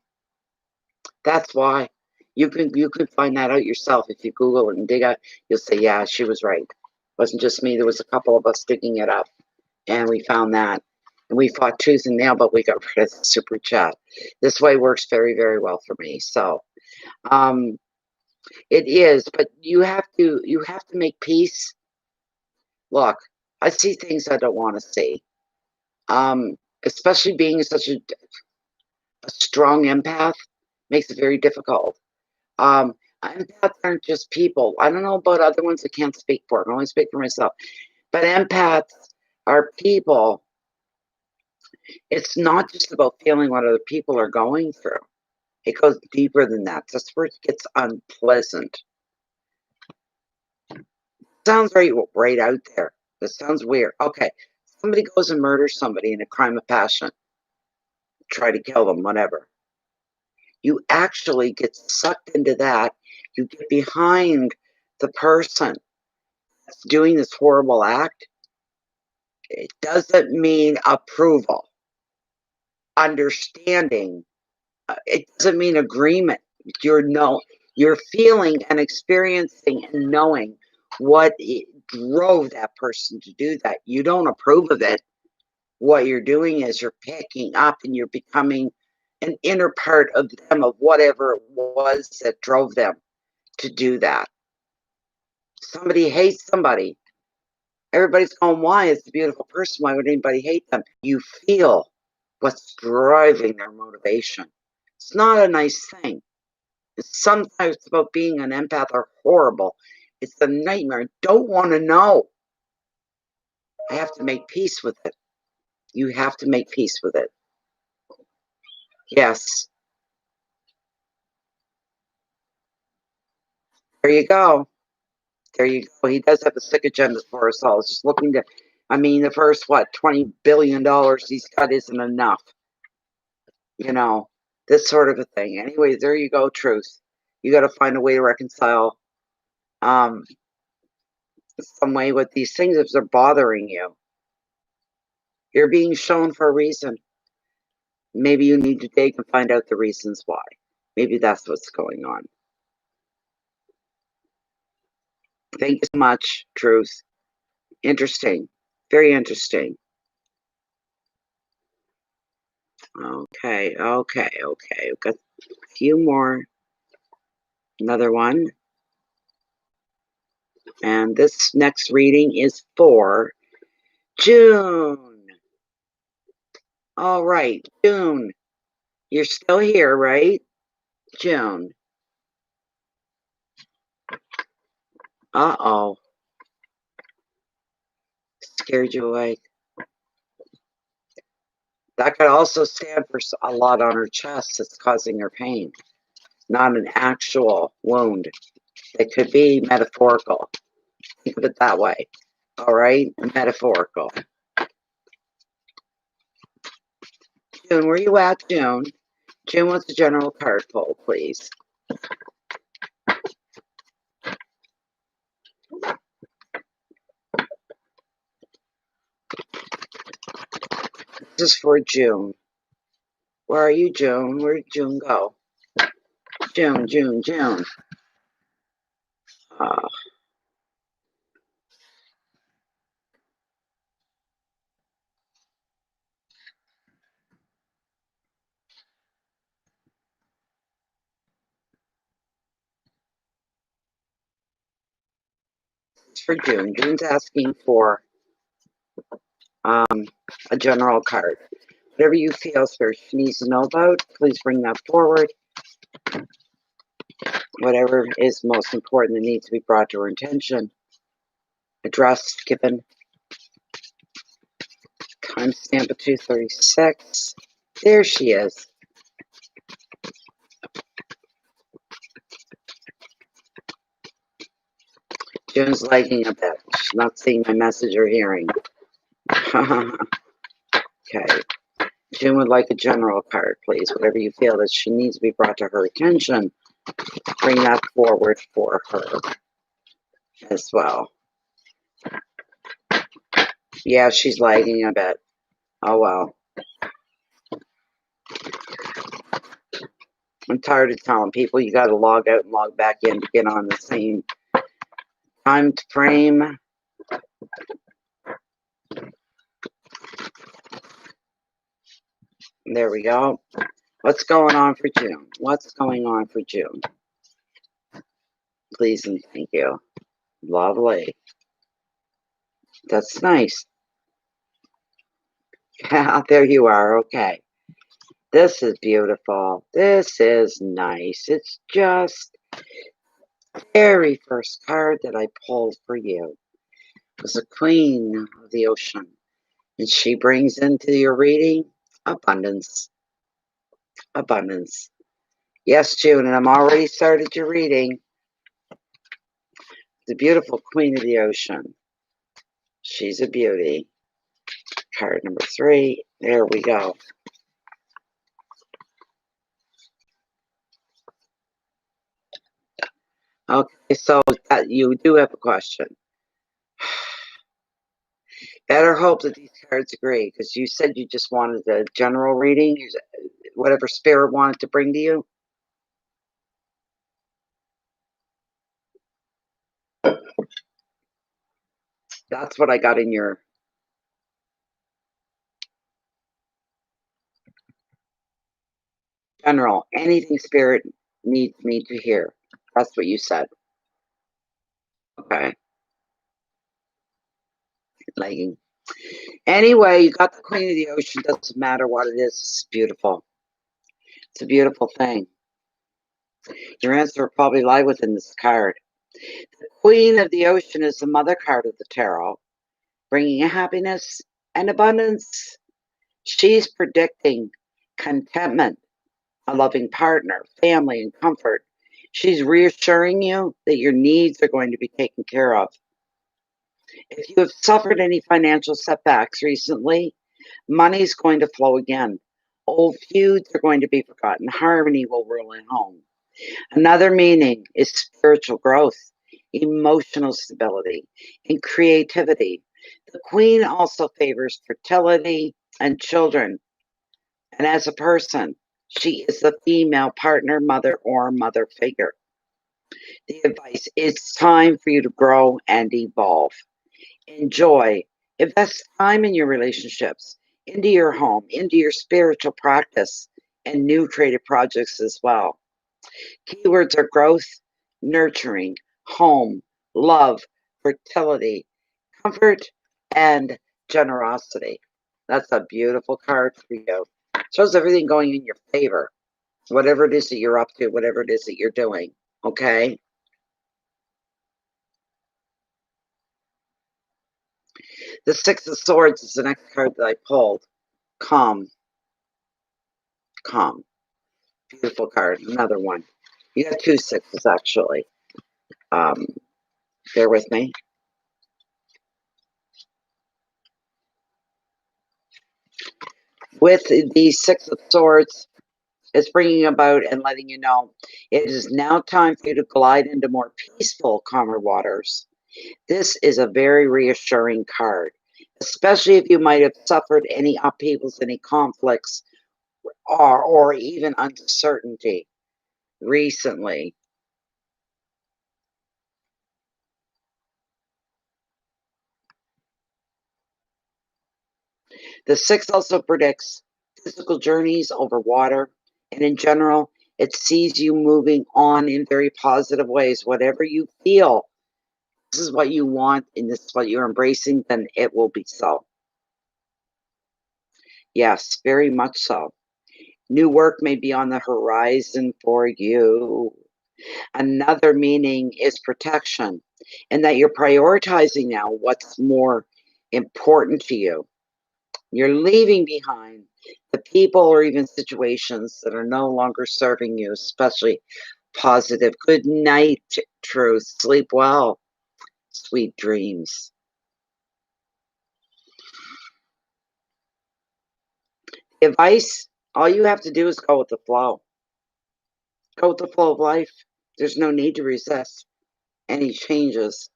that's why you can find that out yourself. If you Google it and dig out, you'll say, yeah, she was right. It wasn't just me. There was a couple of us digging it up, and we found that. And we fought tooth and nail, but we got rid of the super chat. This way works very, very well for me. So it is, but you have to make peace. Look, I see things I don't want to see. Especially being such a strong empath makes it very difficult. Empaths aren't just people. I don't know about other ones. I can't speak for. I can only speak for myself. But empaths are people. It's not just about feeling what other people are going through. It goes deeper than that. That's where it gets unpleasant. Sounds right out there. This sounds weird. Okay, somebody goes and murders somebody in a crime of passion. Try to kill them, whatever. You actually get sucked into that. You get behind the person that's doing this horrible act. It doesn't mean approval, understanding. It doesn't mean agreement. You're feeling and experiencing and knowing what drove that person to do that. You don't approve of it. What you're doing is you're picking up and you're becoming an inner part of them, of whatever it was that drove them to do that. Somebody hates somebody. Everybody's going, why? It's a beautiful person. Why would anybody hate them? You feel what's driving their motivation. It's not a nice thing. Sometimes it's about being an empath are horrible. It's a nightmare. I don't want to know. I have to make peace with it. You have to make peace with it. Yes. There you go. There you go. He does have a sick agenda for us all. It's just looking to, I mean, the first, $20 billion he's got isn't enough. You know, this sort of a thing. Anyways, there you go, truth. You got to find a way to reconcile some way with these things if they're bothering you. You're being shown for a reason. Maybe you need to dig and find out the reasons why. Maybe that's what's going on. Thank you so much, Truth. Interesting. Very interesting. Okay. We've got a few more. Another one. And this next reading is for June. All right, June. You're still here, right? June. Uh-oh. Scared you away. That could also stand for a lot on her chest that's causing her pain. Not an actual wound. It could be metaphorical. Think of it that way. All right? Metaphorical. June, where you at, June? June wants a general card pull, please. This is for June. Where are you, June? Where did June go? June. It's for June. June's asking for a general card. Whatever you feel Spirit needs to know about, please bring that forward. Whatever is most important that needs to be brought to her attention, addressed, given. Timestamp of 236. There she is. June's lagging a bit. She's not seeing my message or hearing. Okay. June would like a general card, please. Whatever you feel that she needs to be brought to her attention, bring that forward for her as well. Yeah, she's lagging a bit. Oh, well. I'm tired of telling people you got to log out and log back in to get on the same time frame. There we go. What's going on for June? What's going on for June? Please and thank you. Lovely. That's nice. There you are. Okay. This is beautiful. This is nice. It's just the very first card that I pulled for you was the Queen of the Ocean. And she brings into your reading abundance. Abundance. Yes, June, and I'm already started your reading. The beautiful Queen of the Ocean. She's a beauty. Card number 3. There we go. Okay, so you do have a question. Better hope that these cards agree, because you said you just wanted a general reading, whatever spirit wanted to bring to you. That's what I got in your general. Anything spirit needs me to hear. That's what you said. Okay. Liking. Anyway, you got the Queen of the Ocean. Doesn't matter what it is. It's beautiful. It's a beautiful thing. Your answer will probably lie within this card. The Queen of the Ocean is the mother card of the tarot, bringing happiness and abundance. She's predicting contentment, a loving partner, family, and comfort. She's reassuring you that your needs are going to be taken care of. If you have suffered any financial setbacks recently, money's going to flow again. Old feuds are going to be forgotten. Harmony will rule in home. Another meaning is spiritual growth, emotional stability, and creativity. The Queen also favors fertility and children. And as a person, she is the female partner, mother, or mother figure. The advice: it's time for you to grow and evolve. Enjoy. Invest time in your relationships, into your home, into your spiritual practice, and new creative projects as well. Keywords are growth, nurturing, home, love, fertility, comfort, and generosity. That's a beautiful card for you. Shows everything going in your favor. Whatever it is that you're up to, whatever it is that you're doing. Okay? The Six of Swords is the next card that I pulled. Calm. Calm. Beautiful card. Another one. You got 2 sixes, actually. Bear with me. With the Six of Swords, it's bringing about and letting you know it is now time for you to glide into more peaceful, calmer waters. This is a very reassuring card, especially if you might have suffered any upheavals, any conflicts, or even uncertainty recently. The 6 also predicts physical journeys over water, and in general, it sees you moving on in very positive ways. Whatever you feel, this is what you want, and this is what you're embracing, then it will be so. Yes, very much so. New work may be on the horizon for you. Another meaning is protection, and that you're prioritizing now what's more important to you. You're leaving behind the people or even situations that are no longer serving you, especially positive. Good night, Truth. Sleep well. Sweet dreams. Advice, all you have to do is go with the flow. Go with the flow of life. There's no need to resist any changes.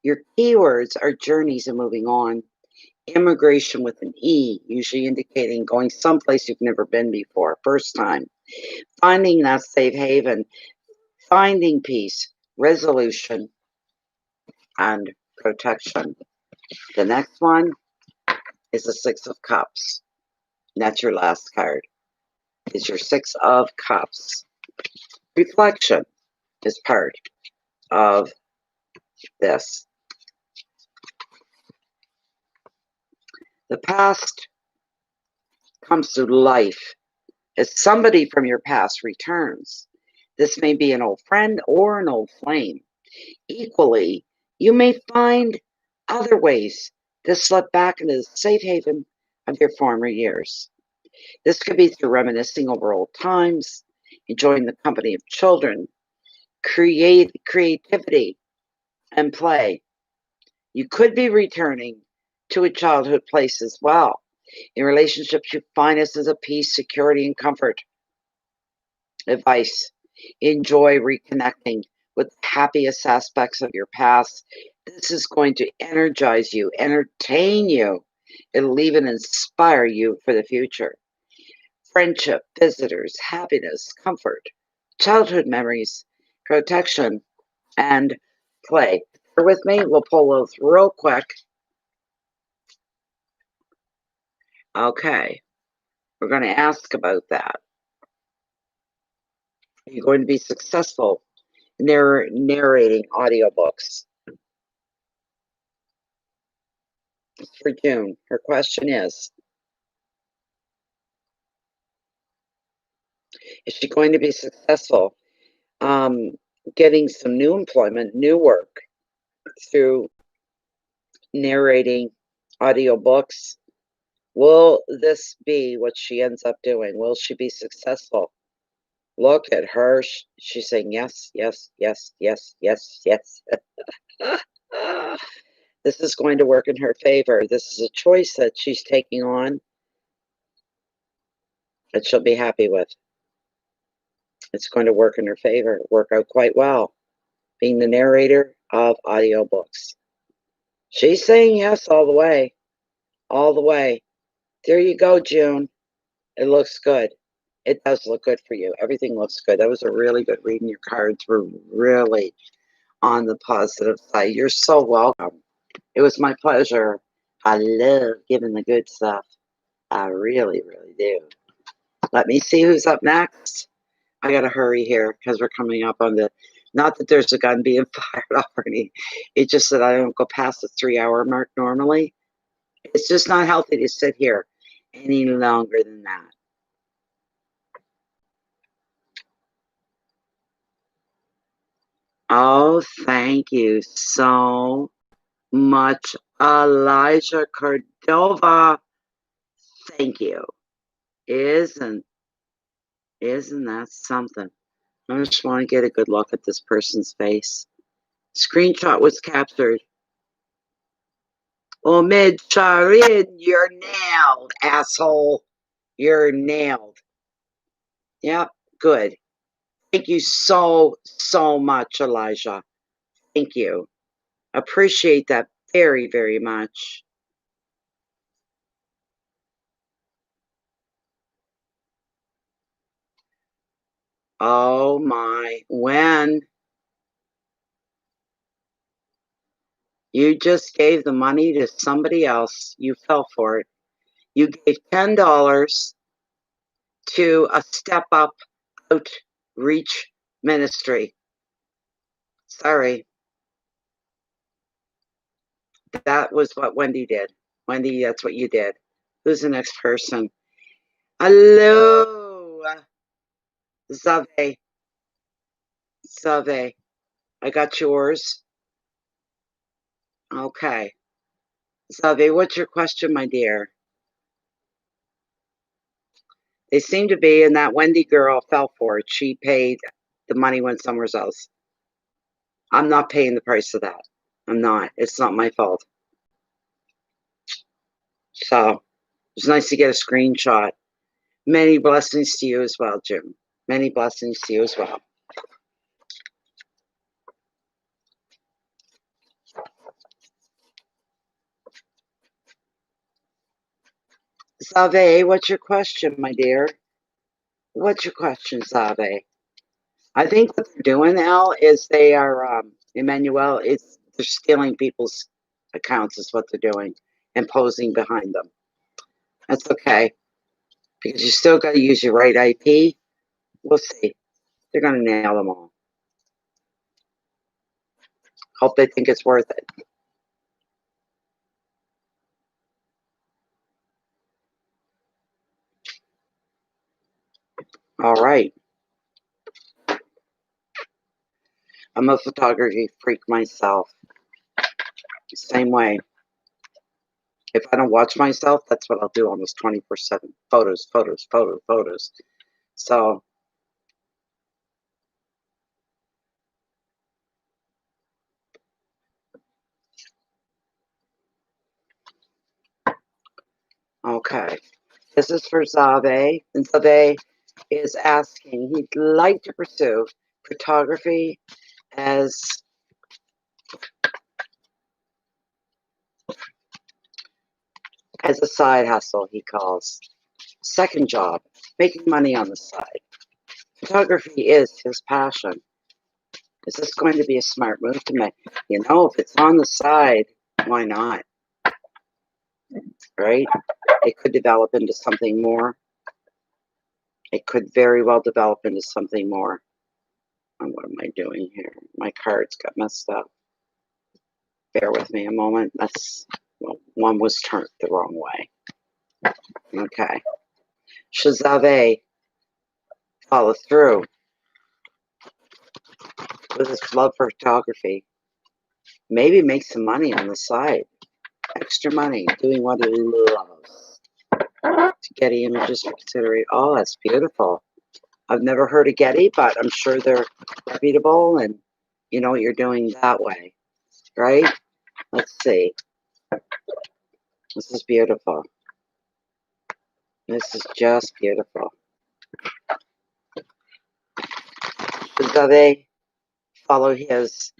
Your keywords are journeys and moving on. Immigration with an E, usually indicating going someplace you've never been before, first time. Finding that safe haven, finding peace, resolution, and protection. The next one is the Six of Cups. That's your last card. It's your Six of Cups. Reflection is part of this. The past comes to life as somebody from your past returns. This may be an old friend or an old flame. Equally, you may find other ways to slip back into the safe haven of your former years. This could be through reminiscing over old times, enjoying the company of children, creativity, and play. You could be returning to a childhood place as well. In relationships, you find a sense of peace, security, and comfort. Advice: enjoy reconnecting with the happiest aspects of your past. This is going to energize you, entertain you. It'll even inspire you for the future. Friendship, visitors, happiness, comfort, childhood memories, protection, and play. Bear with me, we'll pull those real quick. Okay, we're going to ask about that. Are you going to be successful narrating audiobooks? For June, her question is she going to be successful getting some new employment, new work through narrating audiobooks? Will this be what she ends up doing? Will she be successful? Look at her. She's saying yes, yes, yes, yes, yes, yes. This is going to work in her favor. This is a choice that she's taking on that she'll be happy with. It's going to work in her favor, work out quite well, being the narrator of audiobooks. She's saying yes all the way, all the way. There you go, June. It looks good. It does look good for you. Everything looks good. That was a really good reading. Your cards were really on the positive side. You're so welcome. It was my pleasure. I love giving the good stuff. I really, really do. Let me see who's up next. I gotta hurry here because we're coming up on the, not that there's a gun being fired off or anything. It's just that I don't go past the 3-hour mark normally. It's just not healthy to sit here any longer than that. Oh, thank you so much, Elijah Cordova. Thank you. Isn't that something? I just want to get a good look at this person's face. Screenshot was captured. Omid Sharin, you're nailed, asshole. You're nailed. Yep, good. Thank you so much, Elijah. Thank you. Appreciate that very, very much. Oh my, when you just gave the money to somebody else, you fell for it. You gave $10 to a Step Up Outreach ministry. Sorry. That was what Wendy did. Wendy, that's what you did. Who's the next person? Hello, Zaveh. Zaveh. I got yours. Okay. Zaveh, what's your question, my dear? They seem to be, and that Wendy girl fell for it. She paid, the money went somewhere else. I'm not paying the price of that. I'm not. It's not my fault. So, it's nice to get a screenshot. Many blessings to you as well, Jim. Many blessings to you as well. Zaveh, what's your question, my dear? What's your question, Zaveh? I think what they're doing, Al, is they are, Emmanuel, they're stealing people's accounts is what they're doing and posing behind them. That's okay, because you still got to use your right IP. We'll see. They're going to nail them all. Hope they think it's worth it. All right. I'm a photography freak myself. Same way. If I don't watch myself, that's what I'll do almost 24/7. Photos, photos, photos, photos. So, okay. This is for Zaveh. And Zaveh is asking, he'd like to pursue photography as a side hustle, he calls. Second job, making money on the side. Photography is his passion. Is this going to be a smart move to make? You know, if it's on the side, why not? Right? It could develop into something more. It could very well develop into something more. And what am I doing here? My cards got messed up. Bear with me a moment. Well, one was turned the wrong way. Okay. Zaveh follow through with his love for photography. Maybe make some money on the side. Extra money doing what he loves. To Getty Images for consideration. Oh, that's beautiful. I've never heard of Getty, but I'm sure they're reputable and you know what you're doing that way. Right? Let's see. This is beautiful. This is just beautiful. Zaveh follow his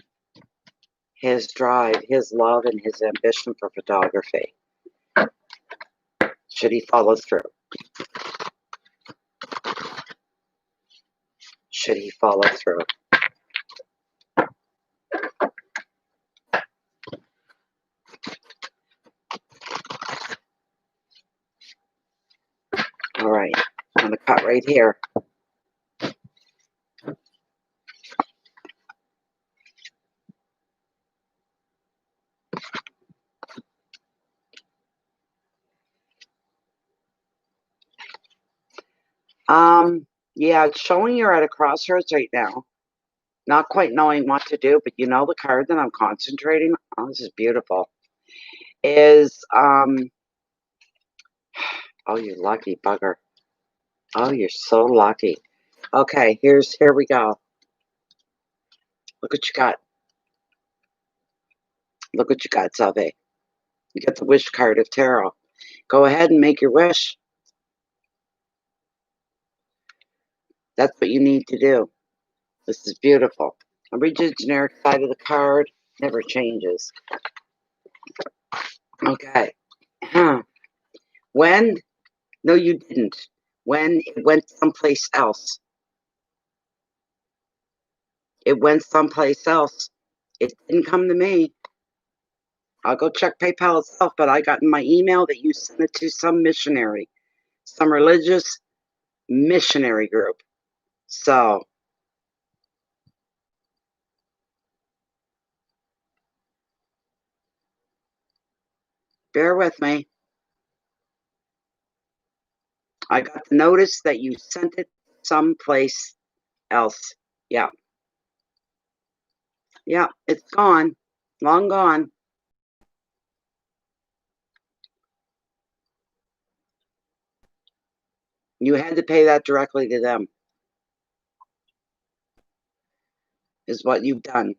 drive, his love, and his ambition for photography. Should he follow through? Should he follow through? All right, I'm going to cut right here. Yeah, it's showing you're at a crossroads right now. Not quite knowing what to do, but you know the card that I'm concentrating on, oh, this is beautiful, is, oh, you lucky bugger. Oh, you're so lucky. Okay, here we go. Look what you got. Look what you got, Zaveh. You got the wish card of tarot. Go ahead and make your wish. That's what you need to do. This is beautiful. I'll read you the generic side of the card. Never changes. Okay. When? No, you didn't. When it went someplace else. It went someplace else. It didn't come to me. I'll go check PayPal itself, but I got in my email that you sent it to some missionary, some religious missionary group. So, bear with me. I got the notice that you sent it someplace else. Yeah. Yeah, it's gone. Long gone. You had to pay that directly to them, is what you've done.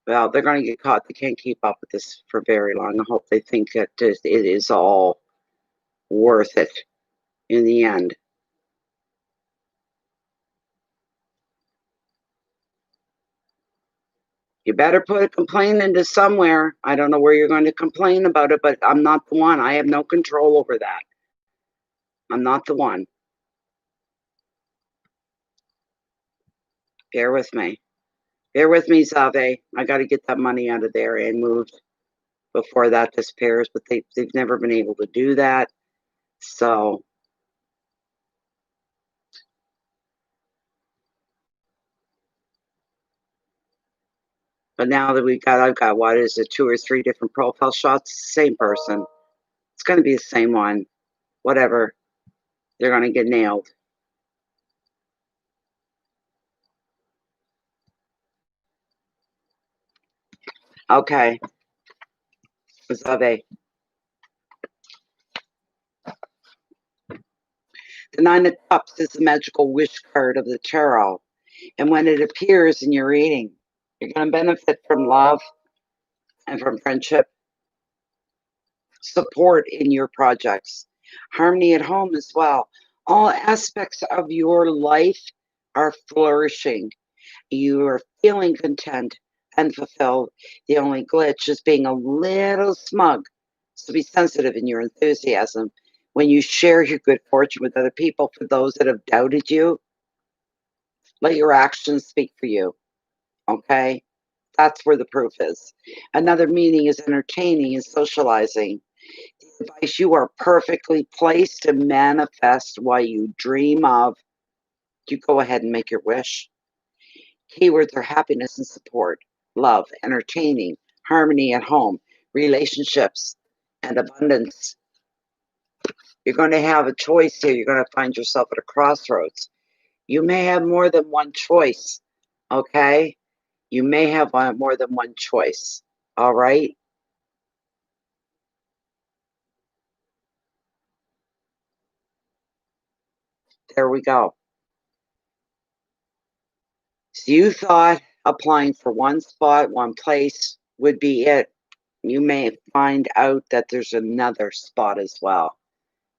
Well, they're going to get caught. They can't keep up with this for very long. I hope they think that it is all worth it in the end. You better put a complaint into somewhere. I don't know where you're going to complain about it, but I'm not the one. I have no control over that. I'm not the one. Bear with me. Bear with me, Zaveh. I got to get that money out of there and moved before that disappears, but they've never been able to do that. So, but now that I've got, what is it, 2 or 3 different profile shots, same person. It's going to be the same one. Whatever. They're going to get nailed. Okay. Zaveh. The Nine of Cups is the magical wish card of the tarot. And when it appears in your reading, you're going to benefit from love and from friendship, support in your projects, harmony at home as well. All aspects of your life are flourishing. You are feeling content and fulfilled. The only glitch is being a little smug. So be sensitive in your enthusiasm. When you share your good fortune with other people, for those that have doubted you, let your actions speak for you. Okay? That's where the proof is. Another meaning is entertaining and socializing. The advice: you are perfectly placed to manifest what you dream of. You go ahead and make your wish. Keywords are happiness and support, love, entertaining, harmony at home, relationships, and abundance. You're going to have a choice here. You're going to find yourself at a crossroads. You may have more than one choice, okay? You may have more than one choice, all right? There we go. So you thought applying for one spot, one place would be it. You may find out that there's another spot as well.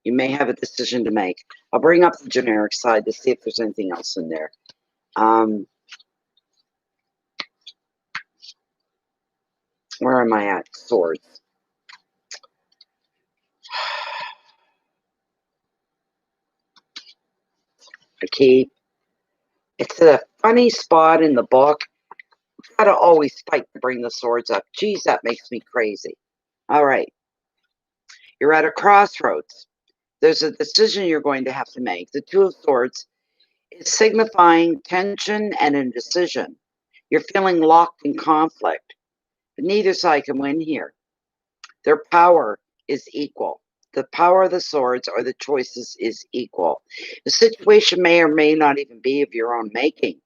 You may have a decision to make. I'll bring up the generic side to see if there's anything else in there. Where am I at? Swords. A key. It's a funny spot in the book. Gotta always fight to bring the swords up. Geez, that makes me crazy. All right. You're at a crossroads. There's a decision you're going to have to make. The Two of Swords is signifying tension and indecision. You're feeling locked in conflict, but neither side can win here. Their power is equal. The power of the swords or the choices is equal. The situation may or may not even be of your own making.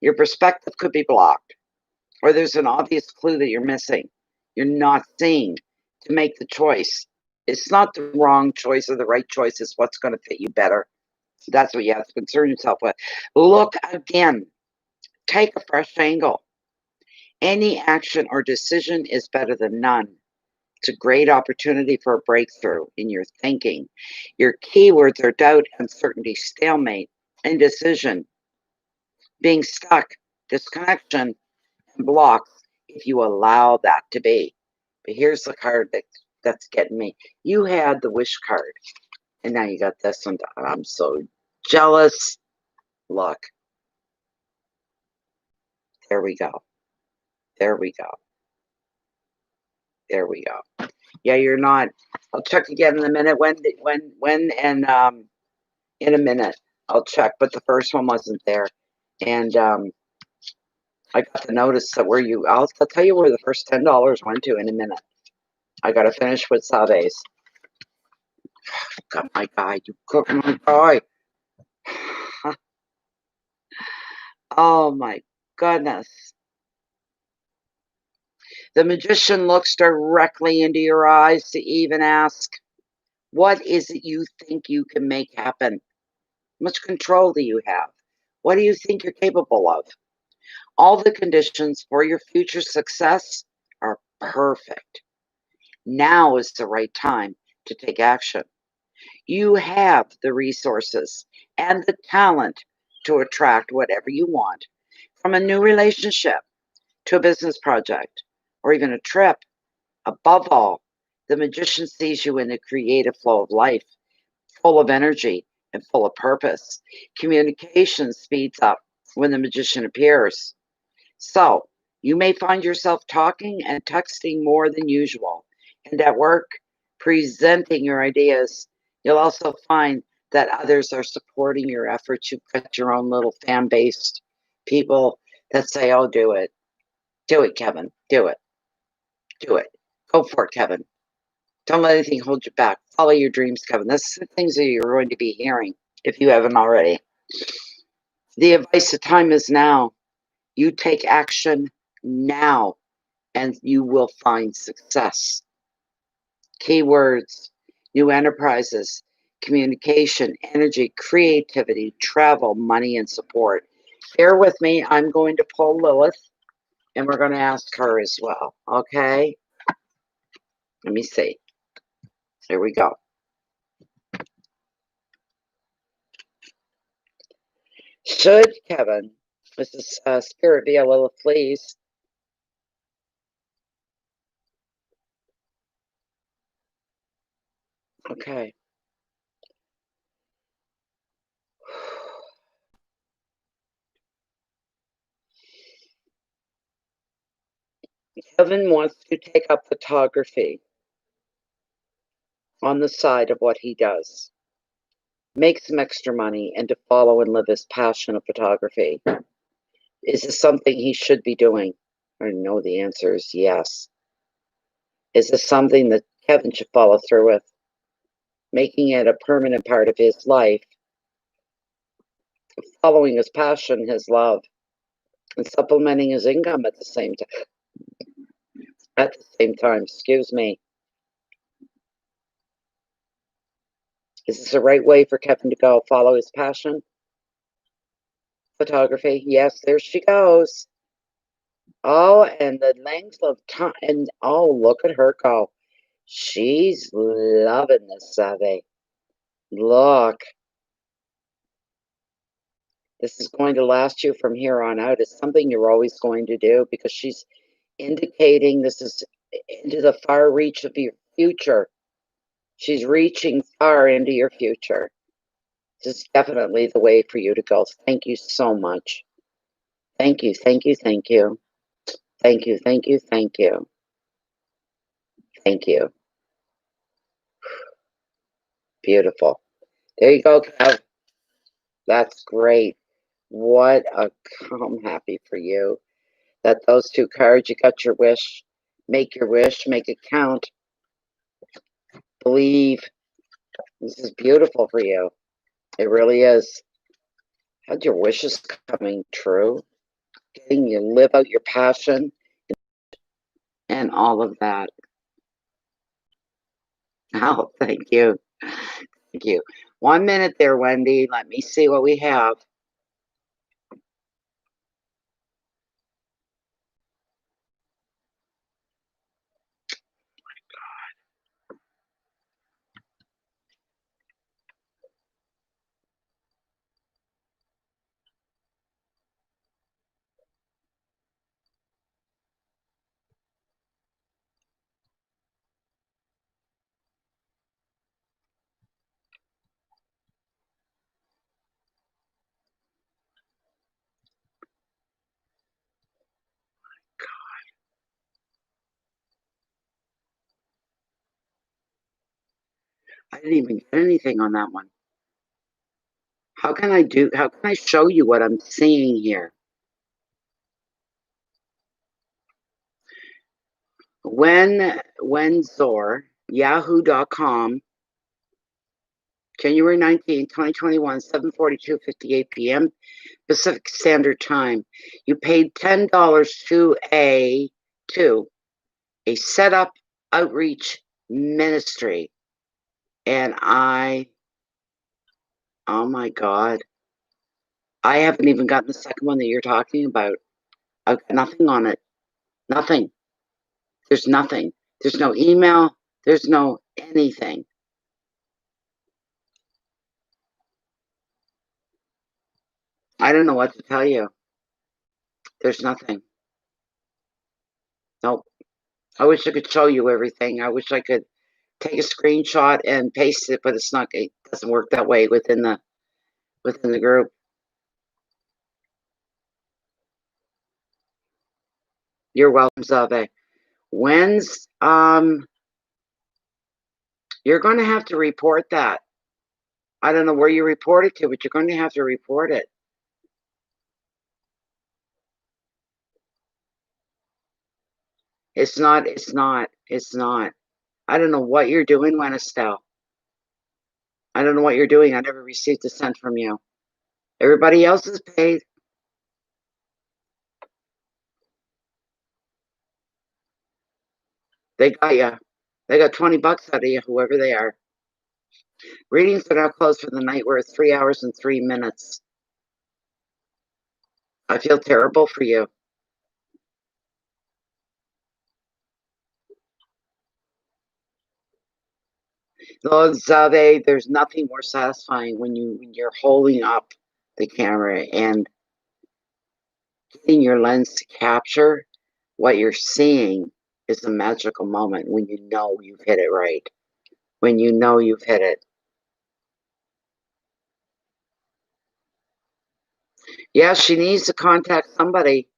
Your perspective could be blocked, or there's an obvious clue that you're missing. You're not seeing to make the choice. It's not the wrong choice or the right choice. It's what's going to fit you better. That's what you have to concern yourself with. Look again. Take a fresh angle. Any action or decision is better than none. It's a great opportunity for a breakthrough in your thinking. Your keywords are doubt, uncertainty, stalemate, indecision, being stuck, disconnection, and blocks if you allow that to be. But here's the card that's getting me. You had the wish card, and now you got this one. I'm so jealous. Look. There we go. There we go. There we go. Yeah, you're not. I'll check again in a minute. When, and in a minute, I'll check. But the first one wasn't there, and I got the notice that where you. I'll tell you where the first $10 went to in a minute. I got to finish with Zaveh's. God, my guy, you cook my guy. Oh my goodness. The magician looks directly into your eyes to even ask, what is it you think you can make happen? How much control do you have? What do you think you're capable of? All the conditions for your future success are perfect. Now is the right time to take action. You have the resources and the talent to attract whatever you want, from a new relationship to a business project or even a trip. Above all, the magician sees you in the creative flow of life, full of energy and full of purpose. Communication speeds up when the magician appears. So, you may find yourself talking and texting more than usual, and at work, presenting your ideas. You'll also find that others are supporting your efforts. You've got your own little fan based people that say, oh, do it. Do it, Kevin. Do it. Do it. Go for it, Kevin. Don't let anything hold you back. Follow your dreams, Kevin. That's the things that you're going to be hearing if you haven't already. The advice, the time is now. You take action now and you will find success. Keywords: new enterprises, communication, energy, creativity, travel, money, and support. Bear with me. I'm going to pull Lilith and we're going to ask her as well. Okay? Let me see. There we go. Should Kevin, this is Spirit via Lilith, please. Okay. Kevin wants to take up photography on the side of what he does, make some extra money, and to follow and live his passion of photography. Is this something he should be doing? I know the answer is yes. Is this something that Kevin should follow through with, making it a permanent part of his life, following his passion, his love, and supplementing his income at the same time? Excuse me. Is this the right way for Kevin to go? Follow his passion? Photography? Yes, there she goes. Oh, and the length of time. And oh, look at her go. She's loving this, Zaveh. Look. This is going to last you from here on out. It's something you're always going to do because she's indicating this is into the far reach of your future. She's reaching far into your future. This is definitely the way for you to go. Thank you so much. Thank you, thank you, thank you. Thank you, thank you, thank you. Thank you. Beautiful. There you go, Kev. That's great. What a, I'm happy for you that those two cards, you got your wish. Make your wish, make it count. Believe. This is beautiful for you. It really is. Had your wishes coming true, getting you live out your passion and all of that. Oh, thank you. Thank you. 1 minute there, Wendy. Let me see what we have. I didn't even get anything on that one. How can I show you what I'm seeing here? Wenzor, yahoo.com, January 19, 2021, 7:42:58 p.m. Pacific Standard Time. You paid $10 to a setup outreach ministry. And oh my God, I haven't even gotten the second one that you're talking about. I've got nothing on it. Nothing. There's nothing. There's no email. There's no anything. I don't know what to tell you. There's nothing. Nope. I wish I could show you everything. I wish I could take a screenshot and paste it, but it's not. It doesn't work that way within the group. You're welcome, Zaveh. When's you're going to have to report that. I don't know where you report it to, but you're going to have to report it. It's not. It's not. It's not. I don't know what you're doing, Estelle. I don't know what you're doing. I never received a cent from you. Everybody else is paid. They got you. They got 20 bucks out of you, whoever they are. Readings are now closed for the night. We're at 3 hours and 3 minutes. I feel terrible for you. Lord Zaveh, there's nothing more satisfying when you're holding up the camera and getting your lens to capture what you're seeing is a magical moment when you know you've hit it right. When you know you've hit it. Yeah, she needs to contact somebody.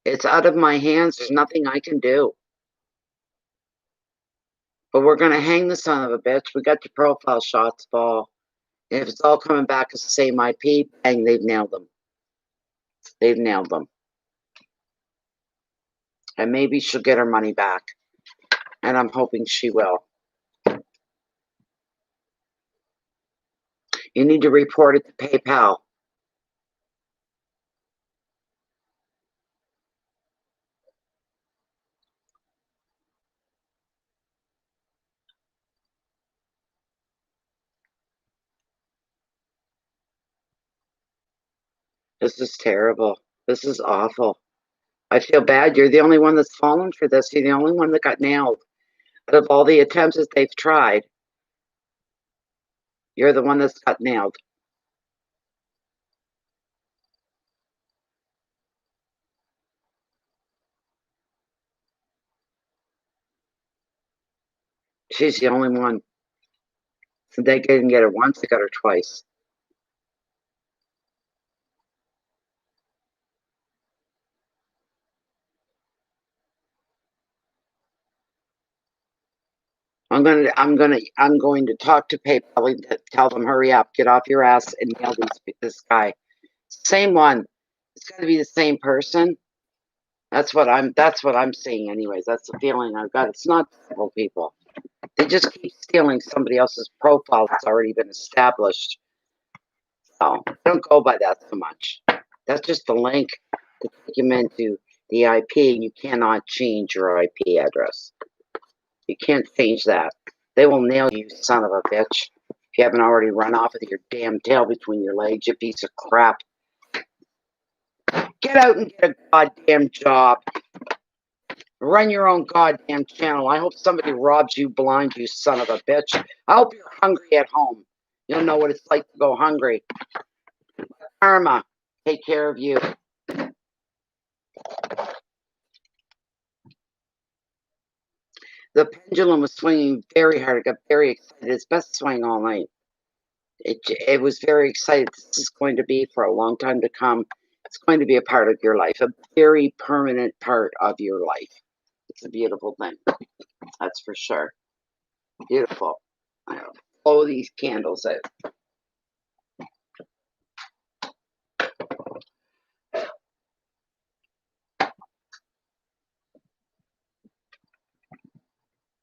It's out of my hands. There's nothing I can do. But we're going to hang the son of a bitch. We got your profile shots, Paul. And if it's all coming back as the same IP, bang, they've nailed them. They've nailed them. And maybe she'll get her money back. And I'm hoping she will. You need to report it to PayPal. This is terrible. This is awful. I feel bad. You're the only one that's fallen for this. You're the only one that got nailed. Out of all the attempts that they've tried, you're the one that's got nailed. She's the only one. So they didn't get her once, they got her twice. I'm going to talk to PayPal and tell them, hurry up, get off your ass and nail this guy. Same one. It's got to be the same person. That's what I'm seeing anyways. That's the feeling I've got. It's not several people. They just keep stealing somebody else's profile that's already been established. So don't go by that so much. That's just the link to take them into the IP. You cannot change your IP address. You can't change that. They will nail you, son of a bitch. If you haven't already run off with your damn tail between your legs, you piece of crap. Get out and get a goddamn job. Run your own goddamn channel. I hope somebody robs you blind, you son of a bitch. I hope you're hungry at home. You'll know what it's like to go hungry. Karma, take care of you. The pendulum was swinging very hard. I got very excited. It's best swing all night. It was very excited. This is going to be for a long time to come. It's going to be a part of your life, a very permanent part of your life. It's a beautiful thing. That's for sure. Beautiful. I don't blow these candles out.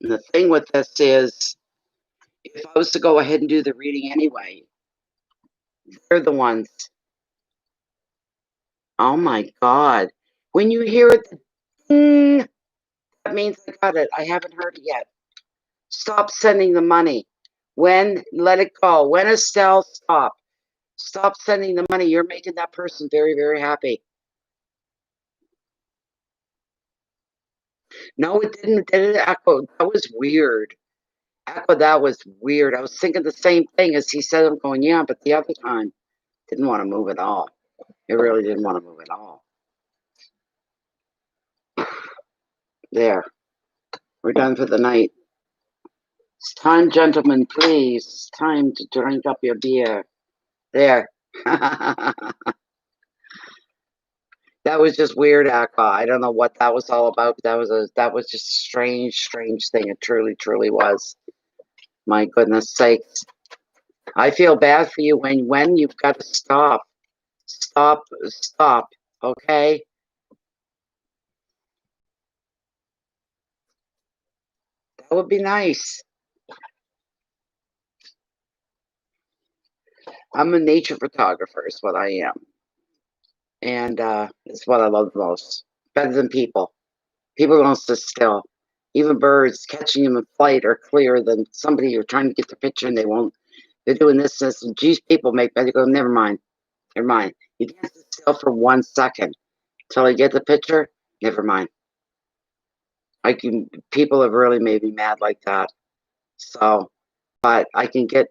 And the thing with this is, if I was to go ahead and do the reading anyway, they're the ones. Oh my God. When you hear it, ding, that means I got it. I haven't heard it yet. Stop sending the money. When, let it go. When, Estelle, stop. Stop sending the money. You're making that person very, very happy. No, it didn't. Did it, Aqua? That was weird. Aqua, that was weird. I was thinking the same thing as he said. I'm going, yeah, but the other time didn't want to move at all. It really didn't want to move at all. There, we're done for the night. It's time, gentlemen, please. It's time to drink up your beer. There. That was just weird, Aqua. I don't know what that was all about, but that was just a strange, strange thing. It truly, truly was. My goodness sakes. I feel bad for you when you've got to stop. Stop, stop, okay? That would be nice. I'm a nature photographer is what I am. And it's what I love the most. Better than people. People don't sit still. Even birds, catching them in flight are clearer than somebody you're trying to get the picture and they won't. They're doing this, and geez, people make better go, never mind. Never mind. You can't sit still for 1 second till I get the picture. Never mind. People have really made me mad like that. So, but I can get,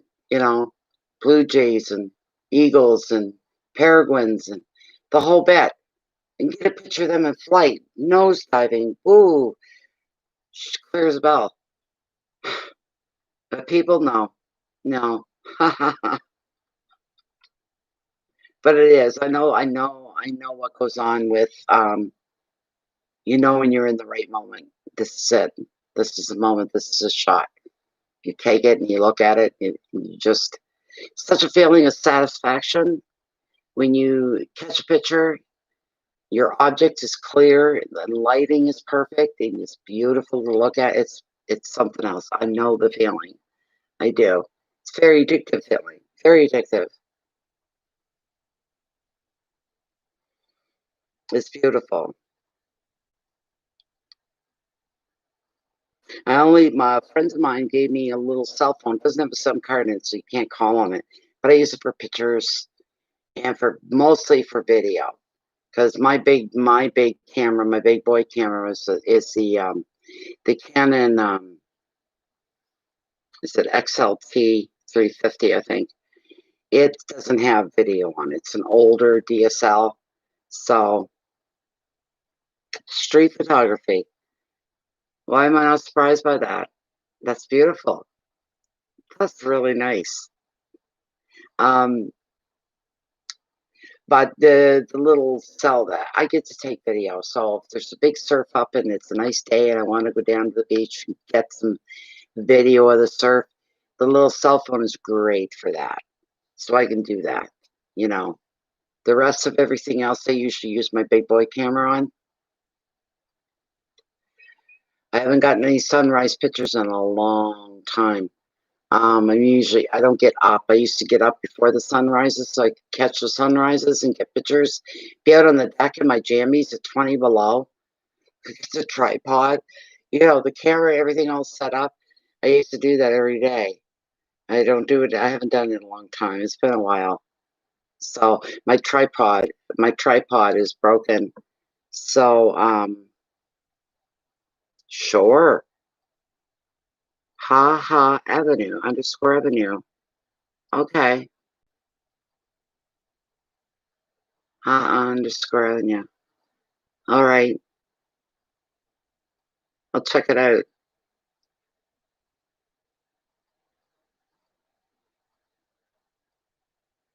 blue jays and eagles and peregrines and the whole bit and get a picture of them in flight, nose diving, woo, clear as a bell. But people, no. But it is. I know what goes on with, when you're in the right moment. This is it. This is the moment. This is a shot. You take it and you look at it. You just, such a feeling of satisfaction when you catch a picture. Your object is clear, the lighting is perfect, and it's beautiful to look at. It's something else. I know the feeling. I do. It's very addictive feeling. Very addictive. It's beautiful. My friends of mine gave me a little cell phone. It doesn't have a SIM card in it, so you can't call on it. But I use it for pictures and for mostly for video. Because my big camera, my big boy camera is the Canon is it XLT 350, I think. It doesn't have video on it. It's an older DSL. So street photography. Why am I not surprised by that? That's beautiful. That's really nice. But the little cell that I get to take video. So if there's a big surf up and it's a nice day and I want to go down to the beach and get some video of the surf, the little cell phone is great for that. So I can do that. The rest of everything else I usually use my big boy camera on. I haven't gotten any sunrise pictures in a long time. I don't get up. I used to get up before the sun rises so I could catch the sunrises and get pictures. Be out on the deck in my jammies at 20 below. It's a tripod. The camera, everything all set up. I used to do that every day. I don't do it. I haven't done it in a long time. It's been a while. So my tripod is broken. So, sure. Avenue, _ Avenue. Okay. _ Avenue. All right. I'll check it out.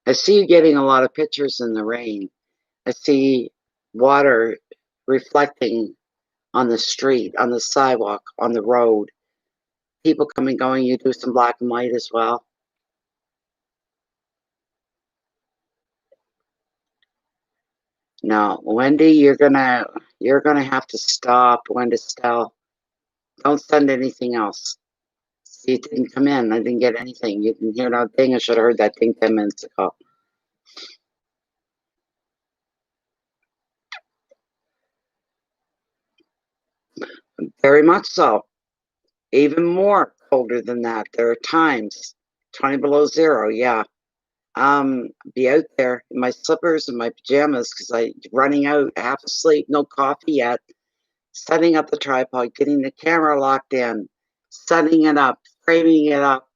I see you getting a lot of pictures in the rain. I see water reflecting on the street, on the sidewalk, on the road. People coming, going. You do some black and white as well. No, Wendy, you're gonna have to stop. Wendy Stell, don't send anything else. See, it didn't come in. I didn't get anything. You didn't hear no thing. I should have heard that thing 10 minutes ago. Very much so. Even more colder than that. There are times 20 below zero. Yeah. Be out there in my slippers and my pajamas because I running out, half asleep, no coffee yet. setting up the tripod, getting the camera locked in, setting it up, framing it up,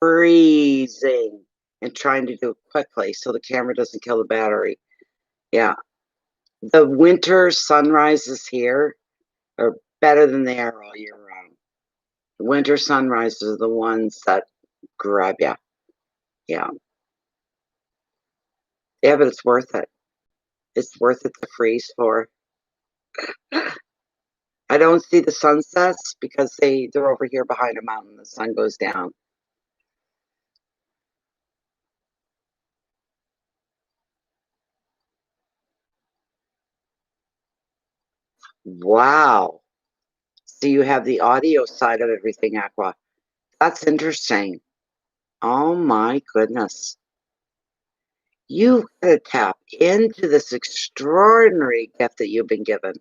freezing, and trying to do it quickly so the camera doesn't kill the battery. Yeah. The winter sunrises here are better than they are all year round. The winter sunrises are the ones that grab you. Yeah. Yeah, but it's worth it. It's worth it to freeze for. I don't see the sunsets because they're over here behind a mountain. The sun goes down. Wow. So you have the audio side of everything, Aqua. That's interesting. Oh my goodness. You've got to tap into this extraordinary gift that you've been given.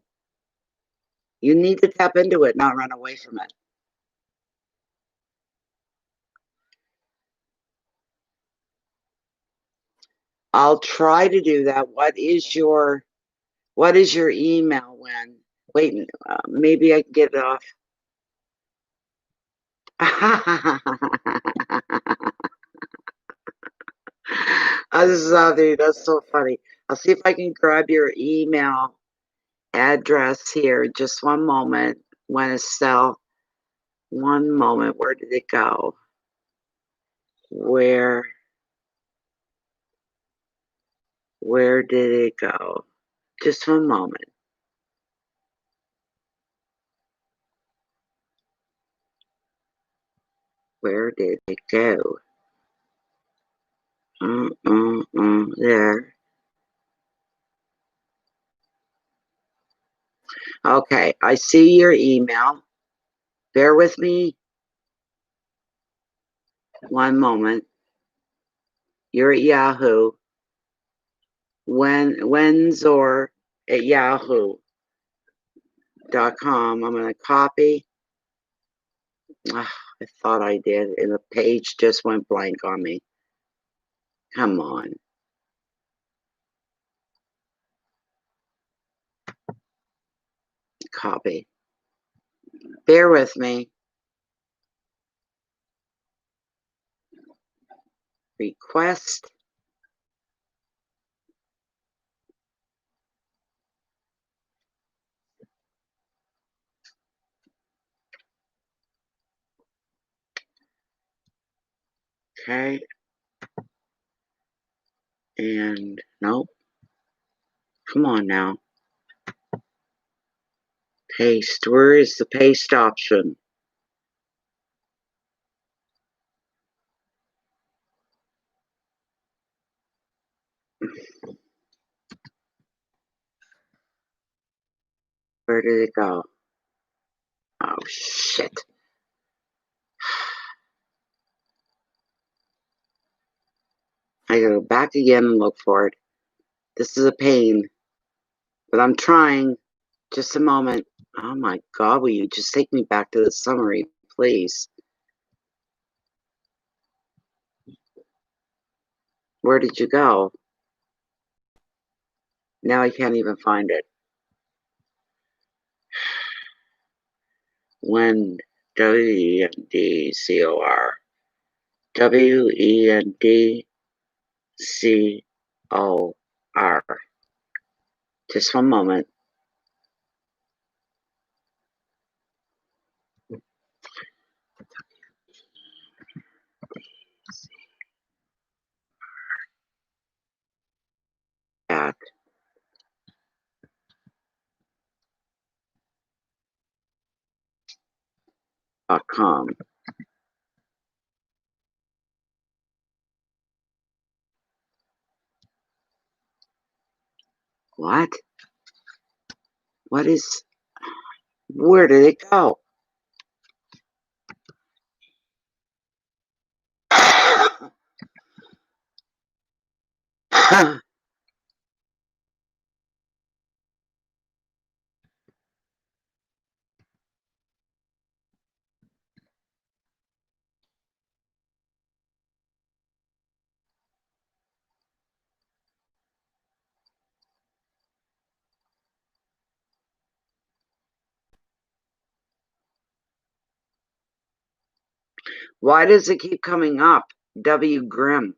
You need to tap into it, not run away from it. I'll try to do that. What is your email when? Wait, maybe I can get it off. Zaveh, that's so funny. I'll see if I can grab your email address here. Just one moment. When Estelle, one moment. Where did it go? Where did it go? Just one moment. Where did it go? There. Okay, I see your email. Bear with me one moment. You're at Yahoo. Wenzor at yahoo.com. I'm going to copy. I thought I did, and the page just went blank on me. Come on. Copy. Bear with me. Request. Okay. And nope. Come on now. Paste. Where is the paste option? Where did it go? Oh, shit. I gotta go back again and look for it. This is a pain. But I'm trying. Just a moment. Oh my God, will you just take me back to the summary, please? Where did you go? Now I can't even find it. When WENDCOR. WENDCOR. Just one moment. At .com. What? What is... Where did it go? Why does it keep coming up? W. Grimm.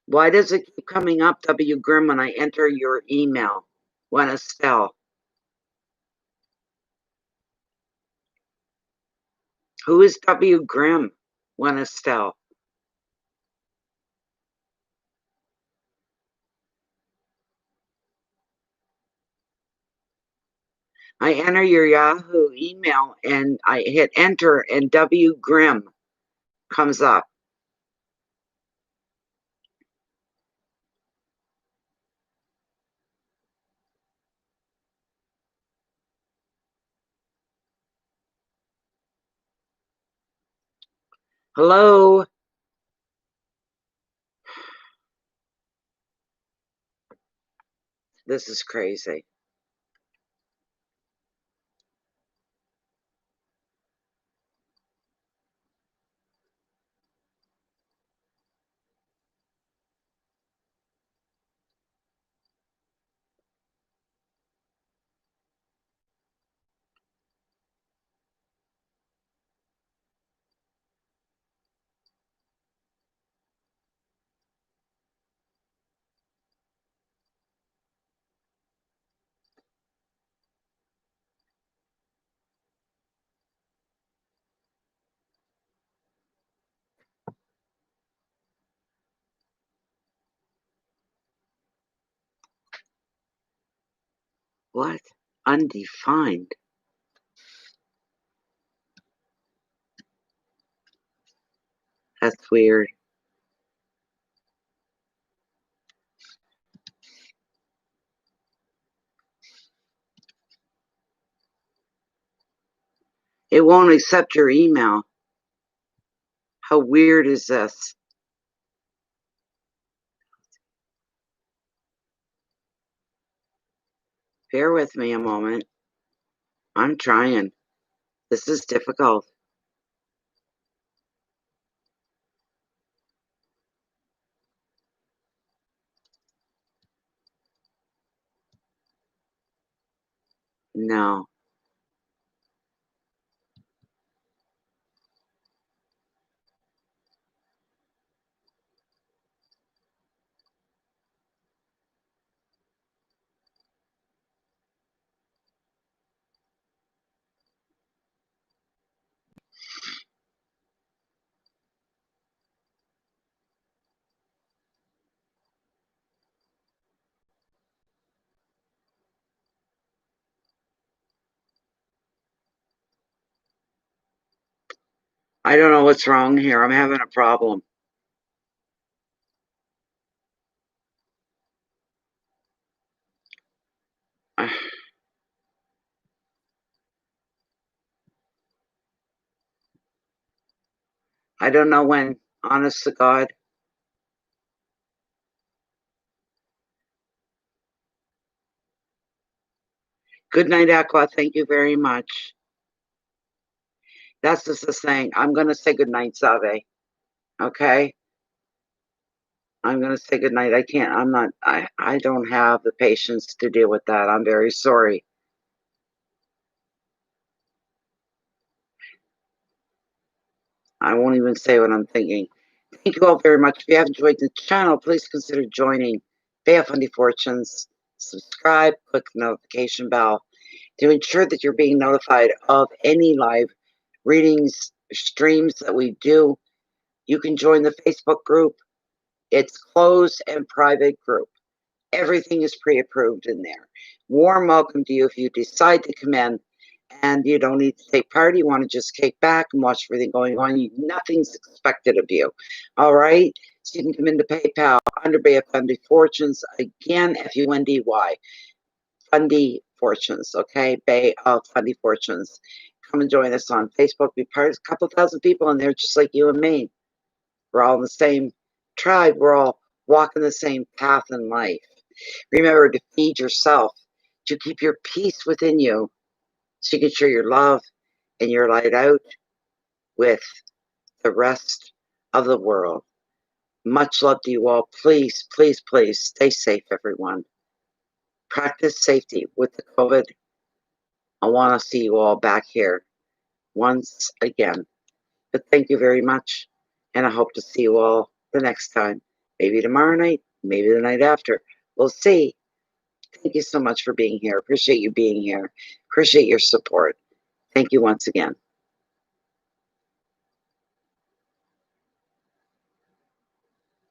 Why does it keep coming up, W. Grimm, when I enter your email? When Estelle. Who is W. Grimm? When Estelle. I enter your Yahoo email and I hit enter and W. Grimm comes up. Hello? This is crazy. What? Undefined. That's weird. It won't accept your email. How weird is this? Bear with me a moment. I'm trying. This is difficult. No. I don't know what's wrong here. I'm having a problem. I don't know when, honest to God. Good night, Aqua. Thank you very much. That's just the thing. I'm going to say good night, Zaveh. Okay? I'm going to say good night. I don't have the patience to deal with that. I'm very sorry. I won't even say what I'm thinking. Thank you all very much. If you have enjoyed the channel, please consider joining Bay Fundy Fortunes. Subscribe, click the notification bell to ensure that you're being notified of any live readings, streams that we do. You can join the Facebook group. It's closed and private group. Everything is pre-approved in there. Warm welcome to you if you decide to come in and you don't need to take part. You want to just kick back and watch everything going on. Nothing's expected of you. All right? So you can come into PayPal under Bay of Fundy Fortunes. Again, Fundy. Fundy Fortunes, okay? Bay of Fundy Fortunes. Come and join us on Facebook. Be part of a couple thousand people in there just like you and me. We're all in the same tribe. We're all walking the same path in life. Remember to feed yourself, to keep your peace within you, so you can share your love and your light out with the rest of the world. Much love to you all. Please, please, please stay safe, everyone. Practice safety with the COVID I want to see you all back here once again. But thank you very much. And I hope to see you all the next time. Maybe tomorrow night, maybe the night after. We'll see. Thank you so much for being here. Appreciate you being here. Appreciate your support. Thank you once again.